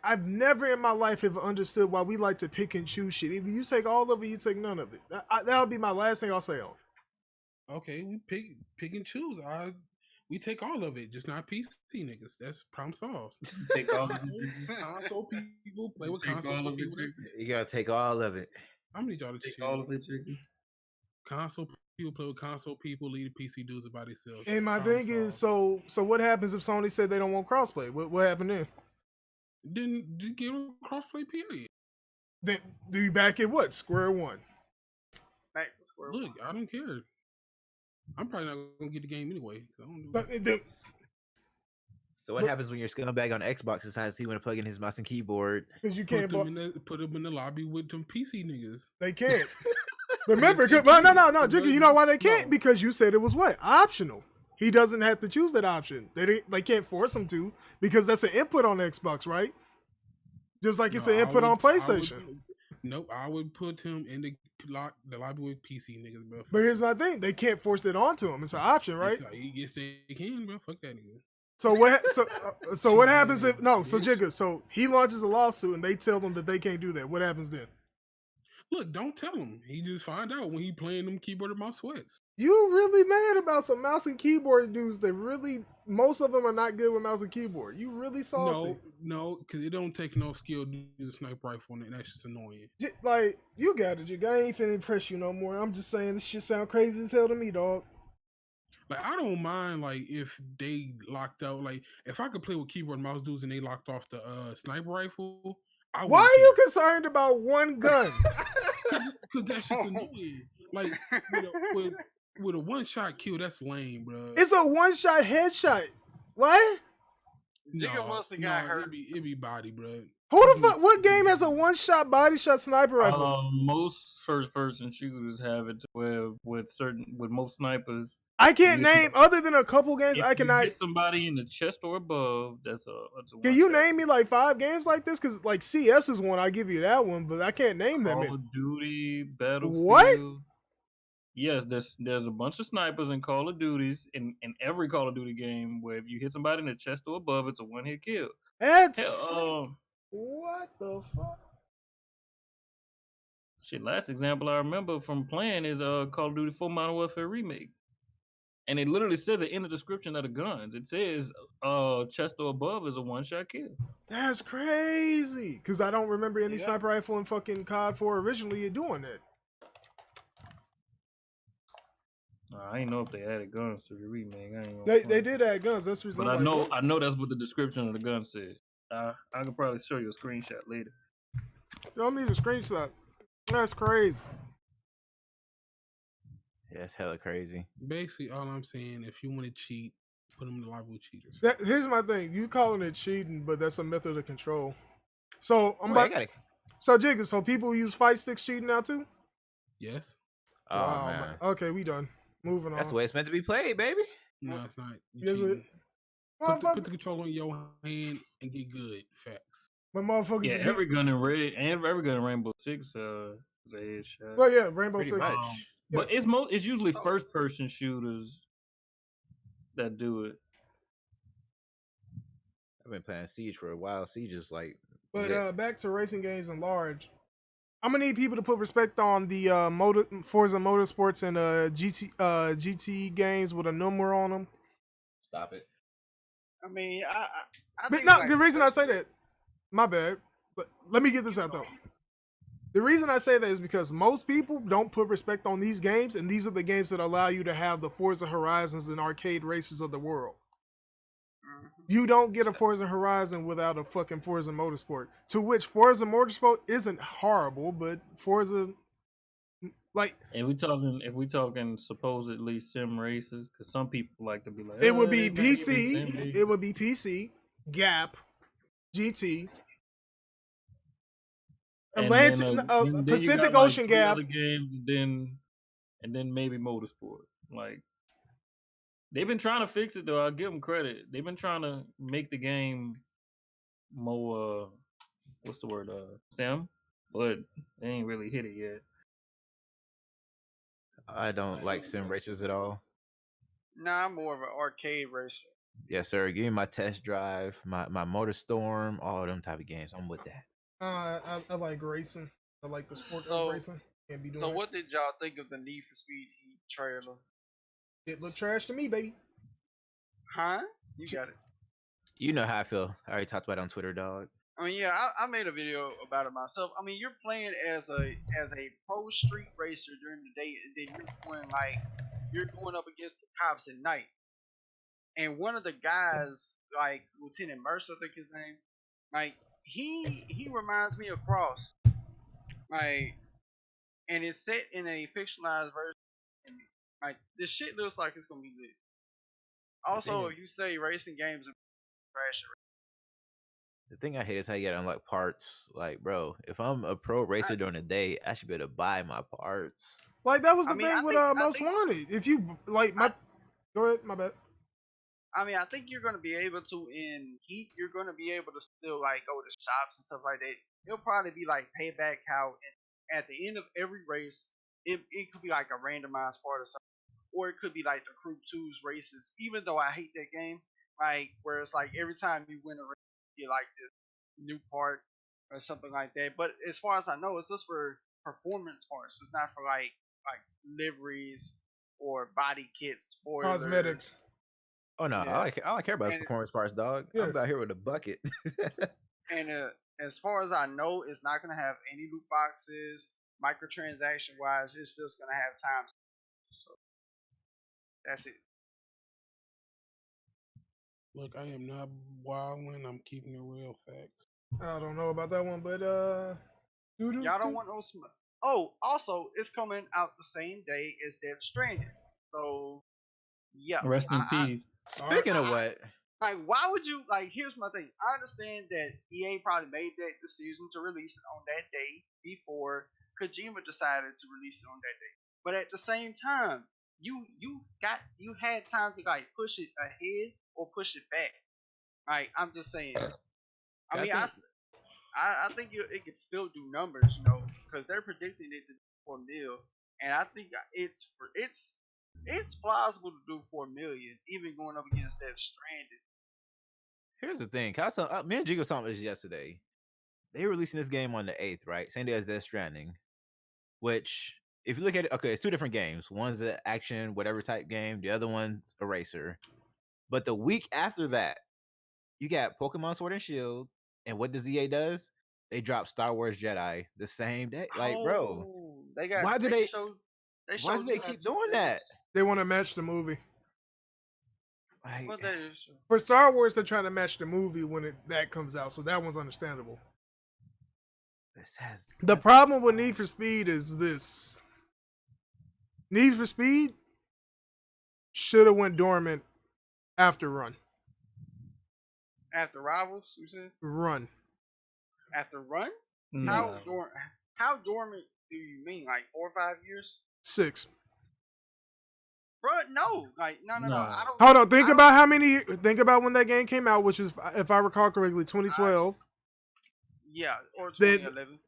I've never in my life have understood why we like to pick and choose shit. Either you take all of it, you take none of it. That'll be my last thing I'll say on. Okay, we pick and choose. We take all of it, just not PC niggas. That's problem solved. Take all of it. Console people play with console people. You gotta take all of it. I'm gonna need y'all to take all of it, Chicken. Console people play with console people. Leave the PC dudes by themselves. And my thing is, so what happens if Sony said they don't want crossplay? What happened then? Then you get a crossplay period. Then do you back at what? Square one. Back to square one. Look, I don't care. I'm probably not gonna get the game anyway. So what happens when your scumbag on Xbox decides he want to plug in his mouse and keyboard? Because you can't put them in the lobby with them PC niggas. They can't. Remember, no, Jiggy, you know why they can't? Because you said it was what? Optional. He doesn't have to choose that option. They can't force him to because that's an input on Xbox, right? Just like it's an input on PlayStation. I would put him in the lobby with PC niggas, bro. But here's my thing: they can't force it onto him. It's an option, right? Yes, they can, bro. Fuck that nigga. So what? So what happens if no? So Jigga, so he launches a lawsuit and they tell them that they can't do that. What happens then? Look, don't tell him. He just find out when he playing them keyboard and mouse sweats. You really mad about some mouse and keyboard dudes that really, most of them are not good with mouse and keyboard. You really salty. No, because it don't take no skill to use a sniper rifle, and that's just annoying. You got it, Jigga. I ain't finna impress you no more. I'm just saying this shit sound crazy as hell to me, dog. I don't mind, if they locked out, if I could play with keyboard and mouse dudes and they locked off the sniper rifle, why are you concerned about one gun? Because that shit's annoying. with a one-shot kill, that's lame, bro. It's a one-shot headshot. What? Jigga must have got hurt. It be body, bro. Who the fuck? What game has a one-shot body shot sniper rifle? Most first-person shooters have it to where with most snipers. I can't name other than a couple games. I cannot hit somebody in the chest or above. That's a. Can you name me like 5 games like this? Because like CS is one. I give you that one, but I can't name them. Call of Duty, Battlefield. What? Yes, there's a bunch of snipers in Call of Duties in every Call of Duty game where if you hit somebody in the chest or above, it's a one-hit kill. That's what the fuck? Shit, last example I remember from playing is Call of Duty 4 Modern Warfare Remake. And it literally says it in the description of the guns. It says chest or above is a one-shot kill. That's crazy. Because I don't remember any sniper rifle in fucking COD 4 originally doing that. I didn't know if they added guns to the remake. They did add guns. That's the reason. But I know that's what the description of the gun said. I could probably show you a screenshot later. Y'all need a screenshot. That's crazy. Yeah, it's hella crazy. Basically, all I'm saying, if you want to cheat, put them in the live with cheaters. Here's my thing. You calling it cheating, but that's a method of control. So So Jigga, so people use fight sticks cheating now too? Yes. Oh man. Okay, we done. Moving on. That's the way it's meant to be played, baby. No, it's not. Put the controller in your hand and get good. Facts. My motherfuckers. Yeah, every gun in Red and every gun in Rainbow Six is a headshot. Well, yeah, Rainbow Pretty Six. much. But it's usually first person shooters that do it. I've been playing Siege for a while. Siege is like. But back to racing games in large. I'm gonna need people to put respect on the Forza Motorsports and GT games with a number on them. Stop it. I mean, I but think no, like, the reason I say that, my bad. But let me get this out though. The reason I say that is because most people don't put respect on these games, and these are the games that allow you to have the Forza Horizons and arcade races of the world. You don't get a Forza Horizon without a fucking Forza Motorsport. To which Forza Motorsport isn't horrible, but Forza, like, if we talking supposedly sim races, because some people like to be like, it would be PC, it would be PC, Gap, GT, Atlantic, Pacific Ocean Gap, games, and then maybe Motorsport. Like, they've been trying to fix it though. I'll give them credit. They've been trying to make the game more what's the word? Sim, but they ain't really hit it yet. I don't like sim racers at all. Nah, I'm more of an arcade racer. Yes, sir. Give me my test drive, my MotorStorm, all of them type of games. I'm with that. I like racing. I like the sport of racing. Can't be doing so what did y'all think of the Need for Speed Heat trailer? It looked trash to me, baby. Huh? You got it. You know how I feel. I already talked about it on Twitter, dog. I mean, yeah, I made a video about it myself. I mean, you're playing as a pro street racer during the day, and then you're going up against the cops at night. And one of the guys, like Lieutenant Mercer, I think his name, like he reminds me of Cross, like, and it's set in a fictionalized version. And, like, this shit looks like it's gonna be lit. Also, if you say racing games are trash. The thing I hate is how you gotta unlock parts. Like, bro, if I'm a pro racer during the day, I should be able to buy my parts. Like, that was the thing with Most Wanted. If you like go ahead, my bad. I mean, I think you're gonna be able to in Heat. You're gonna be able to still like go to shops and stuff like that. It'll probably be like payback how at the end of every race, it could be like a randomized part or something, or it could be like the Crew 2's races. Even though I hate that game, like where it's like every time you win a race, you get like this new part or something like that. But as far as I know, it's just for performance parts. It's not for like liveries or body kits, spoilers, cosmetics. Oh no, Yeah. I don't care about his performance parts, dog. Yeah. I'm out here with a bucket. And as far as I know, it's not gonna have any loot boxes, microtransaction wise. It's just gonna have time. So that's it. Look, I am not wilding. I'm keeping it real facts. I don't know about that one, but Y'all don't want no smoke. Oh, also, it's coming out the same day as Death Stranding. So yeah. Rest in peace. Speaking of what, Like, why would you like? Here's my thing. I understand that EA probably made that decision to release it on that day before Kojima decided to release it on that day. But at the same time, you had time to like push it ahead or push it back. Like, I'm just saying. I mean, I think it could still do numbers, because they're predicting it to do 4 mil, and I think it's plausible to do 4 million, even going up against that Stranded. here's the thing. Me and Jigga was talking about this yesterday. They're releasing this game on the 8th, right? Same day as Death Stranding. Which, if you look at it, okay, it's 2 different games. One's an action, whatever type game. The other one's a racer. But the week after that, you got Pokemon Sword and Shield. And what does EA does? They drop Star Wars Jedi the same day. Like, bro, why do they keep doing that? They want to match the movie. Like, for Star Wars, they're trying to match the movie when that comes out, so that one's understandable. The problem with Need for Speed is this. Need for Speed should have went dormant after Run. After Rivals, you said? Run. After Run? No. How dormant do you mean? Like 4 or 5 years? 6. Bro, no. Like, no. I don't. Hold on. Think about when that game came out, which is, if I recall correctly, 2012. Yeah, or 2011.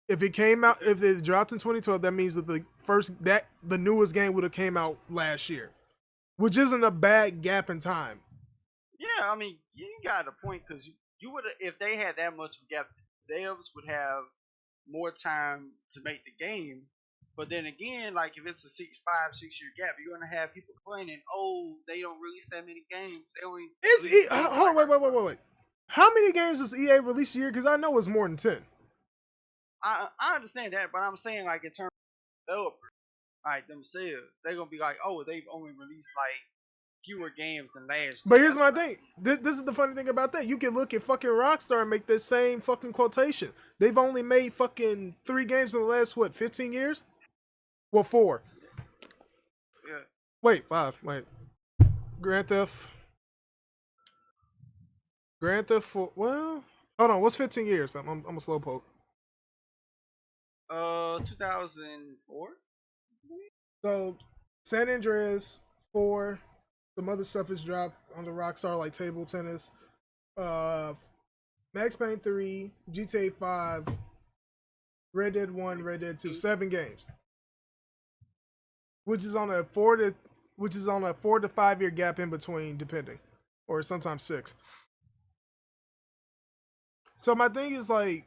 If it dropped in 2012, that means that the newest game would have came out last year, which isn't a bad gap in time. Yeah, I mean, you got a point, because you would, if they had that much of a gap, devs would have more time to make the game. But then again, like if it's a 5-6 year gap, you're gonna have people complaining, "Oh, they don't release that many games. They only." Hold on, wait. How many games does EA release a year? Because I know it's more than 10. I understand that, but I'm saying like in terms of developers, like themselves, they're gonna be like, "Oh, they've only released like fewer games than last year." But here's my thing. This is the funny thing about that. You can look at fucking Rockstar and make the same fucking quotation. They've only made fucking 3 games in the last 15 years? Well, 4. Yeah. Wait, 5. Wait. Grand Theft 4. Well, hold on. What's 15 years? I'm a slowpoke. 2004. So, San Andreas 4. Some other stuff is dropped on the Rockstar, like table tennis. Max Payne 3, GTA 5, Red Dead 1, Red Dead 2. 7 games. Which is on a 4 to 5 year gap in between, depending. Or sometimes 6. So my thing is like,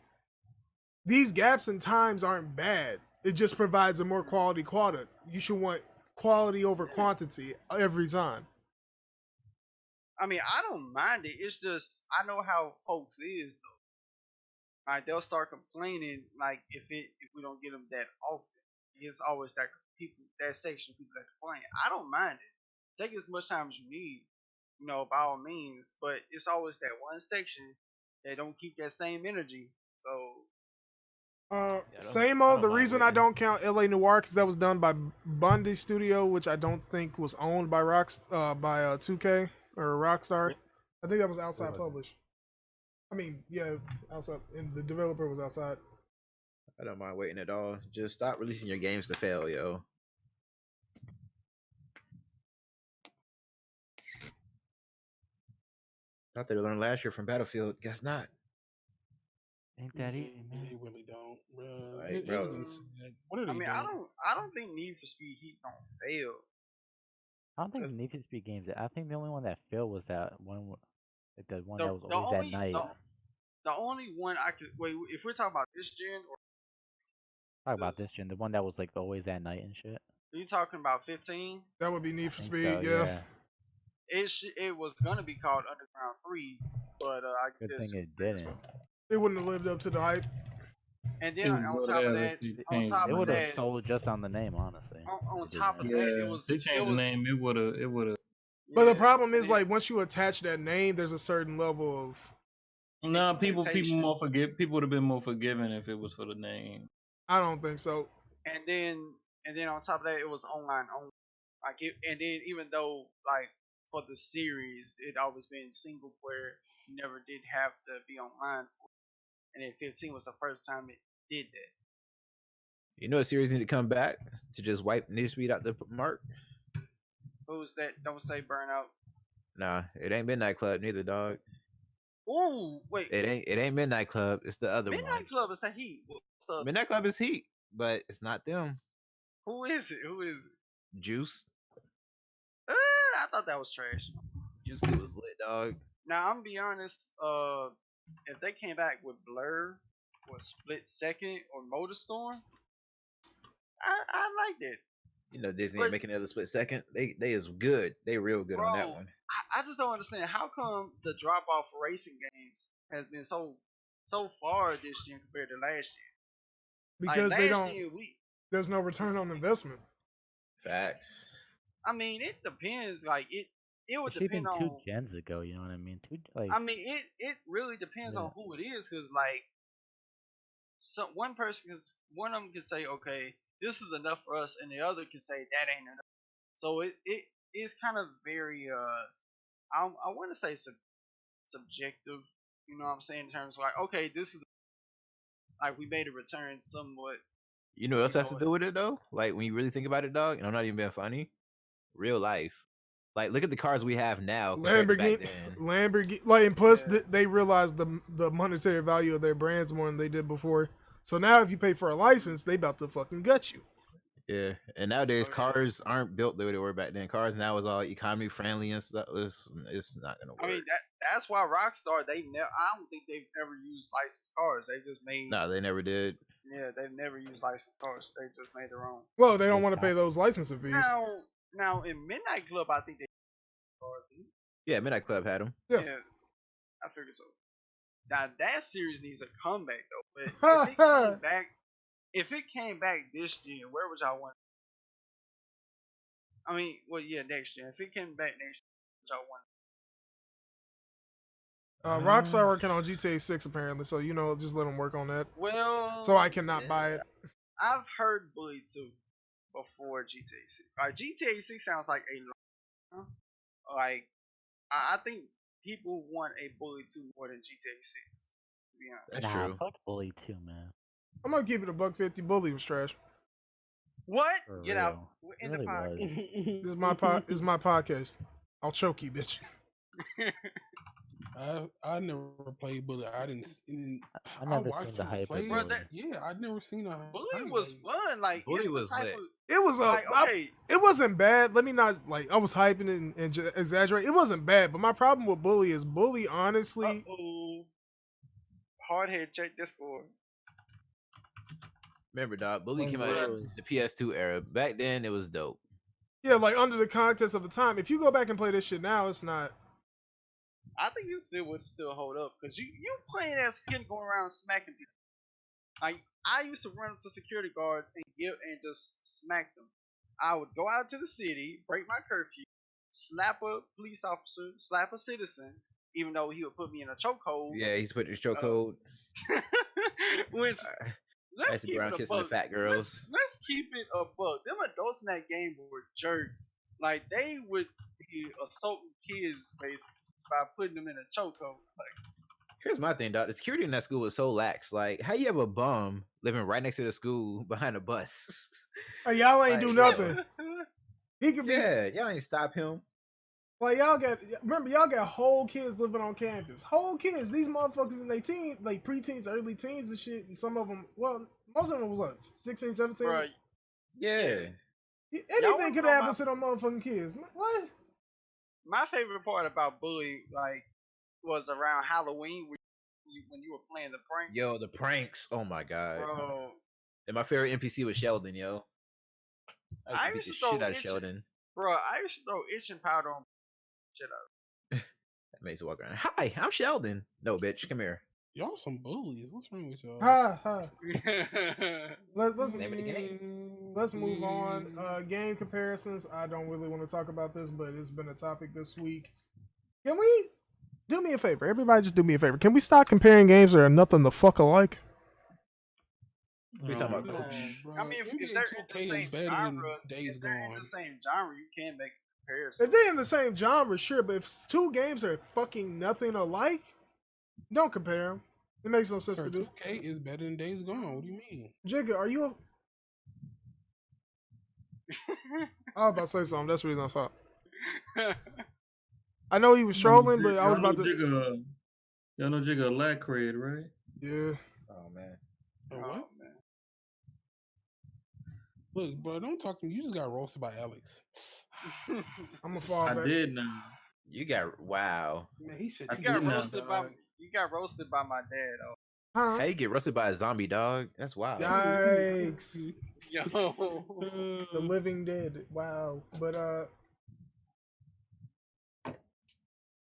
these gaps in times aren't bad. It just provides a more quality product. You should want quality over quantity every time. I mean, I don't mind it. It's just I know how folks is though. Like they'll start complaining like if we don't get them that often. It's always that section of people that complain. I don't mind it. Take as much time as you need, by all means. But it's always that one section that don't keep that same energy. So same old. The reason I don't count LA Noire because that was done by Bundy Studio, which I don't think was owned by 2K or Rockstar. I think that was outside published. I mean, yeah, outside, and the developer was outside. I don't mind waiting at all. Just stop releasing your games to fail, yo. Thought they learned last year from Battlefield. Guess not. Ain't that easy, man? They really don't, bro. Like, bro. What are they doing? I don't think Need for Speed Heat don't fail. I don't think Need for Speed games. I think the only one that failed was that one, like the one that was always at night. The only one I could wait if we're talking about this gen or talk about this gen, the one that was like always at night and shit. Are you talking about 15? That would be Need for Speed, So, yeah. It was gonna be called Underground 3, but I Good guess thing it didn't. It wouldn't have lived up to the hype. And then on top of that, it would have sold just on the name, honestly. On top of that, it was they changed the name. It would have. But the problem is, like, once you attach that name, there's a certain level of. No, people more forgive. People would have been more forgiving if it was for the name. I don't think so. And then on top of that, it was online only. And then even though like for the series, it always been single player. You never did have to be online for it. And then 15 was the first time it did that. You know, a series need to come back to just wipe Need Speed out the mark. Who's that? Don't say Burnout. Nah, it ain't Midnight Club neither, dog. Ooh, wait. It ain't Midnight Club. It's the other Midnight one. Club is the Heat. Midnight Club is Heat, but it's not them. Who is it? Juice. I thought that was trash. Juice 2 was lit, dog. Now I'm gonna be honest. If they came back with Blur or Split Second or Motor Storm, I liked it. You know Disney ain't making another Split Second. They is good. They real good on that one. I just don't understand how come the drop off for racing games has been so far this year compared to last year. Because like, they last don't. year There's no return on investment. Facts. I mean, it depends. Like it would It depend been on. 2 gens ago. You know what I mean? I mean, it really depends on who it is, because like, one of them can say, okay, this is enough for us, and the other can say that ain't enough. So it is kind of very I want to say subjective. You know what I'm saying, in terms of like, okay, this is like we made a return somewhat. You know what else has to do with it though? Like when you really think about it, dog, and I'm not even being funny. Real life. Like look at the cars we have now. Lamborghini, like, and plus they realized the monetary value of their brands more than they did before. So now if you pay for a license, they about to fucking gut you. Yeah, and nowadays cars aren't built the way they were back then. Cars now is all economy friendly and stuff. It's not gonna work. I mean that's why Rockstar I don't think they've ever used licensed cars. They just made. No, they never did. Yeah, they've never used licensed cars. They just made their own. Well, they don't want to pay those licensing fees. Now in Midnight Club, I think they cars. Yeah, Midnight Club had them. Yeah, I figured so. Now that series needs a comeback though. But if it came back this year, where would y'all want? I mean, well, yeah, next year. If it came back next year, y'all want? Rockstar working on GTA 6 apparently, so just let them work on that. Well, so I cannot buy it. I've heard Bully 2 before GTA 6. GTA 6 sounds like I think people want a Bully 2 more than GTA 6. To be honest. That's true. Fuck Bully 2, man. I'm gonna keep it $1.50. Bully was trash. What? For Get real. out. We're in Really the podcast. This is my podcast. I'll choke you, bitch. I never played Bully. I never seen the hype. Yeah, I'd never seen a Bully was fun. Like Bully it's the was type lit. of, It was okay. It wasn't bad. Let me not I was hyping and exaggerate. It wasn't bad, but my problem with Bully is Bully honestly. Hardhead, check Discord. Remember, dog, Bully came out in the PS2 era. Back then, it was dope. Yeah, like under the context of the time. If you go back and play this shit now, it's not. I think it would still hold up because you playing as kid going around smacking people. Like I used to run up to security guards and just smack them. I would go out to the city, break my curfew, slap a police officer, slap a citizen, even though he would put me in a chokehold. Yeah, he's put in a chokehold. Which let's keep it a kissing the buck. fat girls. Let's keep it a buck. Them adults in that game were jerks. Like they would be assaulting kids basically by putting them in a chokehold. Like, here's my thing, dog. The security in that school was so lax. Like, how you have a bum living right next to the school behind a bus? Hey, y'all ain't do nothing. He could be. Yeah, y'all ain't stop him. Like y'all got whole kids living on campus. Whole kids. These motherfuckers in their teens, like preteens, early teens and shit. And some of them, well, most of them was what, 16, 17? Right. Yeah. Anything could happen to them motherfucking kids. What? My favorite part about Bully, like, was around Halloween when you were playing the pranks. Yo, the pranks. Oh my god. Bro. And my favorite NPC was Sheldon, yo. I used to beat the shit out of Sheldon. Bro, I used to throw itching powder on shit out. That makes it walk around. Hi, I'm Sheldon. No, bitch, come here. Y'all some bullies. What's wrong with y'all? Let's move on. Game comparisons. I don't really want to talk about this, but it's been a topic this week. Can we do me a favor? Everybody just do me a favor. Can we stop comparing games that are nothing the fuck alike? We talking about No, coach. bro. I mean, if NBA they're in the 2K is same better genre, than Days if they're in Gone. the same genre, you can't make a comparison. If they're in the same genre, sure, but if two games are fucking nothing alike, don't compare them. It makes no sense Sir, to do. 2K is better than Days Gone. What do you mean? Jigga, are you a... I was about to say something. That's the reason I saw it. I know he was trolling, but I was about to... Y'all know Jigga Lack Cred, right? Yeah. Oh man. What? Man. Look, bro, don't talk to me. You just got roasted by Alex. I'm gonna fall back. I did now. You got wow. Man, he said you got roasted by my dad. Oh. Huh? How you get roasted by a zombie dog? That's wild. Yikes. Yo. The living dead. Wow. But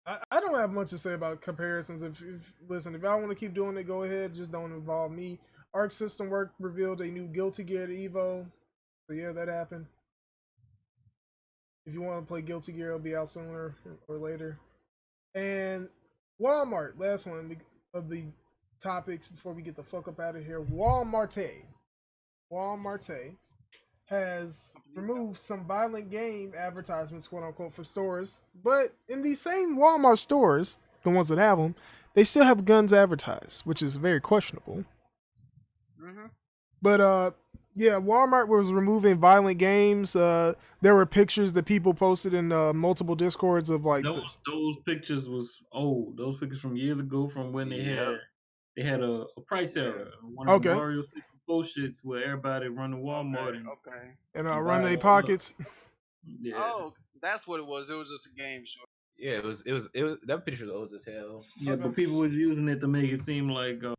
I don't have much to say about comparisons. If I want to keep doing it, go ahead. Just don't involve me. Arc System Work revealed a new Guilty Gear to Evo. So yeah, that happened. If you want to play Guilty Gear, it'll be out sooner or later. And Walmart, last one of the topics before we get the fuck up out of here. Walmart has removed some violent game advertisements, quote unquote, for stores. But in these same Walmart stores, the ones that have them, they still have guns advertised, which is very questionable. Mm-hmm. But yeah, Walmart was removing violent games. There were pictures that people posted in multiple discords of like those pictures was old. Those pictures from years ago, from when they had a price error. One of the Mario 64 shits where everybody run to Walmart and run their pockets. Yeah. Oh, that's what it was. It was just a game show. Yeah, it was. That picture was old as hell. Yeah, but people was using it to make it seem like on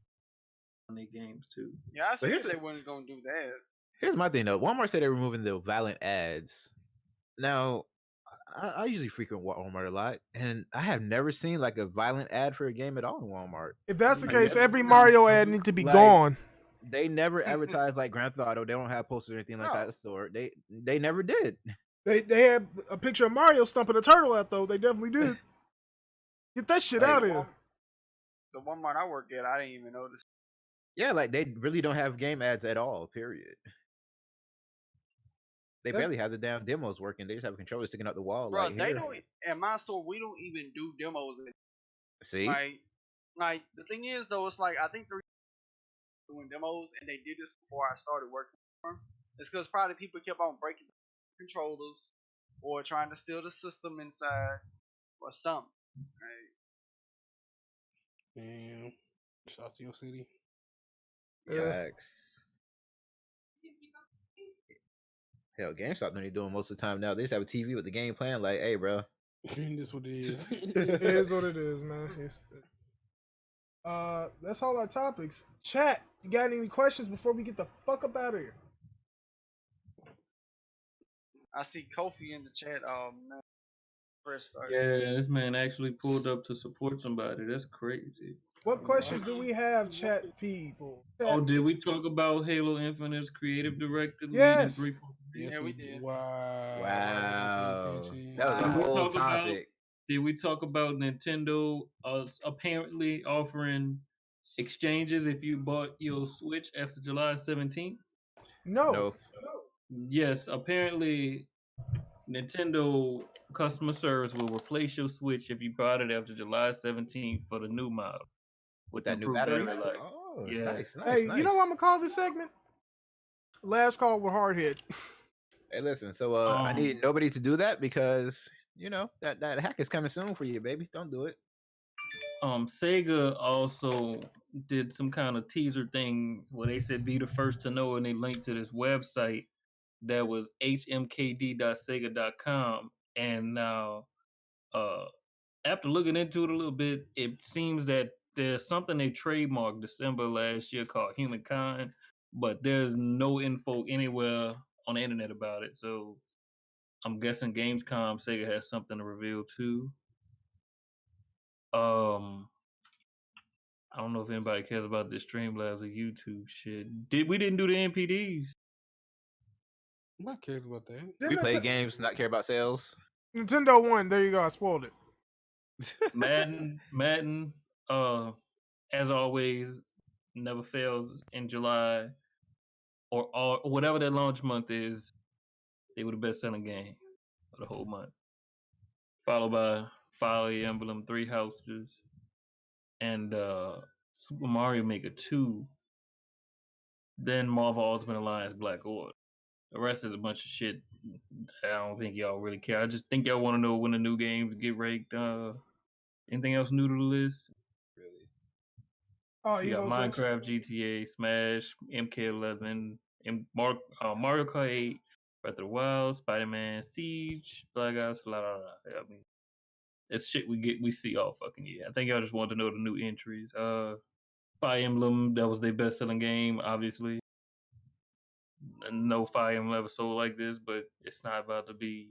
their games too. Yeah, I figured they weren't gonna do that. Here's my thing though. Walmart said they're removing the violent ads. Now, I usually frequent Walmart a lot, and I have never seen like a violent ad for a game at all in Walmart. If that's the case, every Mario ad needs to be gone. They never advertise like Grand Theft Auto. They don't have posters or anything like that at the store. They never did. They had a picture of Mario stumping a turtle out though. They definitely did. Get that shit out of here. The Walmart I work at, I didn't even notice. Yeah, like they really don't have game ads at all. Period. They barely have the damn demos working. They just have a controller sticking out the wall. Bro, like, they don't. At my store, we don't even do demos. See, like the thing is though, it's like I think they're doing demos, and they did this before I started working for them. It's because probably people kept on breaking controllers or trying to steal the system inside or something. Right? Damn. Shout out to your city. Yikes. Hell, GameStop only doing most of the time now. They just have a TV with the game playing. Like, hey, bro, this what it is. It is what it is, man. That's all our topics. Chat, you got any questions before we get the fuck up out of here? I see Kofi in the chat. Oh man, first start. Yeah, this man actually pulled up to support somebody. That's crazy. What questions do we have, chat people? Did we talk about Halo Infinite's creative director? Yes. Yeah, we did. Wow. That was the whole topic. Did we talk about Nintendo apparently offering exchanges if you bought your Switch after July 17th? No. Yes, apparently Nintendo customer service will replace your Switch if you bought it after July 17th for the new model. With that new battery life. Oh, yeah. Nice. Hey, you know what I'm gonna call this segment? Last call with Hardhead. Hey, listen. So I need nobody to do that because you know that hack is coming soon for you, baby. Don't do it. Sega also did some kind of teaser thing where they said be the first to know, and they linked to this website that was hmkd.sega.com, and now after looking into it a little bit, it seems that there's something they trademarked December last year called Humankind, but there's no info anywhere on the internet about it. So I'm guessing Gamescom Sega has something to reveal too. I don't know if anybody cares about the Streamlabs or YouTube shit. We didn't do the NPDs? Nobody cares about that. We play games, not care about sales. Nintendo won. There you go. I spoiled it. Madden, as always, never fails in July. or whatever that launch month is, they were the best selling game of the whole month. Followed by Fire Emblem Three Houses and Super Mario Maker 2. Then Marvel Ultimate Alliance Black Order. The rest is a bunch of shit. I don't think y'all really care. I just think y'all want to know when the new games get ranked. Anything else new to the list? Really? Oh, You got Evo 6. Minecraft, GTA, Smash, MK11, Mario Kart 8, Breath of the Wild, Spider-Man, Siege, Black Ops, la la la. I mean, it's shit we see all fucking year. I think y'all just want to know the new entries. Fire Emblem, that was their best selling game, obviously. No Fire Emblem ever sold like this, but it's not about to be,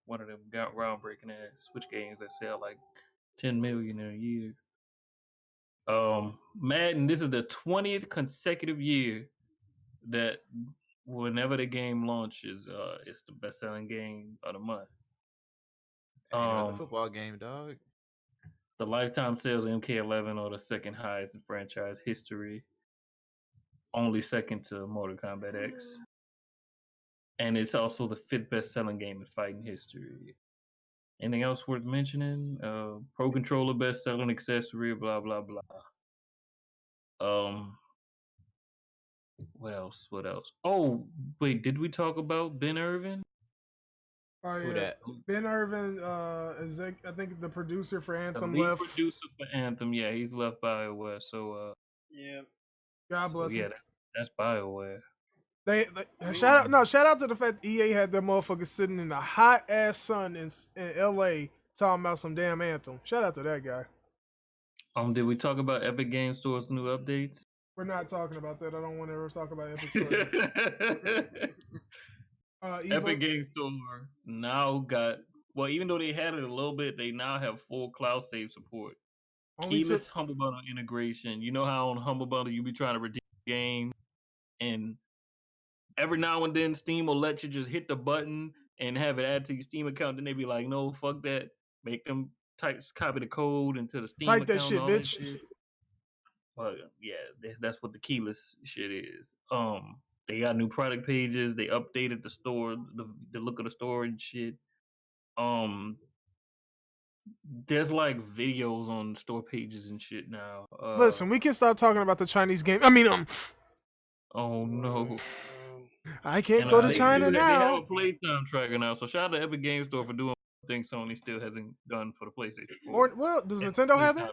one of them groundbreaking ass Switch games that sell like 10 million in a year. Madden, this is the 20th consecutive year that whenever the game launches, it's the best selling game of the month. Another football game, dog. The lifetime sales of MK11 are the second highest in franchise history, only second to Mortal Kombat X. And it's also the 5th best selling game in fighting history. Anything else worth mentioning? Pro Controller best selling accessory, blah blah blah. What else? Oh, wait, did we talk about Ben Irvin? Oh Who yeah, that? Ben Irvin, I think the producer for The Anthem lead left. producer for Anthem, yeah, he's left BioWare. So, Yeah. God bless him. yeah, that's BioWare. They shout out to the fact that EA had that motherfucker sitting in the hot ass sun in LA talking about some damn Anthem. Shout out to that guy. Did we talk about Epic Game Store's new updates? We're not talking about that. I don't want to ever talk about Epic Store. Epic Game Store now got, well, even though they had it a little bit, they now have full cloud save support. Keyless Humble Bundle integration. You know how on Humble Bundle you be trying to redeem the game, and every now and then Steam will let you just hit the button and have it add to your Steam account. Then they be like, no, fuck that. Make them copy the code into the Steam account. That shit, all bitch. that shit. But yeah, that's what the keyless shit is. They got new product pages. They updated the store, the look of the store and shit. There's like videos on store pages and shit now. Listen, we can stop talking about the Chinese game. I mean, Oh no. I can't go to China now. They have a playtime tracker now. So shout out to Epic Game Store for doing things Sony still hasn't done for the PlayStation 4. Well, does Nintendo have that?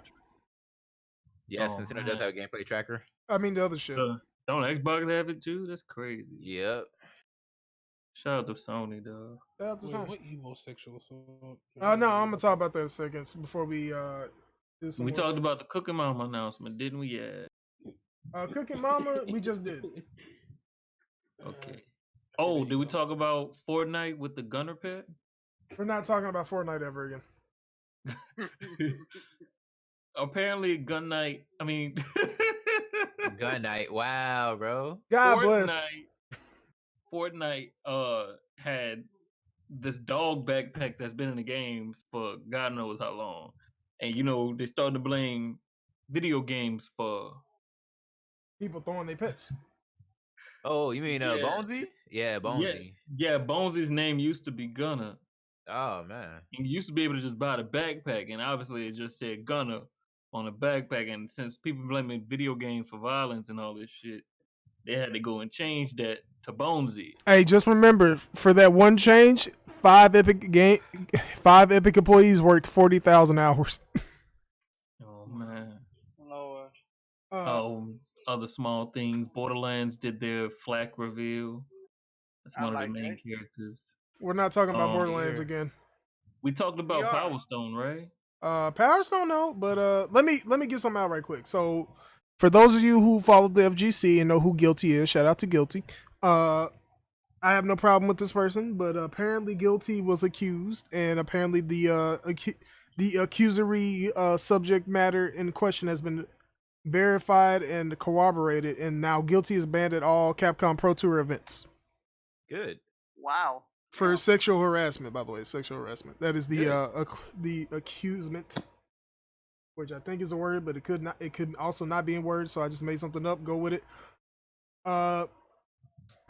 Yes, Nintendo does have a gameplay tracker. I mean, the other shit. Don't Xbox have it too? That's crazy. Yep. Shout out to Sony, though. Shout out to Sony. What evil sexual assault? No, I'm gonna talk about that in a second before we do some. We talked about the Cooking Mama announcement, didn't we? Yeah. Cooking Mama, we just did. Okay. Oh, did we talk about Fortnite with the Gunner pet? We're not talking about Fortnite ever again. Apparently, Gun Night. I mean, Gun Night. Wow, bro. God bless. Fortnite had this dog backpack that's been in the games for God knows how long, and they started to blame video games for people throwing their pets. Oh, you mean Bonesy? Yeah, Bonesy. Yeah, Bonesy's name used to be Gunner. Oh man. And you used to be able to just buy the backpack, and obviously it just said Gunner on the backpack. And since people blaming video games for violence and all this shit, they had to go and change that to Bonesy. Hey, just remember, for that one change, 5 Epic employees worked 40,000 hours. Oh man. Lord. Other small things. Borderlands did their flak reveal. That's one of the main characters. We're not talking about Borderlands again. We talked about Power Stone, right? Power Stone, no, but let me get something out right quick. So, for those of you who follow the FGC and know who Guilty is, shout out to Guilty. I have no problem with this person, but apparently Guilty was accused, and apparently the accusory subject matter in question has been verified and corroborated, and now Guilty is banned at all Capcom Pro Tour events. Good. Wow. For sexual harassment, by the way, sexual harassment. That is the accusement, which I think is a word, but it could also not be a word. So I just made something up. Go with it.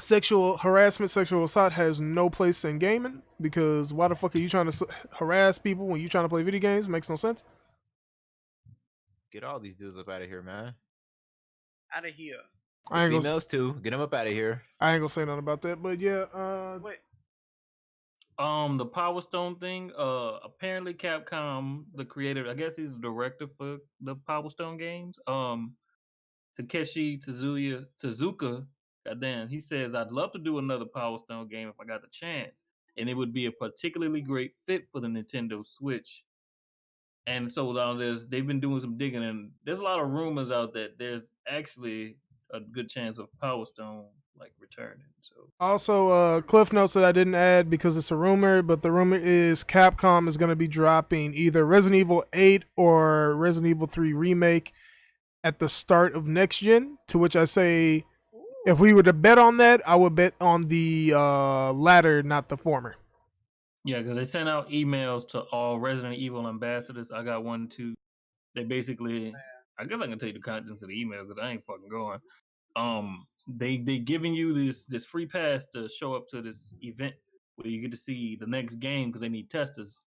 sexual harassment, sexual assault has no place in gaming because why the fuck are you trying to harass people when you trying to play video games? Makes no sense. Get all these dudes up out of here, man. Out of here. The I ain't females too. Get them up out of here. I ain't gonna say nothing about that, but yeah. Wait. The Power Stone thing. Apparently Capcom, the creator, I guess he's the director for the Power Stone games. Takeshi Tezuka. Goddamn, he says I'd love to do another Power Stone game if I got the chance, and it would be a particularly great fit for the Nintendo Switch. And so now they've been doing some digging, and there's a lot of rumors out that there's actually a good chance of Power Stone like returning. So Also, cliff notes that I didn't add because it's a rumor, but the rumor is Capcom is going to be dropping either Resident Evil 8 or Resident Evil 3 Remake at the start of next gen. To which I say, if we were to bet on that, I would bet on the latter, not the former. yeah, because they sent out emails to all Resident Evil ambassadors. I got one too. They basically, I guess I can tell you the contents of the email because I ain't fucking going. They giving you this free pass to show up to this event where you get to see the next game because they need testers.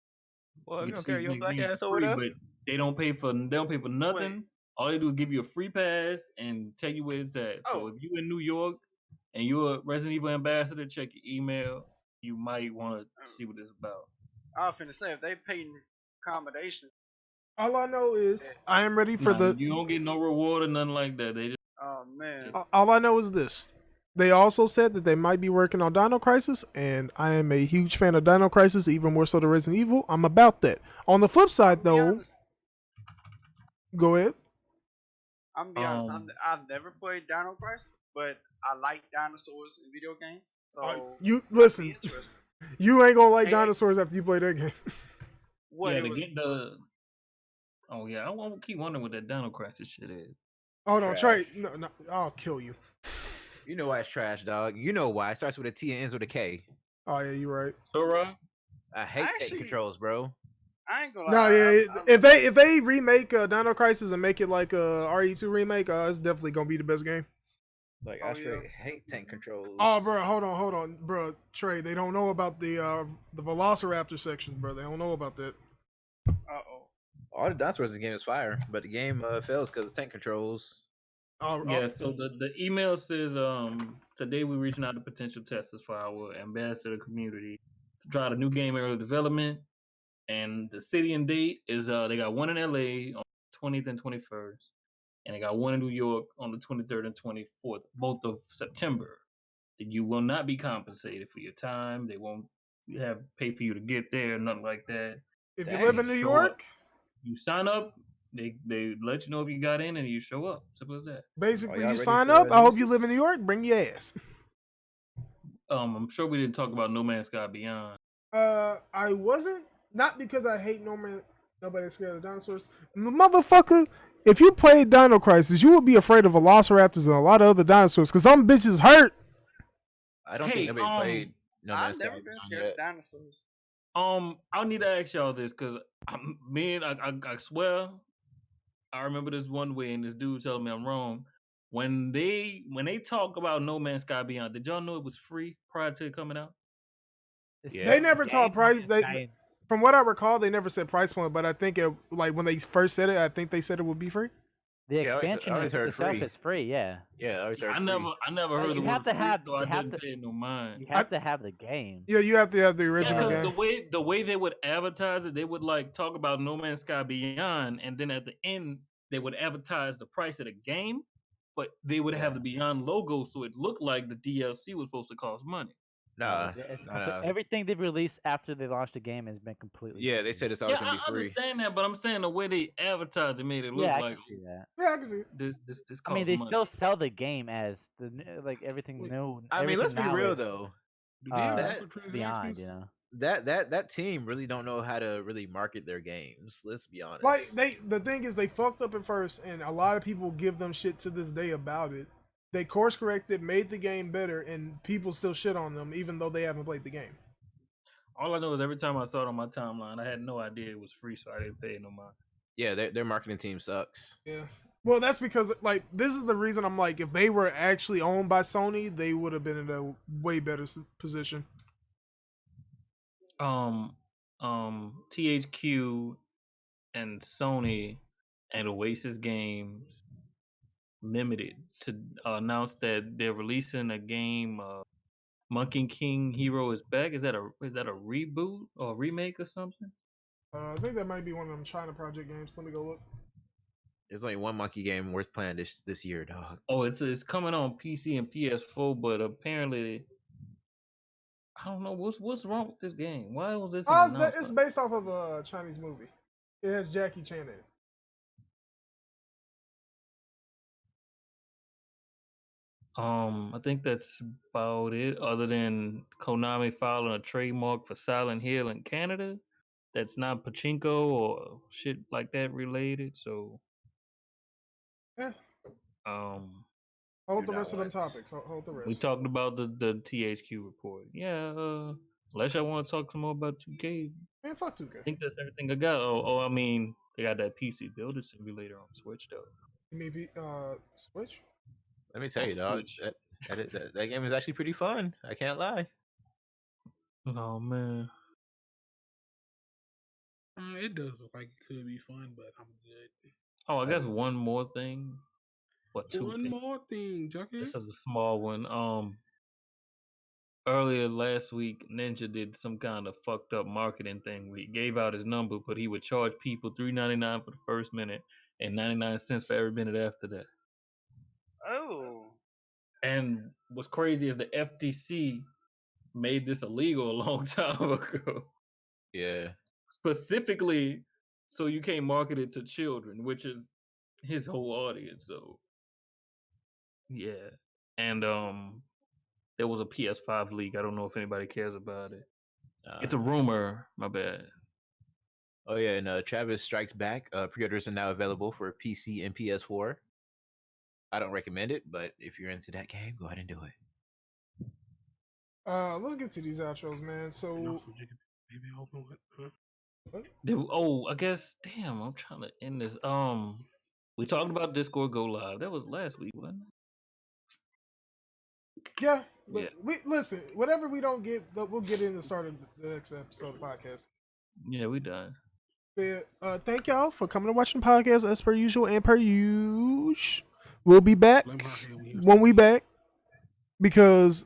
Well, you get don't to see care the your next black game ass for over free, there. but they don't pay for nothing. Wait. All they do is give you a free pass and tell you where it's at. So Oh. if you in New York and you're a Resident Evil ambassador, check your email. You might want to see what it's about. I was finna say if they paying accommodations. All I know is I am ready for You don't get no reward or nothing like that. They just Oh man. All I know is this. They also said that they might be working on Dino Crisis, and I am a huge fan of Dino Crisis, even more so than Resident Evil. I'm about that. On the flip side, though, go ahead. I'm gonna be honest. I've never played Dino Crisis, but I like dinosaurs in video games. So You I'd be listen. interested. You ain't gonna like Hey, dinosaurs after you play that game. What yeah, it to was, get the. Oh yeah, I won't keep wondering what that Dino Crisis shit is. Hold on, Trey. Trash. No, I'll kill you. You know why it's trash, dog. You know why. It starts with a T and ends with a K. Oh yeah, you're right. Alright. I hate tank Actually- controls, bro. I ain't gonna No, lie. yeah. I'm- If they remake Dino Crisis and make it like a RE2 remake, it's definitely gonna be the best game. Like Oh, I straight yeah. hate tank controls. Oh, bro, hold on, bro. Trey, they don't know about the Velociraptor section, bro. They don't know about that. Uh-oh. All the dinosaurs in the game is fire, but the game fails because of tank controls. Yeah, so the email says today we're reaching out to potential testers for our ambassador community to try the new game early development. And the city and date is they got one in LA on the 20th and 21st, and they got one in New York on the 23rd and 24th, both of September. You will not be compensated for your time. They won't have pay for you to get there, nothing like that. If you Dang, live in New show York, up. You sign up, they let you know if you got in, and you show up. Simple as that. basically y'all you ready sign for up. I hope you news? live in New York. Bring your ass. I'm sure we didn't talk about No Man's Sky Beyond. I wasn't, not because I hate nobody's scared of dinosaurs. Motherfucker, if you played Dino Crisis, you would be afraid of velociraptors and a lot of other dinosaurs because some bitches hurt. I don't Hey, think nobody played No Man's I've Sky never been Beyond scared yet. of dinosaurs. I need to ask y'all this because I swear I remember this one way, and this dude telling me I'm wrong. When they talk about No Man's Sky Beyond, did y'all know it was free prior to it coming out? Yeah. They never taught price. Game. From what I recall, they never said price point, but I think it, like when they first said it, I think they said it would be free. The Yeah, I always expansion heard itself free. is free. Yeah, Yeah, I always heard I free. never Like, heard the you word have to free, have- so I you have didn't to- pay no mind. you have to have the game. Yeah, you have to have the Yeah, original because game. the way they would advertise it, they would like talk about No Man's Sky Beyond, and then at the end they would advertise the price of the game, but they would have the Beyond logo, so it looked like the DLC was supposed to cost money. Nah, It's- Everything they've released after they launched the game has been completely. Yeah, they free. said it's always Yeah, gonna I be free. understand that, but I'm saying the way they advertised it made it look Yeah, I like can see that. Yeah, I can see it. this costs I mean, they money. still sell the game as like everything Wait, new. I mean, let's be everything now real is, though. Do they have that- microtransactions? Beyond, you know. That team really don't know how to really market their games. Let's be honest. Like the thing is, they fucked up at first, and a lot of people give them shit to this day about it. They course corrected, made the game better, and people still shit on them even though they haven't played the game. All I know is every time I saw it on my timeline, I had no idea it was free, so I didn't pay no mind. Yeah, their marketing team sucks. Yeah. Well, that's because like this is the reason I'm like, if they were actually owned by Sony, they would have been in a way better position. THQ and Sony and Oasis Games Limited to announce that they're releasing a game. Monkey King Hero is back. Is that a reboot or a remake or something? I think that might be one of them China project games. Let me go look. There's only one monkey game worth playing this year, dog. Oh, it's coming on PC and PS4, but apparently, I don't know what's wrong with this game. Why was this? It's based off of a Chinese movie. It has Jackie Chan in it. I think that's about it. Other than Konami filing a trademark for Silent Hill in Canada, that's not pachinko or shit like that related. So, Yeah. Hold the rest of them topics. Hold the rest. We talked about the THQ report. Yeah. Unless y'all want to talk some more about 2K. Man, fuck 2K. I think that's everything I got. Oh, I mean, they got that PC Builder Simulator on Switch though. You mean Switch? Let me tell you, dog. That game is actually pretty fun. I can't lie. Oh man. It does look like it could be fun, but I'm good. Oh, I guess one more thing. One more thing, Junkie. This is a small one. Earlier last week, Ninja did some kind of fucked up marketing thing where he gave out his number, but he would charge people $3.99 for the first minute and 99 cents for every minute after that. Oh. And what's crazy is the FTC made this illegal a long time ago. Yeah. Specifically, so you can't market it to children, which is his whole audience. So, yeah. And there was a PS5 leak. I don't know if anybody cares about it. It's a rumor. My bad. Oh yeah, and Travis Strikes Back. Pre-orders are now available for PC and PS4. I don't recommend it, but if you're into that game, go ahead and do it. Let's get to these outros, man. So maybe open with. I guess. Damn, I'm trying to end this. We talked about Discord Go Live. That was last week, wasn't it? Yeah, but we listen. Whatever we don't get, we'll get in the start of the next episode of the podcast. Yeah, we done. But, thank y'all for coming and watching the podcast as per usual and per usual. We'll be back when we back, because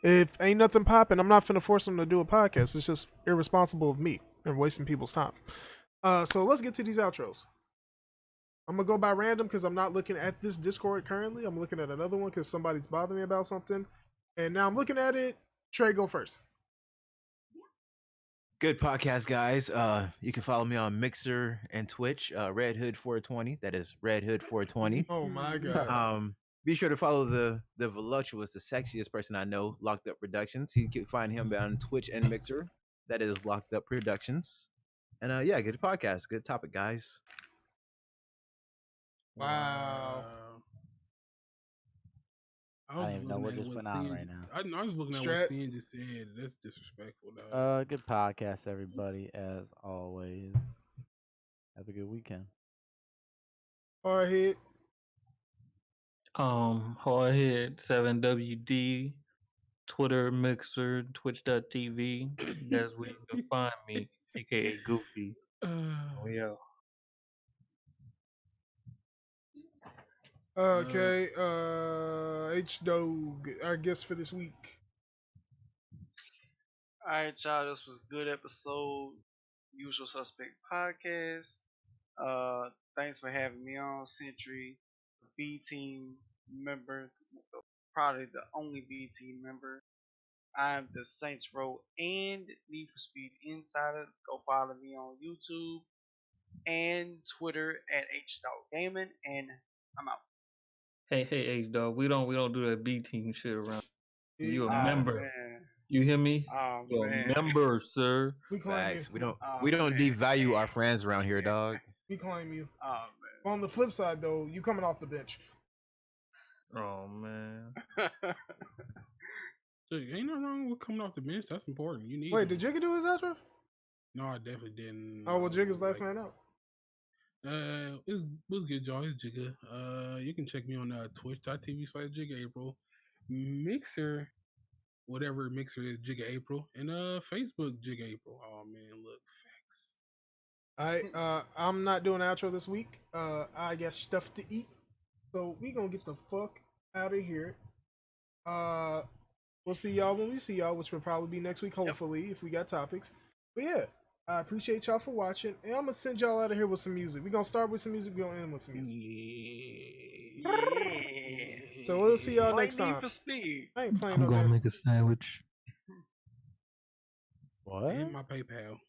if ain't nothing popping, I'm not finna force them to do a podcast. It's just irresponsible of me and wasting people's time. So let's get to these outros. I'm gonna go by random because I'm not looking at this Discord currently. I'm looking at another one because somebody's bothering me about something, and now I'm looking at it. Trey, go first. Good podcast, guys. You can follow me on Mixer and Twitch, Redhood 420. That is Redhood 420. Oh my god. Be sure to follow the voluptuous, the sexiest person I know, Locked Up Productions. You can find him on Twitch and Mixer. That is Locked Up Productions. And yeah, good podcast, good topic, guys. Wow. I don't even know what just went on right now. I was looking at what Sin just said. That's disrespectful, dog. Good podcast, everybody, as always. Have a good weekend. Hardhead. Hardhead 7WD, Twitter, Mixer, Twitch.tv. That's where you can find me, aka Goofy. Yeah. Okay, H-Dog, our guest for this week. Alright, y'all, this was a good episode. Usual Suspect Podcast. Thanks for having me on, Sentry, B team member, probably the only B team member. I'm the Saints Row and Need for Speed Insider. Go follow me on YouTube and Twitter at HDogGaming, and I'm out. Hey, H-Dog, we don't do that B team shit around. You a Oh, member. man. You hear me? Oh, You're man. a member, sir. We claim you. We don't devalue our friends around here, dog. We claim you. Oh, man. On the flip side, though, you coming off the bench. Oh man. Ain't nothing wrong with coming off the bench. That's important. You need. Wait, did Jigga do his outro? No, I definitely didn't. Oh well, Jigga's last night out. It was good, y'all. It's Jigga. You can check me on twitch.tv/Jiggaapril, Mixer, whatever Mixer is, Jiggaapril, and Facebook Jiggaapril. Oh man, look, facts. I'm not doing an outro this week. I got stuff to eat, so we gonna get the fuck out of here. We'll see y'all when we see y'all, which will probably be next week, hopefully, if we got topics. But yeah, I appreciate y'all for watching, and I'm gonna send y'all out of here with some music. We're gonna start with some music, we're gonna end with some music. Yeah. So we'll see y'all Play next Need time. for Speed. I ain't playing I'm no gonna damn. make a sandwich. What? And my PayPal.